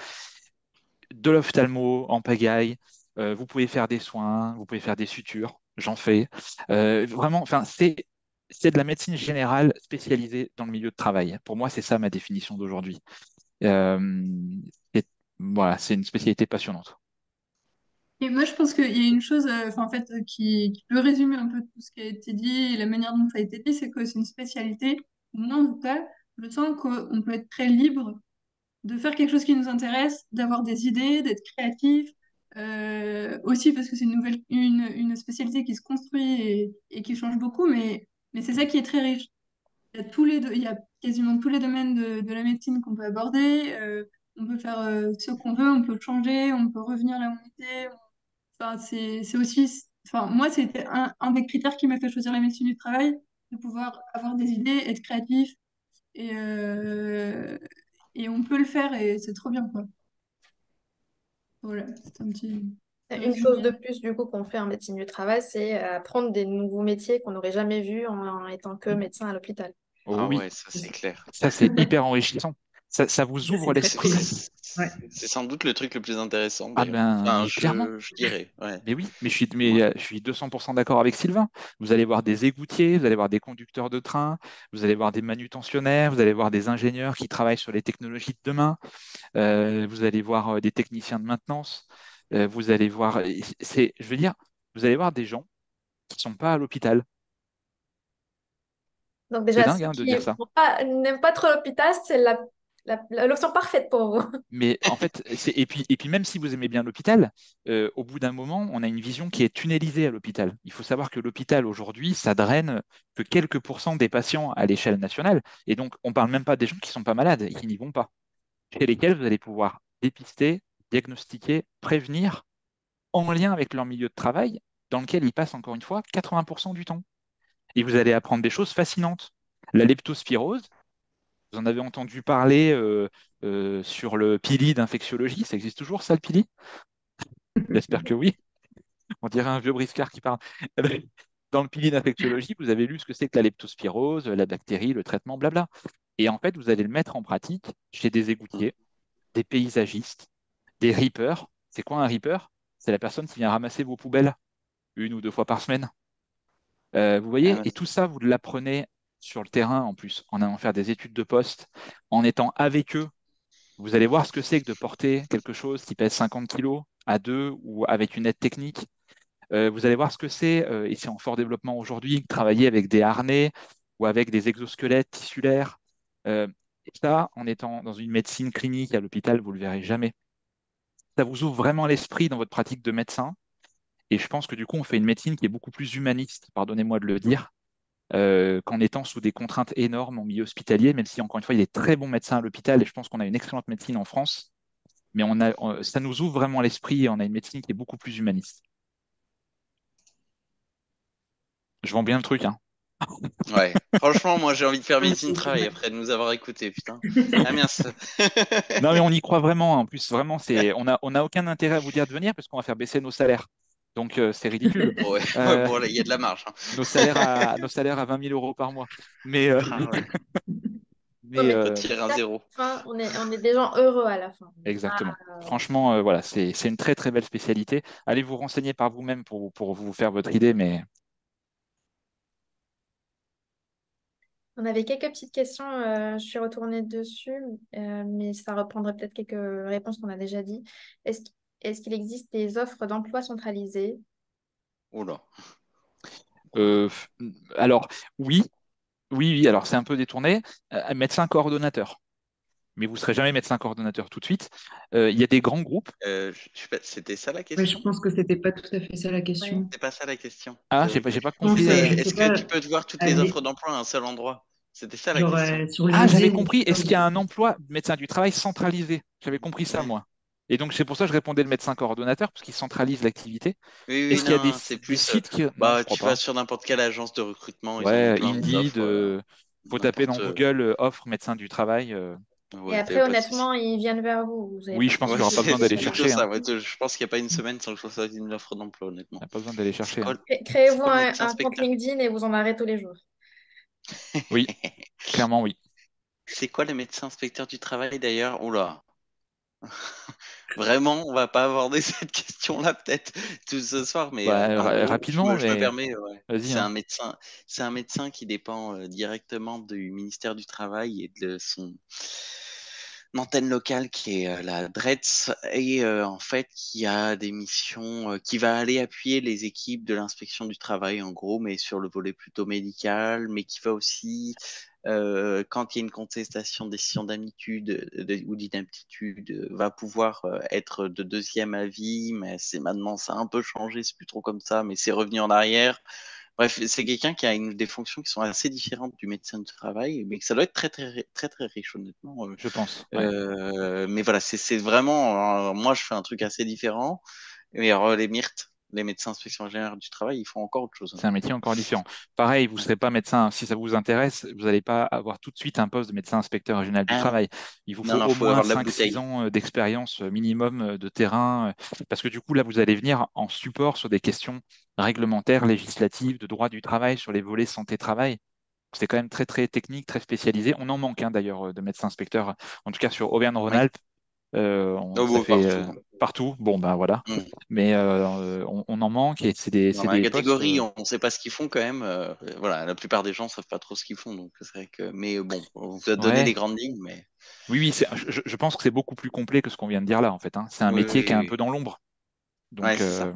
de l'ophtalmo en pagaille. Vous pouvez faire des soins, vous pouvez faire des sutures, j'en fais. Vraiment, enfin, c'est de la médecine générale spécialisée dans le milieu de travail. Pour moi, c'est ça ma définition d'aujourd'hui. Euh, et voilà, c'est une spécialité passionnante. Et moi, je pense qu'il y a une chose, enfin, en fait, qui peut résumer un peu tout ce qui a été dit et la manière dont ça a été dit, c'est que c'est une spécialité. Moi, en tout cas, je sens qu'on peut être très libre de faire quelque chose qui nous intéresse, d'avoir des idées, d'être créatif. Aussi parce que c'est une spécialité qui se construit et qui change beaucoup, mais c'est ça qui est très riche. Il y a quasiment tous les domaines de la médecine qu'on peut aborder. On peut faire ce qu'on veut, on peut changer, on peut revenir là où on était. Enfin, c'est aussi, enfin, moi, c'était un des critères qui m'a fait choisir la médecine du travail, de pouvoir avoir des idées, être créatif, et, euh, et on peut le faire, et c'est trop bien, quoi. Voilà, c'est un petit... Une chose de plus, du coup, qu'on fait en médecine du travail, c'est apprendre des nouveaux métiers qu'on n'aurait jamais vus en étant que médecin à l'hôpital. Oh Ah oui, ouais, ça c'est clair. ça c'est hyper enrichissant. Ça vous Ça, ouvre c'est très C'est cool. l'esprit. Ouais. c'est sans doute le truc le plus intéressant Ah d'ailleurs. ben, Enfin, mais clairement. je dirais, ouais. Mais oui, Ouais. je suis 200% d'accord avec Sylvain. Vous allez voir des égoutiers, vous allez voir des conducteurs de train, vous allez voir des manutentionnaires, vous allez voir des ingénieurs qui travaillent sur les technologies de demain, vous allez voir des techniciens de maintenance, vous allez voir, je veux dire, vous allez voir des gens qui ne sont pas à l'hôpital. Donc C'est déjà, dingue ceux hein, de qui dire ça. n'aiment pas trop l'hôpital, c'est l'option parfaite pour vous. Mais en fait, et puis même si vous aimez bien l'hôpital, au bout d'un moment, on a une vision qui est tunnelisée à l'hôpital. Il faut savoir que l'hôpital aujourd'hui, ça draine que quelques pourcents des patients à l'échelle nationale. Et donc, on ne parle même pas des gens qui ne sont pas malades et qui n'y vont pas, chez lesquels vous allez pouvoir dépister, diagnostiquer, prévenir en lien avec leur milieu de travail, dans lequel ils passent encore une fois 80% du temps. Et vous allez apprendre des choses fascinantes. La leptospirose, vous en avez entendu parler sur le pili d'infectiologie. Ça existe toujours, ça, le pili? J'espère que oui. On dirait un vieux briscard qui parle. Dans le pili d'infectiologie, vous avez lu ce que c'est que la leptospirose, la bactérie, le traitement, blabla. Et en fait, vous allez le mettre en pratique chez des égoutiers, des paysagistes, des reapers. C'est quoi un reaper? C'est la personne qui vient ramasser vos poubelles 1 ou 2 fois par semaine. Vous Ah, voyez? ouais. Et tout ça, vous l'apprenez sur le terrain en plus, en allant faire des études de poste, en étant avec eux. Vous allez voir ce que c'est que de porter quelque chose qui pèse 50 kilos à deux ou avec une aide technique. Vous allez voir ce que c'est, et c'est en fort développement aujourd'hui, de travailler avec des harnais ou avec des exosquelettes tissulaires. Et ça, en étant dans une médecine clinique à l'hôpital, vous ne le verrez jamais. Ça vous ouvre vraiment l'esprit dans votre pratique de médecin. Et je pense que du coup, on fait une médecine qui est beaucoup plus humaniste, pardonnez-moi de le dire, qu'en étant sous des contraintes énormes en milieu hospitalier, même si, encore une fois, il y a des très bons médecins à l'hôpital et je pense qu'on a une excellente médecine en France. Mais ça nous ouvre vraiment l'esprit et on a une médecine qui est beaucoup plus humaniste. Je vends bien le truc, hein. Ouais. Franchement, moi j'ai envie de faire Ouais, médecine c'est travail super. après de nous avoir écoutés, putain. Ah mince. Non, mais on y croit vraiment. En plus, vraiment, on a aucun intérêt à vous dire de venir parce qu'on va faire baisser nos salaires. Donc, c'est ridicule. Ouais, ouais, Euh, bon, là, il y a de la marge, hein. nos salaires à 20 000 euros par mois. Mais, euh, Ah ouais. Ouais, mais mais Retirer un zéro. enfin, on est des gens heureux à la fin. exactement. Euh, Franchement, voilà, c'est une très, très belle spécialité. Allez vous renseigner par vous-même pour vous faire votre idée. Mais On avait quelques petites questions, je suis retournée dessus, mais ça reprendrait peut-être quelques réponses qu'on a déjà dit. Est-ce, est-ce qu'il existe des offres d'emploi centralisées? Oula. euh, alors, oui, oui, oui. Alors, c'est un peu détourné. Médecin coordonnateur. Mais vous ne serez jamais médecin coordonnateur tout de suite. Il y a des grands groupes. Je sais pas, c'était ça la Ouais, je question? pense que c'était pas tout à fait ça la Ouais. question. C'est pas ça la question. Ah, j'ai pas Je pense, compris. je sais Est-ce que pas, tu peux te voir toutes les offres aller, d'emploi à un seul endroit? C'était ça la genre question. sur Ah, j'avais LinkedIn, compris. Est-ce qu'il y a un comme emploi de médecin du travail centralisé? J'avais compris ça, Ouais. moi. Et donc, c'est pour ça que je répondais le médecin coordonnateur, parce qu'il centralise l'activité. Oui, oui, Est-ce qu'il y a des, non, c'est des plus. sites qui... Non, je Bah, crois tu vas pas. sur n'importe quelle agence de recrutement, ils en ont Ouais, plein des Indeed, offres. faut taper dans N'importe. Google offre médecin du travail. Et Ouais, y a après, pas de souci. honnêtement, ils viennent vers vous. Vous n'avez Oui, pas je pense Ouais, qu'il n'y aura pas besoin d'aller c'est plutôt chercher, hein. ça. Ouais, je pense qu'il n'y a pas une semaine sans que je reçoive une offre d'emploi, Il n'y honnêtement. a pas besoin d'aller C'est chercher, quoi, hein. le- c'est Créez-vous quoi le médecin un compte inspecteur? LinkedIn et vous en aurez tous les jours. Oui, clairement, oui. C'est quoi le médecin inspecteur du travail d'ailleurs? Oula. Vraiment, on va pas aborder cette question-là peut-être tout ce soir, mais Bah, en gros, rapidement, je me mais permets, ouais. vas-y, hein. C'est un médecin qui dépend directement du ministère du Travail et de son antenne locale qui est la DRETS et en fait qui a des missions, qui va aller appuyer les équipes de l'inspection du travail en gros, mais sur le volet plutôt médical, mais qui va aussi quand il y a une contestation de décision d'amplitude ou d'inaptitude, va pouvoir être de deuxième avis, mais c'est maintenant, ça a un peu changé, c'est plus trop comme ça, mais c'est revenu en arrière. Bref, c'est quelqu'un qui a des fonctions qui sont assez différentes du médecin du travail, mais que ça doit être très, très, très, très riche, honnêtement. Je pense. Ouais. Mais voilà, c'est vraiment, moi, je fais un truc assez différent. Mais alors, les myrtes, les médecins inspecteurs généraux du travail, ils font encore autre chose. C'est un métier encore différent. Pareil, vous ne serez pas médecin, si ça vous intéresse, vous n'allez pas avoir tout de suite un poste de médecin inspecteur régional du Ah non, travail. Il vous non, faut non, au faut moins avoir de la 5-6 bouteille. ans d'expérience minimum de terrain, parce que du coup, là, vous allez venir en support sur des questions réglementaires, législatives, de droit du travail, sur les volets santé-travail. C'est quand même très, très technique, très spécialisé. On en manque d'ailleurs de médecins inspecteurs, en tout cas sur Oui. Auvergne-Rhône-Alpes. Oh, Ça bon, fait partout. partout. Bon, ben voilà. Mm. Mais on en manque et Dans c'est la des postes. catégorie, on ne sait pas ce qu'ils font quand même. Voilà, la plupart des gens ne savent pas trop ce qu'ils font. Donc c'est vrai que. Mais bon, on vous a donné les Ouais. grandes lignes, mais Oui, oui, je pense que c'est beaucoup plus complet que ce qu'on vient de dire là, en fait, hein. C'est un oui, métier qui est oui, un oui. peu dans l'ombre. Ouais, Donc, c'est ça.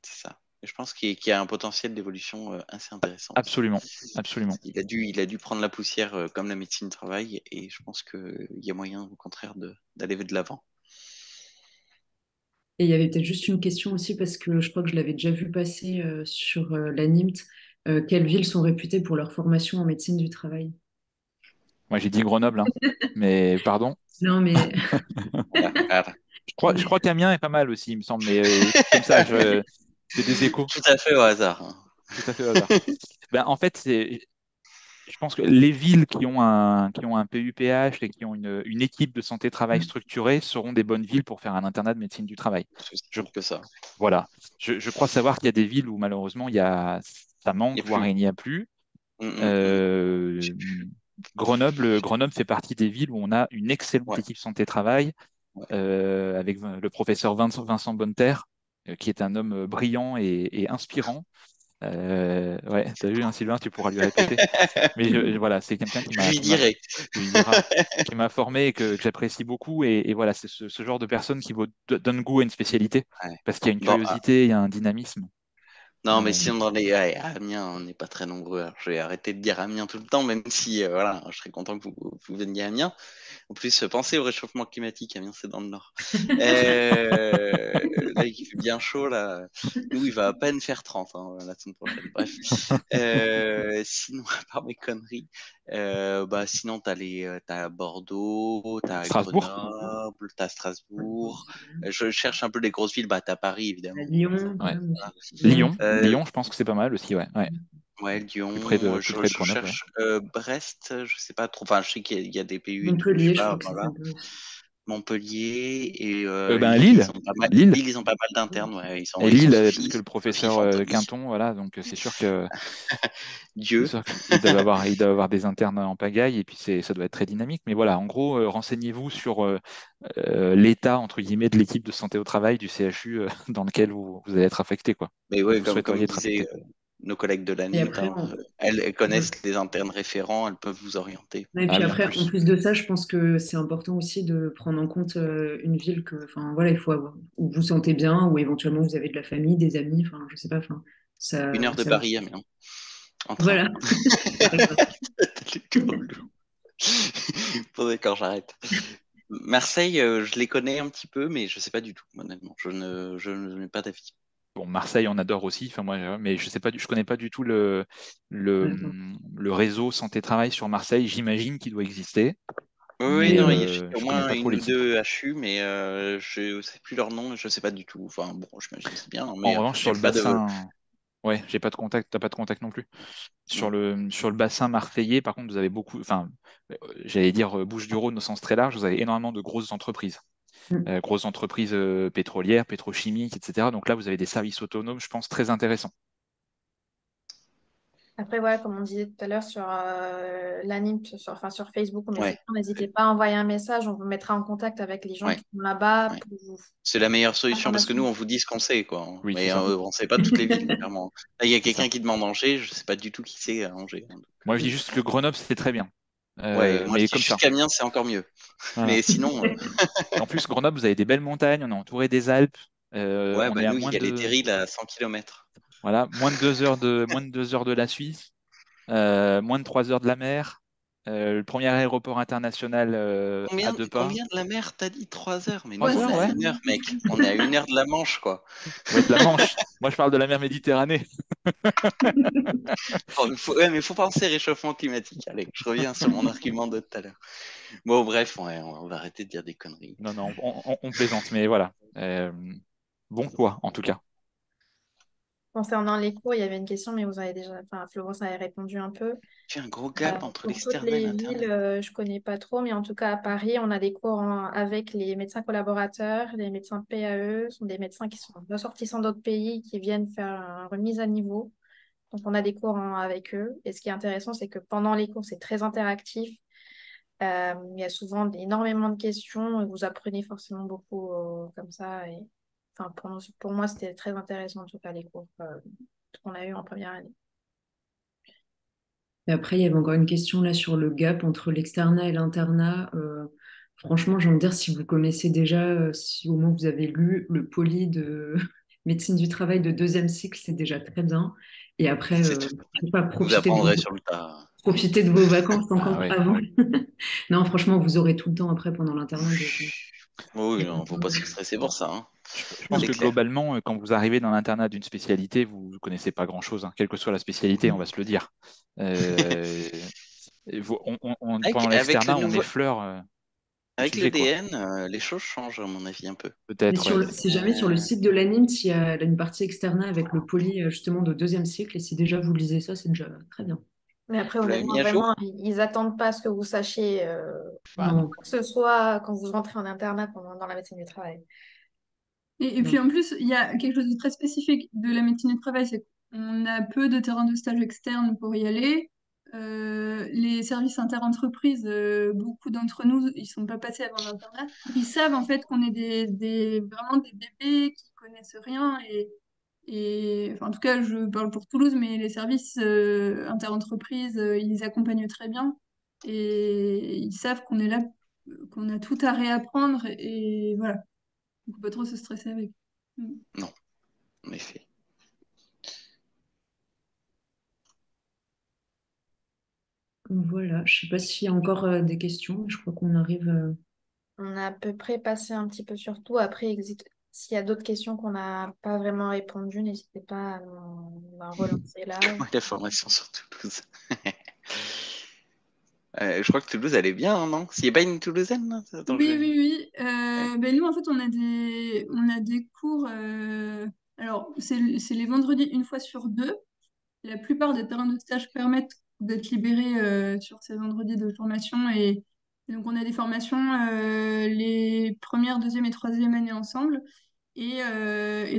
C'est ça. Et je pense qu'il y a un potentiel d'évolution assez intéressant aussi. absolument, absolument. Il a dû prendre la poussière comme la médecine du travail, et je pense qu'il y a moyen, au contraire, d'aller de l'avant. Et il y avait peut-être juste une question aussi, parce que je crois que je l'avais déjà vu passer sur la NIMT. Quelles villes sont réputées pour leur formation en médecine du travail? Moi, j'ai dit Grenoble, hein. Mais pardon. Non, mais Voilà, voilà. Je crois qu'Amiens est pas mal aussi, il me semble. Mais comme ça, c'est des échos, Tout à fait au hasard, hein. tout à fait au hasard. Ben, en fait, je pense que les villes qui ont un PUPH et qui ont une équipe de santé-travail structurée seront des bonnes villes pour faire un internat de médecine du travail. C'est aussi Je, simple que ça. voilà. Je crois savoir qu'il y a des villes où malheureusement ça Il n'y manque, a voire plus. il n'y a plus. Hum, hum, hum. Euh, J'ai plus. Grenoble fait partie des villes où on a une excellente Ouais, équipe santé-travail ouais. avec le professeur Vincent Bonneterre, qui est un homme brillant et inspirant. Ouais, t'as vu, hein, Sylvain, tu pourras lui répéter. Mais voilà, c'est quelqu'un Je lui dirai. tu lui diras, qui m'a formé et que j'apprécie beaucoup. Et voilà, c'est ce genre de personne qui donne goût à une spécialité Ouais. parce qu'il y a une Bon, curiosité, il y a un dynamisme. non, mais Euh, si on dans les ouais, à Amiens, on n'est pas très nombreux. Alors, je vais arrêter de dire Amiens tout le temps, même si voilà, je serais content que vous veniez à Amiens. En plus, pensez au réchauffement climatique. Amiens, c'est dans le nord. Là, il fait bien chaud là. Nous, il va à peine faire 30 la semaine prochaine. Bref. Sinon, à part mes conneries, bah sinon t'as Bordeaux, t'as Strasbourg, Grenoble, t'as Strasbourg. Je cherche un peu les grosses villes. Bah t'as Paris à évidemment. Lyon, quand ouais. même, aussi. Lyon. Lyon, je pense que c'est pas mal aussi, ouais, ouais. Ouais, Plus près Lyon, de, plus près de je Grenoble, ouais. cherche Brest, je sais pas trop. Enfin, je sais qu'il y a des PU et tout, je sais Montpellier, je pas, crois que c'est voilà. sympa aussi. Montpellier et Ben Lille, Lille, Lille, Lille, ils ont pas mal d'internes, ouais. et Ils sont Lille, parce que suffis, le ils professeur font top. Quinton, voilà, donc c'est Dieu. sûr qu'ils doivent avoir des internes en pagaille, et puis ça doit être très dynamique. Mais voilà, en gros, renseignez-vous sur l'état, entre guillemets, de l'équipe de santé au travail du CHU dans lequel vous allez être affecté, quoi. Mais Où ouais, vous comme souhaiteriez être disaient affecté. nos collègues de Et l'ANIMT, après, elles ouais. connaissent les internes référents, elles peuvent vous orienter. Et Ah puis oui, en après, en plus. plus de ça, je pense que c'est important aussi de prendre en compte une ville que, enfin voilà, il faut avoir, où vous vous sentez bien, où éventuellement vous avez de la famille, des amis, enfin je sais pas, enfin Une heure de ça Paris à Amiens, en train. voilà, par exemple. C'est trop lourd. Bon, d'accord, j'arrête. Marseille, je les connais un petit peu, mais je sais pas du tout, honnêtement. Je ne mets pas d'avis. Bon, Marseille, on adore aussi. Enfin, moi, mais je sais pas, je connais pas du tout le, D'accord. le réseau santé-travail sur Marseille. J'imagine qu'il doit exister, Oui, oui, mais non, il y a au je connais moins pas trop une ou l'équipe. deux HU, mais je sais plus leur nom, je sais pas du tout. Enfin, bon, j'imagine que c'est bien, En mais revanche, sur j'ai le pas de. bassin, ouais, j'ai pas de contact. T'as pas de contact non plus. Hmm. Sur le bassin marseillais, par contre, vous avez beaucoup. Enfin, j'allais dire Bouches-du-Rhône au sens très large. Vous avez énormément de grosses entreprises. Mm. Grosses entreprises pétrolières, pétrochimiques, etc. Donc là, vous avez des services autonomes, je pense, très intéressants. Après, voilà, comme on disait tout à l'heure sur l'anime, enfin, sur Facebook ou Ouais, Messenger, n'hésitez pas à envoyer un message, on vous mettra en contact avec les gens ouais, qui sont là-bas ouais. pour vous C'est la meilleure solution parce que nous, information. on vous dit ce qu'on sait, quoi. Oui, c'est Mais ça. on sait pas toutes les villes, clairement. Là, il y a C'est ça. quelqu'un qui demande Angers, je sais pas du tout qui c'est à Angers, hein, donc, Moi, je dis juste que Grenoble, c'était très bien. ouais, moi je Mais dis comme ça. juste qu'Amiens, c'est encore mieux. Voilà. Mais sinon, En plus, Grenoble, vous avez des belles montagnes, on est entouré des Alpes. ouais, On bah est à nous, il y a les terrils à 100 km. voilà, moins de 2 heures de la Suisse, moins de 3 heures de la mer. Le premier aéroport international à Combien, 2 pas. combien de la mer t'as dit? 3 heures? Mais nous, 3 on heures, est à ouais. 1 heure, mec. On est à 1 heure de la Manche, quoi. Ouais, de la Manche. Moi, je parle de la mer Méditerranée. Bon, ouais, mais faut penser réchauffement climatique. Allez, je reviens sur mon argument de tout à l'heure. Bon, bref, ouais, on va arrêter de dire des conneries. Non, non, on plaisante, mais voilà. Bon choix, en tout cas. Concernant les cours, il y avait une question, mais vous avez déjà, enfin, Florence avait répondu un peu. Il y a un gros gap entre Pour toutes l'externat et les l'internat. villes, je connais pas trop, mais en tout cas à Paris, on a des cours avec les médecins collaborateurs, les médecins PAE, ce sont des médecins qui sont ressortissants d'autres pays qui viennent faire une remise à niveau. Donc on a des cours avec eux. Et ce qui est intéressant, c'est que pendant les cours, c'est très interactif. Il y a souvent énormément de questions et vous apprenez forcément beaucoup comme ça. Et, enfin, pour moi, c'était très intéressant en tout cas les cours qu'on a eu en première année. Et après, il y avait encore une question là sur le gap entre l'externat et l'internat. Franchement, j'ai envie de dire, si vous connaissez déjà, si au moins vous avez lu le poly de médecine du travail de deuxième cycle, c'est déjà très bien. Et après, C'est tout. je sais pas, Vous apprendrez sur le tas. profiter de vos vacances Ah encore ouais. avant. Non, franchement, vous aurez tout le temps après pendant l'internat. Oui, non, faut pas se stresser pour ça, hein. Je pense C'est que clair. globalement, quand vous arrivez dans l'internat d'une spécialité, vous ne connaissez pas grand-chose, hein, quelle que soit la spécialité, on va se le dire. Euh, pendant Avec le l'externat, on nouveau, effleure le avec sujet, quoi. l'EDN, les choses changent à mon avis un peu. Mais Peut-être, ouais. si jamais sur le site de l'ANIMT, il y a une partie externat avec le poly justement de deuxième cycle, et si déjà vous lisez ça, c'est déjà très bien. Mais après, Vous l'avez honnêtement, mis à jour? vraiment, ils attendent pas à ce que vous sachiez Bah non. Non, que ce soit quand vous rentrez en internat dans la médecine du travail. Et puis non. en plus, il y a quelque chose de très spécifique de la médecine du travail, c'est qu'on a peu de terrains de stage externes pour y aller. Les services interentreprises, beaucoup d'entre nous, ils sont pas passés avant l'internat. Donc ils savent en fait qu'on est vraiment des bébés qui connaissent rien. Enfin, en tout cas, je parle pour Toulouse, mais les services interentreprises, ils les accompagnent très bien. Et ils savent qu'on est là, qu'on a tout à réapprendre. Et voilà. Donc, faut pas trop se stresser avec. Mm. Non, en effet. Voilà, je sais pas s'il y a encore des questions, mais je crois qu'on arrive. On a à peu près passé un petit peu sur tout. Après, s'il y a d'autres questions qu'on n'a pas vraiment répondu, n'hésitez pas à relancer là. Moi, la formation sur Toulouse. Je crois que Toulouse, elle est bien, hein, non? S'il n'y a pas une Toulousaine, là? Attends, Oui, je... oui, oui. Ouais. Ben nous, en fait, on a des cours. Alors, c'est les vendredis une fois sur deux. La plupart des terrains de stage permettent d'être libérés sur ces vendredis de formation. Et donc, on a des formations les premières, deuxième et troisième années ensemble. Et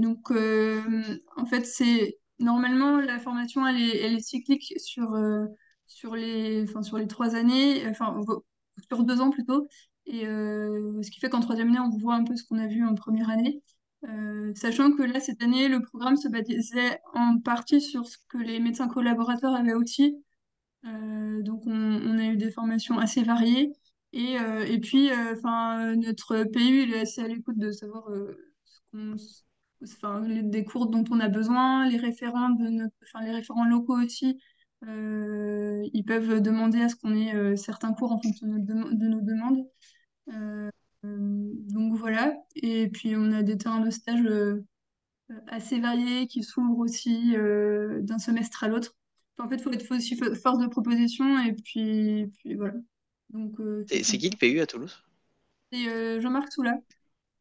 donc, en fait, c'est normalement la formation, elle est cyclique sur les 3 années, sur 2 ans plutôt. Et ce qui fait qu'en troisième année, on voit un peu ce qu'on a vu en première année. Sachant que là, cette année, le programme se basait en partie sur ce que les médecins collaborateurs avaient aussi. Donc, on a eu des formations assez variées. Et puis, notre PU, il est assez à l'écoute de savoir des cours dont on a besoin, les référents locaux aussi. Ils peuvent demander à ce qu'on ait certains cours en fonction de nos demandes. Donc voilà. Et puis, on a des terrains de stage assez variés qui s'ouvrent aussi d'un semestre à l'autre. Enfin, en fait, faut aussi force de proposition et puis voilà. Donc, c'est C'est sympa. qui le PU à Toulouse? Et Jean-Marc Soula.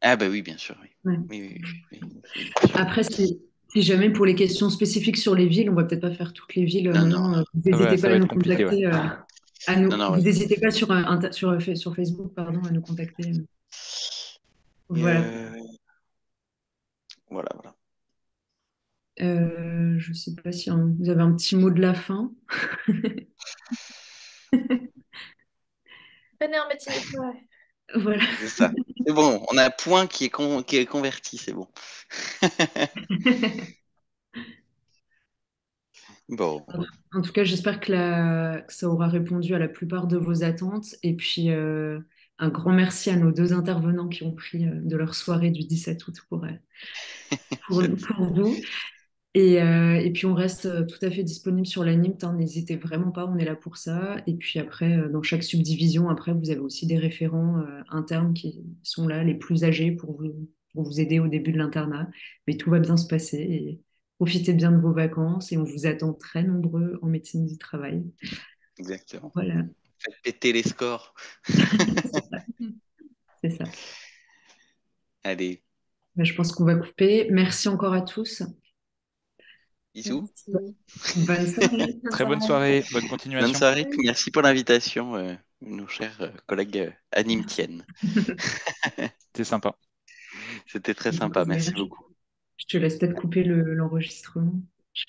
Ah bah oui, bien sûr, oui. Ouais. Oui, oui, oui, oui, bien sûr. Après, si jamais pour les questions spécifiques sur les villes, on va peut-être pas faire toutes les villes Non, non, maintenant. Vous n'hésitez pas Ça à va être nous compliqué, ouais. contacter. non, non, Vous ouais. n'hésitez pas sur Facebook, pardon, à nous contacter. Et, Voilà. voilà, voilà. Je sais pas si vous avez un petit mot de la fin. Venez en médecine du travail. Voilà. C'est ça. C'est bon, on a un point qui est converti, c'est bon. Bon, En tout cas, j'espère que ça aura répondu à la plupart de vos attentes. Et puis, un grand merci à nos deux intervenants qui ont pris de leur soirée du 17 août pour vous. Et puis, on reste tout à fait disponible sur la NIMT, hein. N'hésitez vraiment pas, on est là pour ça. Et puis après, dans chaque subdivision, après, vous avez aussi des référents internes qui sont là, les plus âgés, pour vous aider au début de l'internat. Mais tout va bien se passer. Et profitez bien de vos vacances et on vous attend très nombreux en médecine du travail. exactement. Voilà, Faites péter les scores. c'est ça. Allez, Ben, je pense qu'on va couper. Merci encore à tous. Bisous. Merci. Bonne soirée. Bonne Très bonne soirée. soirée, bonne Bonne continuation. soirée, puis merci pour l'invitation, nos chers collègues animetiennes. C'était sympa. C'était très sympa, merci Merci. beaucoup. Je te laisse peut-être couper l'enregistrement.